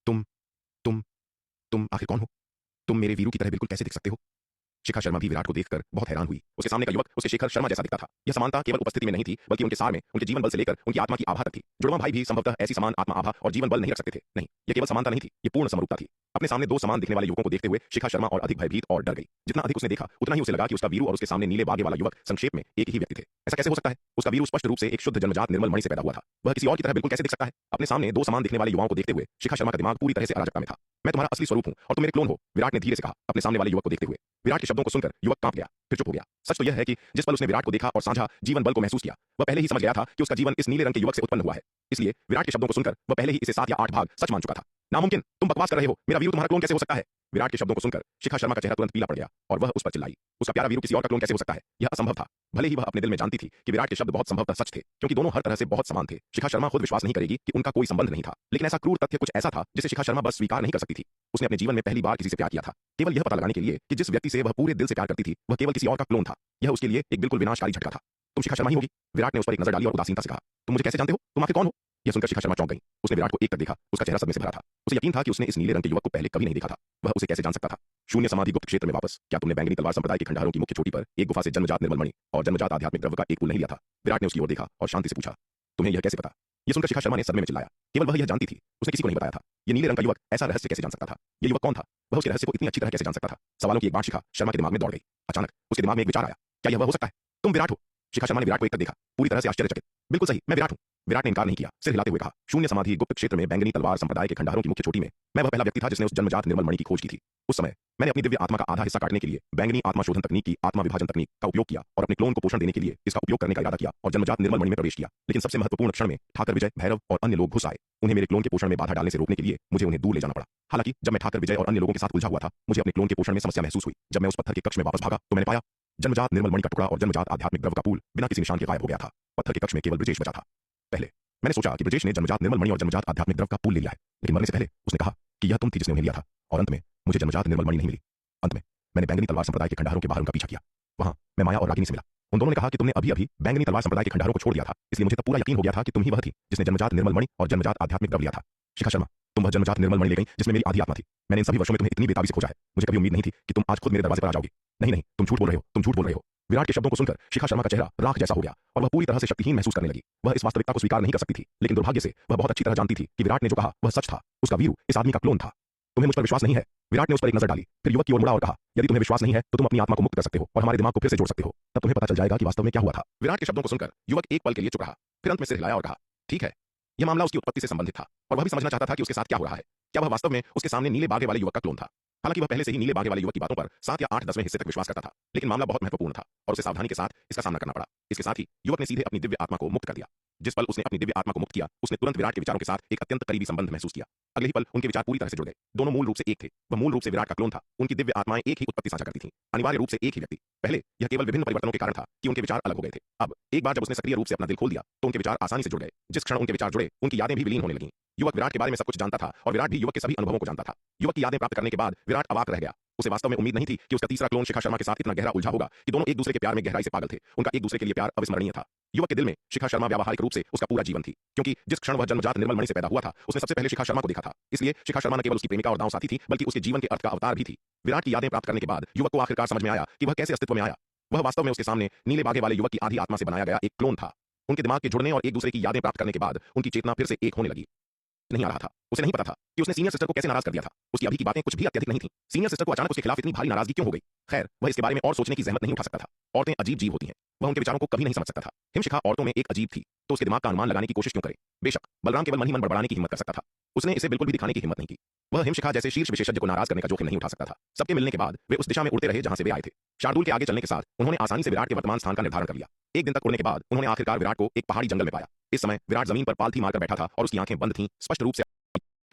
तुम तुम तुम आखिर कौन हो? तुम मेरे वीरू की तरह बिल्कुल कैसे दिख सकते हो? शिखा शर्मा भी विराट को देखकर बहुत हैरान हुई। उसके सामने का युवक उसके शेखर शर्मा जैसा दिखता था। यह समानता केवल उपस्थिति में नहीं थी, बल्कि उनके सार में, उनके जीवन बल से लेकर उनकी आत्मा की आभा तक थी। जुड़वा भाई भी संभवतः ऐसी समान आत्मा आभा और जीवन बल नहीं रख सकते थे। नहीं, यह केवल समानता नहीं थी, यह पूर्ण समरूपता थी। अपने सामने दो समान दिखने वाले युवकों को देखते हुए शिखा शर्मा और अधिक भयभीत और डर गई। जितना अधिक उसने देखा, उतना ही उसे लगा कि उसका वीरू और उसके सामने नीले बागे वाला युवक संक्षेप में एक ही व्यक्ति थे। ऐसा कैसे हो सकता है? उसका वीरू स्पष्ट रूप से एक शुद्ध जन्मजात निर्मल मणि से पैदा हुआ था। वह किसी और की तरह बिल्कुल कैसे दिख सकता है? अपने सामने दो समान दिखने वाले युवाओं को देखते हुए शिखा शर्मा का दिमाग पूरी तरह से अराजकता में था। मैं तुम्हारा असली स्वरूप हूं और तुम मेरे क्लोन हो, विराट ने धीरे से कहा, अपने सामने वाले युवक को देखते हुए। विराट के शब्दों को सुनकर युवक कांप गया, फिर चुप हो गया। सच तो यह है कि जिस पल उसने विराट को देखा और साझा जीवन बल को महसूस किया, वह पहले ही समझ गया था कि उसका जीवन इस नीले रंग के युवक से उत्पन्न हुआ है। इसलिए विराट के शब्दों को सुनकर वह पहले ही इसे 7 या 8 भाग सच मान चुका था। नामुमकिन! तुम बकवास कर रहे हो। मेरा वीरू तुम्हारा क्लोन कैसे हो सकता है? विराट के शब्दों को सुनकर शिखा शर्मा का चेहरा तुरंत पीला पड़ गया और वह उस पर चिल्लाई। उसका प्यारा वीरू किसी और का क्लोन कैसे हो सकता है? यह असंभव था। भले ही वह अपने दिल में जानती थी कि विराट के शब्द बहुत संभवतः सच थे, क्योंकि दोनों हर तरह से बहुत समान थे। शिखा शर्मा खुद विश्वास नहीं करेगी कि उनका कोई संबंध नहीं था, लेकिन ऐसा क्रूर तथ्य कुछ ऐसा था जिसे शिखा शर्मा बस स्वीकार नहीं कर सकती थी। उसने अपने जीवन में पहली बार किसी से प्यार किया था, केवल यह पता लगाने के लिए कि जिस व्यक्ति से वह पूरे दिल से प्यार करती थी वह केवल किसी और का क्लोन था। यह उसके लिए एक बिल्कुल विनाशकारी झटका था। तुम शिखा शर्मा ही होगी? विराट ने उस पर एक नजर डाली और उदासीनता से कहा। तुम मुझे कैसे जानते हो? तुम आखिर कौन हो? यह सुनकर शिखा शर्मा चौंक गई। उसने विराट को एक तक देखा, उसका चेहरा सदमे से भरा था। उसे यकीन था कि उसने इस नीले रंग के युवक को पहले कभी नहीं देखा था। वह उसे कैसे जान सकता था? शून्य समाधि गुप्त क्षेत्र में वापस, क्या तुमने बैंगनी तलवार संप्रदाय के खंडहरों की मुख्य चोटी पर एक गुफा से जन्मजात निर्मल मणि और जन्मजात आध्यात्मिक द्रव्य का एक पुल नहीं लिया था? विराट ने उसकी ओर देखा और शांति से पूछा, तुम्हें यह कैसे पता? यह सुनकर शिखा शर्मा ने सदमे में चिल्लाया। केवल वह यह जानती थी, उसने किसी को नहीं बताया था। यह नीले रंग का युवक ऐसा रहस्य कैसे जान सकता था? यह युवक कौन था? वह उसके रहस्य को इतनी अच्छी तरह कैसे जान सकता था? सवालों की एक बात शिखा शर्मा के दिमाग में दौड़ गई। अचानक उसके दिमाग में एक विचार आया, क्या यह वह हो सकता है? तुम विराट हो? शिखा शर्मा ने विराट को एक तक देखा, पूरी तरह से आश्चर्यचकित। बिल्कुल सही, मैं विराट हूं। विराट ने इनकार नहीं किया, सिर हिलाते हुए कहा, शून्य समाधि गुप्त क्षेत्र में बैंगनी तलवार संप्रदाय के खंडहरों की मुख्य चोटी में मैं वह पहला व्यक्ति था जिसने उस जन्मजात निर्मल मणि की खोज की थी। उस समय मैंने अपनी दिव्य आत्मा का आधा हिस्सा काटने के लिए बैंगनी आत्मा शोधन तकनीक की आत्मा विभाजन तकनीक का उपयोग किया और अपने क्लोन को पोषण देने के लिए इसका उपयोग करने का इरादा किया और जन्मजात निर्मल मणि में प्रवेश किया। लेकिन सबसे महत्वपूर्ण क्षण में ठाकर विजय, भैरव और अन्य लोग घुस आए। उन्हें मेरे क्लोन के पोषण में बाधा डालने से रोकने के लिए मुझे उन्हें दूर ले जाना पड़ा। हालांकि जब मैं ठाकर विजय और अन्य लोगों के साथ उलझा हुआ था, मुझे अपने क्लोन के पोषण में समस्या महसूस हुई। जब मैं उस पत्थर के कक्ष में वापस भागा तो मैंने पाया जन्मजात निर्मल मणि का टुकड़ा और जन्मजात आध्यात्मिक द्रव्य का पूल बिना किसी निशान के गायब हो गया था। पत्थर के कक्ष में केवल ब्रजेश बचा था। पहले मैंने सोचा कि ब्रजेश ने जन्मजात निर्मल मणि और जन्मजात आध्यात्मिक द्रव्य का पूल ले लिया है, लेकिन मरने से पहले उसने कहा कि यह तुम थी जिसने उन्हें लिया था। और अंत में मुझे जन्मजात निर्मल मणि नहीं मिली। अंत में मैंने बैंगनी तलवार संप्रदाय के खंडहरों के बाहर उनका पीछा किया। वहां मैं माया और रागिनी से मिला। उन दोनों ने कहा कि तुमने अभी अभी बैंगनी तलवार संप्रदाय के खंडहरों को छोड़ दिया था, इसलिए मुझे तब पूरा यकीन हो गया था कि तुम ही वह थी जिसने जन्मजात निर्मल मणि और जन्मजात आध्यात्मिक द्रव्य लिया था। शिखा शर्मा, तुम वह जन्मजात निर्मल मणि ले गई जिसमें मेरी आधी आत्मा थी। मैंने इन सभी वर्षों में तुम्हें इतनी बेताबी से खोजा है, मुझे कभी उम्मीद नहीं थी कि तुम आज खुद मेरे दरवाजे पर आ जाओगी। नहीं नहीं, तुम झूठ बोल रहे हो, तुम झूठ बोल रहे हो। विराट के शब्दों को सुनकर शिखा शर्मा का चेहरा राख जैसा हो गया और वह पूरी तरह से शक्तिहीन महसूस करने लगी। वह इस वास्तविकता को स्वीकार नहीं कर सकती थी, लेकिन दुर्भाग्य से वह बहुत अच्छी तरह जानती थी कि विराट ने जो कहा वह सच था। उसका वीरू इस आदमी का क्लोन था। तुम्हें मुझ पर विश्वास नहीं है? विराट ने उस पर एक नजर डाली, फिर युवक की ओर मुड़ा और कहा, यदि तुम्हें विश्वास नहीं है तो तुम अपनी आत्मा को मुक्त कर सकते हो और हमारे दिमाग को फिर से जोड़ सकते हो। तब तुम्हें पता चल जाएगा कि वास्तव में क्या हुआ था। विराट के शब्दों को सुनकर युवक एक पल के लिए चुप रहा, फिर अंत में सिर हिलाया और कहा, ठीक है। यह मामला उसकी उत्पत्ति से संबंधित था और वह भी समझना चाहता था कि उसके साथ क्या हो रहा है। क्या वह वास्तव में उसके सामने नीले बागे वाले युवक का क्लोन था? हालांकि वह पहले से ही नीले बागे वाले युवक की बातों पर 7 या 8 10वें हिस्से तक विश्वास करता था, लेकिन मामला बहुत महत्वपूर्ण था और उसे सावधानी के साथ इसका सामना करना पड़ा। इसके साथ ही युवक ने सीधे अपनी दिव्य आत्मा को मुक्त कर दिया। जिस पल उसने अपनी दिव्य आत्मा को मुक्त किया, उसने तुरंत विराट के विचारों के साथ एक अत्यंत करीबी संबंध महसूस किया। अगले ही पल उनके विचार पूरी तरह से जुड़ गए। दोनों मूल रूप से एक थे। वह मूल रूप से विराट का क्लोन था। उनकी दिव्य आत्माएं एक ही उत्पत्ति साझा करती थीं, अनिवार्य रूप से एक ही व्यक्ति। पहले यह केवल विभिन्न परिवर्तनों के कारण था कि उनके विचार अलग हो गए थे। अब एक बार जब उसने सक्रिय रूप से अपना दिल खोल दिया तो उनके विचार आसानी से जुड़ गए। जिस क्षण उनके विचार जुड़े, उनकी यादें भी विलीन होने लगीं। युवक विराट के बारे में सब कुछ जानता था और विराट भी युवक के सभी अनुभवों को जानता था। युवक की यादें प्राप्त करने के बाद विराट अवाक रह गया। उसे वास्तव में उम्मीद नहीं थी कि उसका तीसरा क्लोन शिखा शर्मा के साथ इतना गहरा उलझा होगा कि दोनों एक दूसरे के प्यार में गहराई से पागल थे। उनका एक दूसरे के लिए प्यार अविस्मरणीय था। युवक के दिल में शिखा शर्मा व्यावहारिक रूप से उसका पूरा जीवन थी, क्योंकि जिस क्षण वह जन्मजात निर्मल मणि से पैदा हुआ था उसने सबसे पहले शिखा शर्मा को देखा था। इसलिए शिखा शर्मा न केवल उसकी प्रेमिका और दांव साथी थी, बल्कि उसके जीवन के अर्थ का अवतार भी थी। विराट की यादें प्राप्त करने के बाद युवक को आखिरकार समझ में आया कि वह कैसे अस्तित्व में आया। वह वास्तव में उसके सामने नीले बागे वाले युवक की आधी आत्मा से बनाया गया एक क्लोन था। उनके दिमाग के जुड़ने और एक दूसरे की यादें प्राप्त करने के बाद उनकी चेतना फिर से एक होने लगी। नहीं आ रहा था। उसे नहीं पता था कि उसने सीनियर सिस्टर को कैसे नाराज कर दिया था। उसकी अभी की बातें कुछ भी अत्यधिक नहीं थी। सीनियर सिस्टर को अचानक उसके खिलाफ इतनी भारी नाराजगी क्यों हो गई? खैर, वह इसके बारे में और सोचने की जहमत नहीं उठा सकता था। औरतें अजीब जीव होती हैं। वह उनके विचारों को कभी नहीं समझ सकता था। हिमशिखा औरतों में एक अजीब थी, तो उसके दिमाग का अनुमान लगाने की कोशिश क्यों करे? बेशक बलराम केवल मन ही मन बड़बड़ाने की हिम्मत कर सकता था। उसने इसे बिल्कुल भी दिखाने की हिम्मत नहीं की। वह हिमशिखा जैसे शीर्ष विशेषज्ञ को नाराज करने का जोखिम नहीं उठा सकता था। सबके मिलने के बाद वे उस दिशा में उड़ते रहे जहां से वे आए थे। शार्दूल के आगे चलने के साथ उन्होंने आसानी से विराट के वर्तमान स्थान का निर्धारण कर लिया। एक दिन तक उड़ने के बाद उन्होंने आखिरकार विराट को एक पहाड़ी जंगल में पाया। इस समय विराट जमीन पर पालथी मारकर बैठा था और उसकी आंखें बंद थीं, स्पष्ट रूप से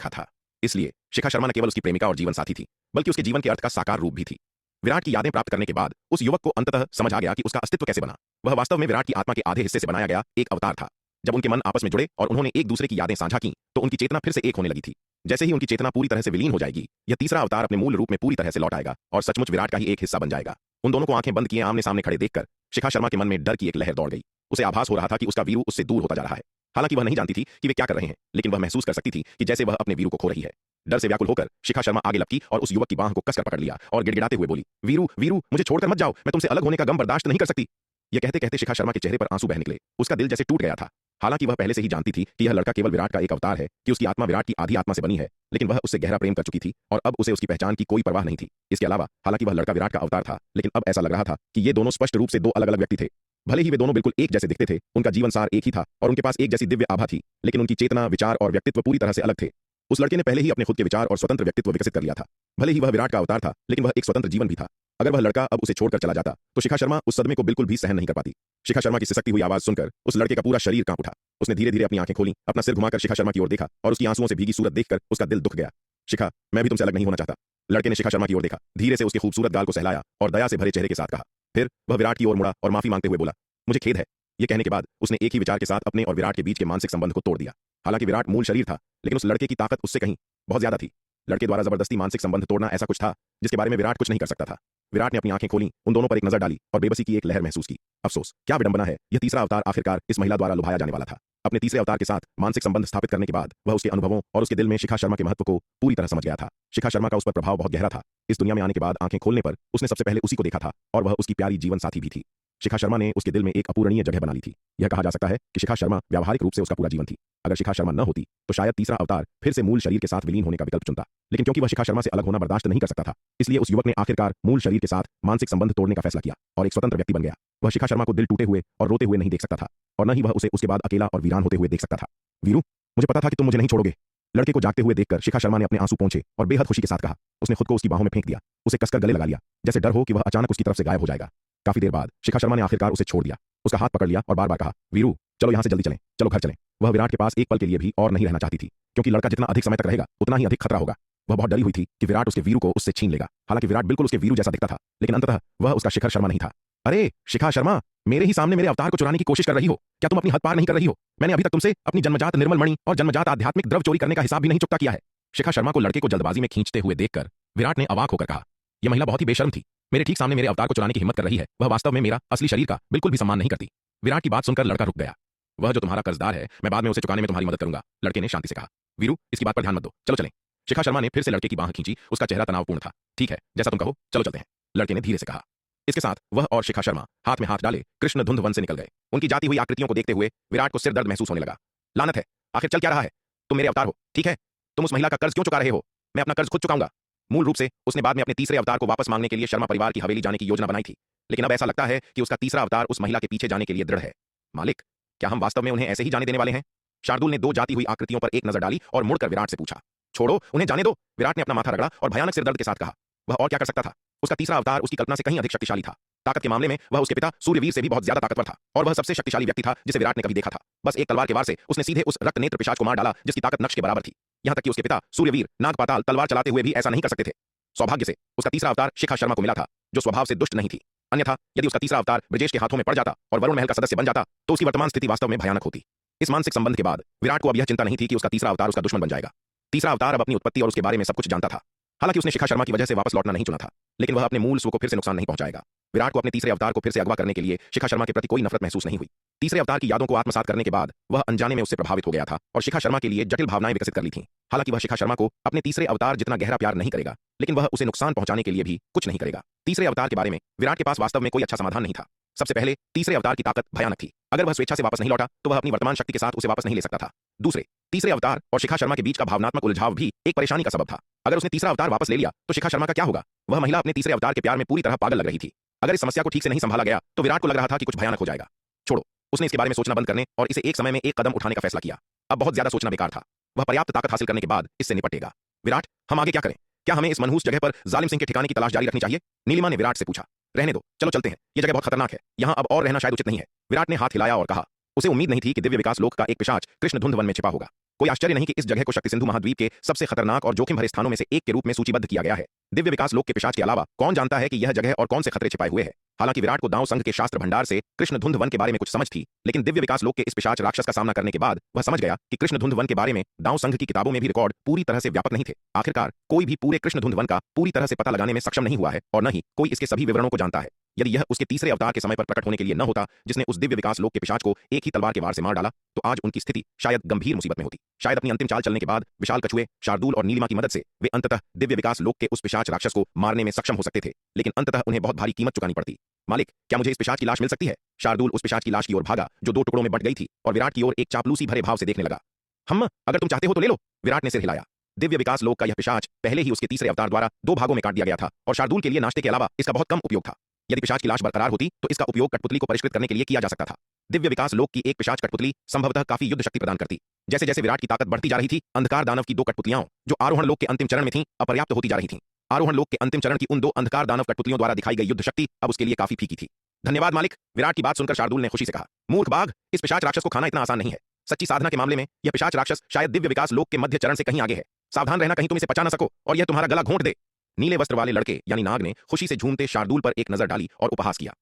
था। इसलिए शिखा शर्मा न केवल उसकी प्रेमिका और जीवन साथी थी, बल्कि उसके जीवन के अर्थ का साकार रूप भी थी। विराट की यादें प्राप्त करने के बाद उस युवक को अंततः समझ आ गया कि उसका अस्तित्व कैसे बना। वह वास्तव में विराट की आत्मा के आधे हिस्से से बनाया गया एक अवतार था। जब उनके मन आपस में जुड़े और उन्होंने एक दूसरे की यादें साझा की तो उनकी चेतना फिर से एक होने लगी थी। जैसे ही उनकी चेतना पूरी तरह से विलीन हो जाएगी, यह तीसरा अवतार अपने मूल रूप में पूरी तरह से लौट आएगा और सचमुच विराट का ही एक हिस्सा बन जाएगा। उन दोनों को आंखें बंद किए आमने सामने खड़े देखकर शिखा शर्मा के मन में डर की एक लहर दौड़ गई। उसे आभास हो रहा था कि उसका वीरू उससे दूर होता जा रहा है। हालांकि वह नहीं जानती थी कि वे क्या कर रहे हैं, लेकिन वह महसूस कर सकती थी कि जैसे वह अपने वीरू को खो रही है। डर से व्याकुल होकर शिखा शर्मा आगे लपकी और उस युवक की बांह को कसकर पकड़ लिया और गिड़गिड़ाते हुए बोली, वीरू वीरू, मुझे छोड़कर मत जाओ, मैं तुमसे अलग होने का गम बर्दाश्त नहीं कर सकती। यह कहते कहते शिखा शर्मा के चेहरे पर आंसू बह निकले। उसका दिल जैसे टूट गया था। हालांकि वह पहले से ही जानती थी कि यह लड़का केवल विराट का एक अवतार है, कि उसकी आत्मा विराट की आधी आत्मा से बनी है, लेकिन वह उससे गहरा प्रेम कर चुकी थी और अब उसे उसकी पहचान की कोई परवाह नहीं थी। इसके अलावा हालांकि वह लड़का विराट का अवतार था, लेकिन अब ऐसा लग रहा था कि ये दोनों स्पष्ट रूप से दो अलग अलग व्यक्ति थे। भले ही वे दोनों बिल्कुल एक जैसे दिखते थे, उनका जीवन सार एक ही था और उनके पास एक जैसी दिव्य आभा थी, लेकिन उनकी चेतना, विचार और व्यक्तित्व पूरी तरह से अलग थे। उस लड़के ने पहले ही अपने खुद के विचार और स्वतंत्र व्यक्तित्व विकसित कर लिया था। भले ही वह विराट का अवतार था, लेकिन वह एक स्वतंत्र जीवन भी था। अगर वह लड़का अब उसे छोड़कर चला जाता तो शिखा शर्मा उस सदमे को बिल्कुल भी सहन नहीं कर पाती। शिखा शर्मा की सिसकती हुई आवाज सुनकर उस लड़के का पूरा शरीर कांप उठा। उसने धीरे धीरे अपनी आंखें खोली, अपना सिर घुमाकर शिखा शर्मा की ओर देखा और उसकी आंसुओं से भीगी सूरत देखकर उसका दिल दुख गया। शिखा, मैं भी तुमसे अलग नहीं होना चाहता। लड़के ने शिखा शर्मा की ओर देखा, धीरे से उसके खूबसूरत गाल को सहलाया और दया से भरे चेहरे के साथ कहा। फिर वह विराट की ओर मुड़ा और माफी मांगते हुए बोला, मुझे खेद है। यह कहने के बाद उसने एक ही विचार के साथ अपने और विराट के बीच के मानसिक संबंध को तोड़ दिया। हालांकि विराट मूल शरीर था, लेकिन उस लड़के की ताकत उससे कहीं बहुत ज्यादा थी। लड़के द्वारा जबरदस्ती मानसिक संबंध तोड़ना ऐसा कुछ था जिसके बारे में विराट कुछ नहीं कर सकता था। विराट ने अपनी आंखें खोली, उन दोनों पर एक नजर डाली और बेबसी की एक लहर महसूस की। अफसोस, क्या विडंबना है, यह तीसरा अवतार आखिरकार इस महिला द्वारा लुभाया जाने वाला था। अपने तीसरे अवतार के साथ मानसिक संबंध स्थापित करने के बाद वह उसके अनुभवों और उसके दिल में शिखा शर्मा के महत्व को पूरी तरह समझ गया था। शिखा शर्मा का उस पर प्रभाव बहुत गहरा था। इस दुनिया में आने के बाद आंखें खोलने पर उसने सबसे पहले उसी को देखा था और वह उसकी प्यारी जीवन साथी भी थी। शिखा शर्मा ने उसके दिल में एक अपूरणीय जगह बना ली थी। यह कहा जा सकता है कि शिखा शर्मा व्यावहारिक रूप से उसका पूरा जीवन थी। अगर शिखा शर्मा न होती तो शायद तीसरा अवतार फिर से मूल शरीर के साथ विलीन होने का विकल्प चुनता, लेकिन क्योंकि वह शिखा शर्मा से अलग होना बर्दाश्त नहीं कर सकता था, इसलिए उस युवक ने आखिरकार मूल शरीर के साथ मानसिक संबंध तोड़ने का फैसला किया और एक स्वतंत्र व्यक्ति बन गया। वह शिखा शर्मा को दिल टूटे हुए और रोते हुए नहीं देख सकता था और न ही वह उसे उसके बाद अकेला और वीरान होते हुए देख सकता था। वीरू, मुझे पता था कि तुम मुझे नहीं छोड़ोगे। लड़के को जागते हुए देखकर शिखा शर्मा ने अपने आंसू पोंछे और बेहद खुशी के साथ कहा। उसने खुद को उसकी बाहों में फेंक दिया, उसे कसकर गले लगा लिया, जैसे डर हो कि वह अचानक उसकी तरफ से गायब हो जाएगा। काफी देर बाद शिखा शर्मा ने आखिरकार उसे छोड़ दिया, उसका हाथ पकड़ लिया और बार बार कहा, वीरू चलो यहाँ से जल्दी चलें, चलो घर चलें। वह विराट के पास एक पल के लिए भी और नहीं रहना चाहती थी, क्योंकि लड़का जितना अधिक समय तक रहेगा उतना ही अधिक खतरा होगा। वह बहुत डरी हुई थी कि विराट उसके वीरू को उससे छीन लेगा। हालांकि विराट बिल्कुल उसके वीरू जैसा दिखता था, लेकिन अंततः वह उसका शिखर शर्मा नहीं था। अरे शिखा शर्मा, मेरे ही सामने मेरे अवतार को चुराने की कोशिश कर रही हो? क्या तुम अपनी हद पार नहीं कर रही हो? मैंने अभी तक तुमसे अपनी जन्मजात निर्मल मणि और जन्मजात आध्यात्मिक द्रव चोरी करने का हिसाब भी नहीं चुकता किया है। शिखा शर्मा को लड़के को जल्दबाजी में खींचते हुए देखकर विराट ने अवाक होकर कहा, यह महिला बहुत ही बेशर्म थी। मेरे ठीक सामने मेरे अवतार को चुराने की हिम्मत कर रही है। वह वास्तव में मेरा असली शरीर का बिल्कुल भी सम्मान नहीं करती। विराट की बात सुनकर लड़का रुक गया। वह जो तुम्हारा कर्जदार है, मैं बाद में उसे चुकाने में तुम्हारी मदद करूंगा, लड़के ने शांति से कहा। वीरू, इसकी बात पर ध्यान मत दो, चलो चलें। शिखा शर्मा ने फिर से लड़के की बांह खींची, उसका चेहरा तनावपूर्ण था। ठीक है, जैसा तुम कहो, चलो चलते हैं, लड़के ने धीरे से कहा। इसके साथ वह और शिखा शर्मा हाथ में हाथ डाले कृष्ण धुंध वन से निकल गए। उनकी जाती हुई आकृतियों को देखते हुए विराट को सिर दर्द महसूस होने लगा। लानत है, आखिर चल क्या रहा है? तुम मेरे अवतार हो, ठीक है, तुम उस महिला का कर्ज क्यों चुका रहे हो? मैं अपना कर्ज खुद चुकाऊंगा। मूल रूप से उसने बाद में अपने तीसरे अवतार को वापस मांगने के लिए शर्मा परिवार की हवेली जाने की योजना बनाई थी, लेकिन अब ऐसा लगता है कि उसका तीसरा अवतार उस महिला के पीछे जाने के लिए दृढ़ है। मालिक, क्या हम वास्तव में उन्हें ऐसे ही जाने देने वाले हैं? शार्दुल ने दो जाती हुई आकृतियों पर एक नजर डाली और मुड़कर विराट से पूछा। छोड़ो, उन्हें जाने दो, विराट ने अपना माथा रगड़ा और भयानक सिर दर्द के साथ कहा। वह और क्या कर सकता था? उसका तीसरा अवतार उसकी कल्पना से कहीं अधिक शक्तिशाली था। ताकत के मामले में वह उसके पिता सूर्यवीर से भी बहुत ज्यादा ताकतवर था और वह सबसे शक्तिशाली व्यक्ति था जिसे विराट ने कभी देखा था। बस एक तलवार के वार से उसने सीधे उस रक्त नेत्र पिशाच को मार डाला जिसकी ताकत नक्श के बराबर थी। यहां तक कि उसके पिता सूर्यवीर नागपाताल तलवार चलाते हुए भी ऐसा नहीं कर सकते थे। सौभाग्य से उसका तीसरा अवतार शिखा शर्मा को मिला था, जो स्वभाव से दुष्ट नहीं थी। अन्यथा यदि उसका तीसरा अवतार ब्रजेश के हाथों में पड़ जाता और वरुण महल का सदस्य बन जाता तो उसकी वर्तमान स्थिति वास्तव में भयानक होती। इस मानसिक संबंध के बाद विराट को अब यह चिंता नहीं थी कि उसका तीसरा अवतार उसका दुश्मन बन जाएगा। तीसरा अवतार अब अपनी उत्पत्ति और उसके बारे में सब कुछ जानता था। हालांकि उसने शिखा शर्मा की वजह से वापस लौटना नहीं चुना था, लेकिन वह अपने मूल स्व को फिर से नुकसान नहीं पहुंचाएगा। विराट को अपने तीसरे अवतार को फिर से अगवा करने के लिए शिखा शर्मा के प्रति कोई नफरत महसूस नहीं हुई। तीसरे अवतार की यादों को आत्मसात करने के बाद वह अनजाने में उससे प्रभावित हो गया था और शिखा शर्मा के लिए जटिल भावनाएं विकसित कर ली थीं। हालांकि वह शिखा शर्मा को अपने तीसरे अवतार जितना गहरा प्यार नहीं करेगा, लेकिन वह उसे नुकसान पहुंचाने के लिए भी कुछ नहीं करेगा। तीसरे अवतार के बारे में विराट के पास वास्तव में कोई अच्छा समाधान नहीं था। सबसे पहले तीसरे अवतार की ताकत भयानक थी। अगर वह स्वेच्छा से वापस नहीं लौटा तो वह अपनी वर्तमान शक्ति के साथ उसे वापस नहीं ले सकता था। दूसरे, तीसरे अवतार और शिखा शर्मा के बीच का भावनात्मक उलझाव भी एक परेशानी का सबब था। अगर उसने तीसरा अवतार वापस ले लिया तो शिखा शर्मा का क्या होगा? वह महिला अपने तीसरे अवतार के प्यार में पूरी तरह पागल लग रही थी। अगर इस समस्या को ठीक से नहीं संभाला गया तो विराट को लग रहा था कि कुछ भयानक हो जाएगा। छोड़ो, उसने इसके बारे में सोचना बंद करने और इसे एक समय में एक कदम उठाने का फैसला किया। अब बहुत ज्यादा सोचना बेकार था। वह पर्याप्त ताकत हासिल करने के बाद इससे निपटेगा। विराट, हम आगे क्या करें? क्या हमें इस मनहूस जगह पर जालिम सिंह के ठिकाने की तलाश जारी रखनी चाहिए? नीलिमा ने विराट से पूछा। रहने दो, चलो चलते हैं। यह जगह बहुत खतरनाक है, यहाँ अब और रहना शायद उचित नहीं है। विराट ने हाथ हिलाया और कहा। उसे उम्मीद नहीं थी कि दिव्य विकास लोक का एक पिशाच कृष्णधुंध वन में छिपा होगा। कोई आश्चर्य नहीं कि इस जगह को शक्ति सिंधु महाद्वीप के सबसे खतरनाक और जोखिम भरे स्थानों में से एक के रूप में सूचीबद्ध किया गया है। दिव्य विकास लोक के पिशाच के अलावा कौन जानता है कि यह जगह और कौन से खतरे छिपाए हुए हैं। हालांकि विराट को दांव संघ के शास्त्र भंडार से कृष्णधुंध वन के बारे में कुछ समझ थी, लेकिन दिव्य विकास लोक के इस पिशाच राक्षस का सामना करने के बाद वह समझ गया कि कृष्णधुंध वन के बारे में दांव संघ की किताबों में भी रिकॉर्ड पूरी तरह से व्यापक नहीं थे। आखिरकार कोई भी पूरे कृष्णधुंध वन का पूरी तरह से पता लगाने में सक्षम नहीं हुआ है और न ही कोई इसके सभी विवरणों को जानता है। यदि यह उसके तीसरे अवतार के समय पर प्रकट होने के लिए न होता जिसने उस दिव्य विकास लोक के पिशाच को एक ही तलवार के वार से मार डाला, तो आज उनकी स्थिति शायद गंभीर मुसीबत में होती। शायद अपनी अंतिम चाल चलने के बाद विशाल कछुए, शार्दूल और नीलिमा की मदद से वे अंततः दिव्य विकास लोक के उस पिशाच राक्षस को मारने में सक्षम हो सकते थे, लेकिन अंततः उन्हें बहुत भारी कीमत चुकानी पड़ती। मालिक, क्या मुझे इस पिशाच की लाश मिल सकती है? शार्दूल उस पिशाच की लाश की ओर भागा जो दो टुकड़ों में बट गई थी और विराट की ओर एक चापलूसी भरे भाव से देखने लगा। हम, अगर तुम चाहते हो तो ले लो। विराट ने सिर हिलाया। दिव्य विकास लोक का यह पिशाच पहले ही उसके तीसरे अवतार द्वारा दो भागों में काट दिया गया था और शार्दूल के लिए नाश्ते के अलावा इसका बहुत कम उपयोग था। यदि पिशाच की लाश बरकरार होती तो इसका उपयोग कठपुतली को परिष्कृत करने के लिए किया जा सकता था। दिव्य विकास लोक की एक पिशाच कठपुतली संभवतः काफी युद्ध शक्ति प्रदान करती। जैसे जैसे विराट की ताकत बढ़ती जा रही थी, अंधकार दानव की दो कठपुतलियां जो आरोहण लोक के अंतिम चरण में थीं, अपर्याप्त होती जा रही थीं। आरोहण लोक के अंतिम चरण की उन दो अंधकार दानव कठपुतलियों द्वारा दिखाई गई युद्ध शक्ति अब उसके लिए काफी फीकी थी। धन्यवाद मालिक, विराट की बात सुनकर शार्दूल ने खुशी से कहा। मूर्ख बाघ, इस पिशाच राक्षस को खाना इतना आसान नहीं है। सच्ची साधना के मामले में यह पिशाच राक्षस शायद दिव्य विकास लोक के मध्य चरण से कहीं आगे है। सावधान रहना, कहीं तुम इसे पचा न सको और यह तुम्हारा गला घोंट दे। नीले वस्त्र वाले लड़के यानी नाग ने खुशी से झूमते शार्दूल पर एक नजर डाली और उपहास किया।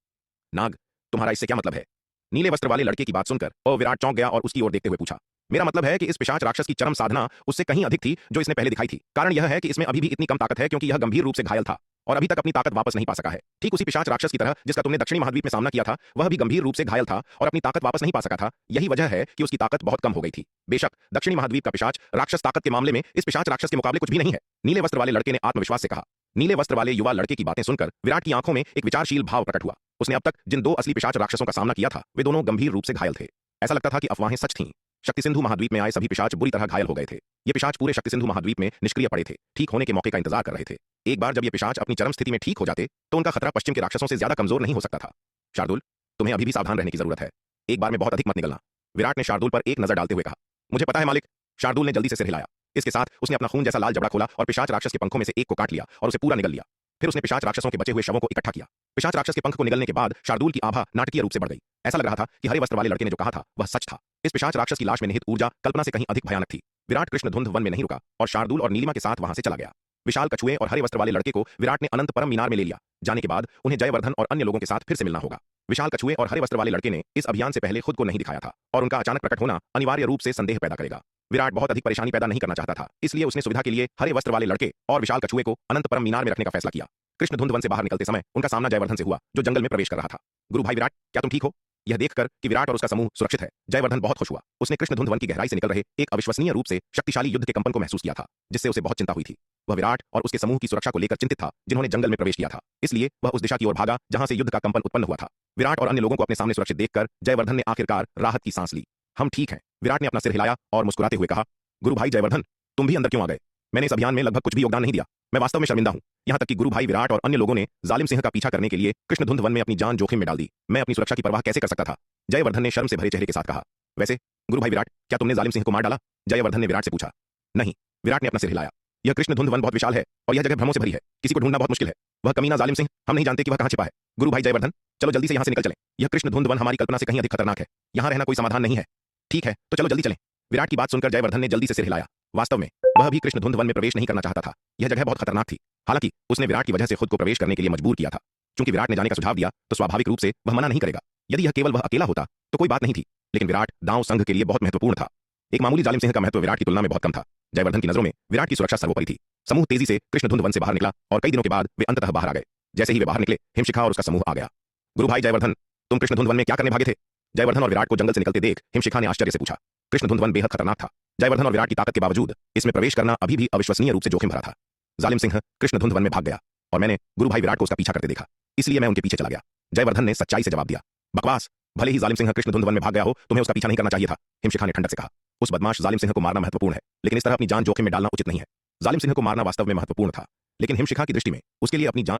नाग, तुम्हारा इससे क्या मतलब है? नीले वस्त्र वाले लड़के की बात सुनकर विराट चौंक गया और उसकी ओर देखते हुए पूछा। मेरा मतलब है कि इस पिशाच राक्षस की चरम साधना उससे कहीं अधिक थी जो इसने पहले दिखाई थी। कारण यह है कि इसमें अभी भी इतनी कम ताकत है क्योंकि यह गंभीर रूप से घायल था और अभी तक अपनी ताकत वापस नहीं पा सका है। ठीक उसी पिशाच राक्षस की तरह जिसका तुमने दक्षिणी महाद्वीप में सामना किया था, वह भी गंभीर रूप से घायल था और अपनी ताकत वापस नहीं पा सका था। यही वजह है कि उसकी ताकत बहुत कम हो गई थी। बेशक दक्षिणी महाद्वीप का पिशाच राक्षस ताकत के मामले में इस पिशाच राक्षस के मुकाबले कुछ भी नहीं है, नीले वस्त्र वाले लड़के ने आत्मविश्वास से कहा। नीले वस्त्र वाले युवा लड़के की बातें सुनकर विराट की आंखों में एक विचारशील भाव प्रकट हुआ। उसने अब तक जिन दो असली पिशाच राक्षसों का सामना किया था, वे दोनों गंभीर रूप से घायल थे। ऐसा लगता था कि अफवाहें सच थीं। शक्ति सिंधु महाद्वीप में आए सभी पिशाच बुरी तरह घायल हो गए थे। ये पिशाच पूरे शक्ति सिंधु महाद्वीप में निष्क्रिय पड़े थे, ठीक होने के मौके का इंतजार कर रहे थे। एक बार जब ये पिशाच अपनी चरम स्थिति में ठीक हो जाते तो उनका खतरा पश्चिम के राक्षसों से ज्यादा कमजोर नहीं हो सकता था। शार्दूल, तुम्हें अभी भी सावधान रहने की जरूरत है। एक बार में बहुत अधिक मत निकलना। विराट ने शार्दूल पर एक नजर डालते हुए कहा। मुझे पता है मालिक, शार्दूल ने जल्दी से सिर हिलाया। इसके साथ उसने अपना खून जैसा लाल जबड़ा खोला और पिशाच राक्षस के पंखों में से एक को काट लिया और उसे पूरा निगल लिया। फिर उसने पिशाच राक्षसों के बचे हुए शवों को इकट्ठा किया। पिशाच राक्षस के पंख को निगलने के बाद शार्दूल की आभा नाटकीय रूप से बढ़ गई। ऐसा लग रहा था कि हरे वस्त्र वाले लड़के ने जो कहा था वह सच था। इस पिशाच राक्षस की लाश में निहित ऊर्जा कल्पना से कहीं अधिक भयानक थी। विराट कृष्णधुंध वन में नहीं रुका और शार्दूल और नीलिमा के साथ वहां से चला गया। विशाल कछुए और हरे वस्त्र वाले लड़के को विराट ने अनंत परम मीनार में ले लिया। जाने के बाद उन्हें जयवर्धन और अन्य लोगों के साथ फिर से मिलना होगा। विशाल कछुए और हरे वस्त्र वाले लड़के ने इस अभियान से पहले खुद को नहीं दिखाया था और उनका अचानक प्रकट होना अनिवार्य रूप से संदेह पैदा करेगा। विराट बहुत अधिक परेशानी पैदा नहीं करना चाहता था, इसलिए उसने सुविधा के लिए हरे वस्त्र वाले लड़के और विशाल कछुए को अनंत परम मीनार में रखने का फैसला किया। कृष्णधुंध वन से बाहर निकलते समय उनका सामना जयवर्धन से हुआ जो जंगल में प्रवेश कर रहा था। गुरु भाई विराट, क्या तुम ठीक हो? यह देखकर कि विराट और उसका समूह सुरक्षित है, जयवर्धन बहुत खुश हुआ। उसने कृष्णधुंध वन की गहराई से निकल रहे एक अविश्वसनीय रूप से शक्तिशाली युद्ध के कंपन को महसूस किया था, जिससे उसे बहुत चिंता हुई थी। वह विराट और उसके समूह की सुरक्षा को लेकर चिंतित था जिन्होंने जंगल में प्रवेश किया था, इसलिए वह उस दिशा की ओर भागा जहां से युद्ध का कंपन उत्पन्न हुआ था। विराट और अन्य लोगों को अपने सामने सुरक्षित देखकर जयवर्धन ने आखिरकार राहत की सांस ली। हम ठीक हैं, विराट ने अपना सिर हिलाया और मुस्कुराते हुए कहा। गुरु भाई जयवर्धन, तुम भी अंदर क्यों आ गए? मैंने इस अभियान में लगभग कुछ भी योगदान नहीं दिया। मैं वास्तव में शर्मिंदा हूं। यहां तक कि गुरु भाई विराट और अन्य लोगों ने जालिम सिंह का पीछा करने के लिए कृष्णधुंध वन में अपनी जान जोखिम में डाल दी। मैं अपनी सुरक्षा की परवाह कैसे कर सकता था? जयवर्धन ने शर्म से भरे चेहरे के साथ कहा। वैसे गुरु भाई विराट, क्या तुमने जालिम सिंह को मार डाला? जयवर्धन ने विराट से पूछा। नहीं, विराट ने अपना सिर हिलाया। यह कृष्णधुंध वन बहुत विशाल है और यह जगह भ्रमों से भरी है, किसी को ढूंढना बहुत मुश्किल है। वह कमीना जालिम सिंह, हम नहीं जानते कि वह कहां छिपा है। गुरु भाई जयवर्धन, चलो जल्दी से यहां से निकल चलें। यह कृष्णधुंध वन हमारी कल्पना से कहीं अधिक खतरनाक है। यहां रहना कोई समाधान नहीं है। ठीक है, तो चलो जल्दी चलें। विराट की बात सुनकर जयवर्धन ने जल्दी से सिर हिलाया। वास्तव में वह भी कृष्णधुंध वन में प्रवेश नहीं करना चाहता था। यह जगह बहुत खतरनाक थी। हालांकि उसने विराट की वजह से खुद को प्रवेश करने के लिए मजबूर किया था। चूंकि विराट ने जाने का सुझाव दिया तो स्वाभाविक रूप से वह मना नहीं करेगा। यदि यह केवल वह अकेला होता तो कोई बात नहीं थी, लेकिन विराट दांव संघ के लिए बहुत महत्वपूर्ण था। एक मामूली जालिम सिंह का महत्व विराट की तुलना में बहुत कम था। जयवर्धन की नजरों में विराट की सुरक्षा सर्वोपरि थी। समूह तेजी से कृष्णधुंध वन से बाहर निकला और कई दिनों के बाद वे अंततः बाहर आ गए। जैसे ही वे बाहर निकले, हिमशिखा और उसका समूह आ गया। गुरु भाई जयवर्धन, तुम कृष्णधुंध वन में क्या करने भागे थे? जयवर्धन और विराट को जंगल से निकलते देख हिमशिखा ने आश्चर्य से पूछा। कृष्णधुंध वन बेहद खतरनाक था। जयवर्धन और विराट की ताकत के बावजूद इसमें प्रवेश करना अभी भी अविश्वसनीय रूप से जोखिम भरा था। जालिम सिंह कृष्णधुंध वन में भाग गया और मैंने गुरु भाई विराट को उसका पीछा करते देखा, इसलिए मैं उनके पीछे चला गया। जयवर्धन ने सच्चाई से जवाब दिया, बकवास, भले ही जालिम सिंह कृष्ण धुंध वन में भाग गया हो, तुम्हें उसका पीछा नहीं करना चाहिए था। हिमशिखा ने ठंडक से कहा, उस बदमाश जालिम सिंह को मारना महत्वपूर्ण है, लेकिन इस तरह अपनी जान जोखिम में डालना उचित नहीं है। जालिम सिंह को मारना वास्तव में महत्वपूर्ण था, लेकिन हिमशिखा की दृष्टि में उसके लिए अपनी जान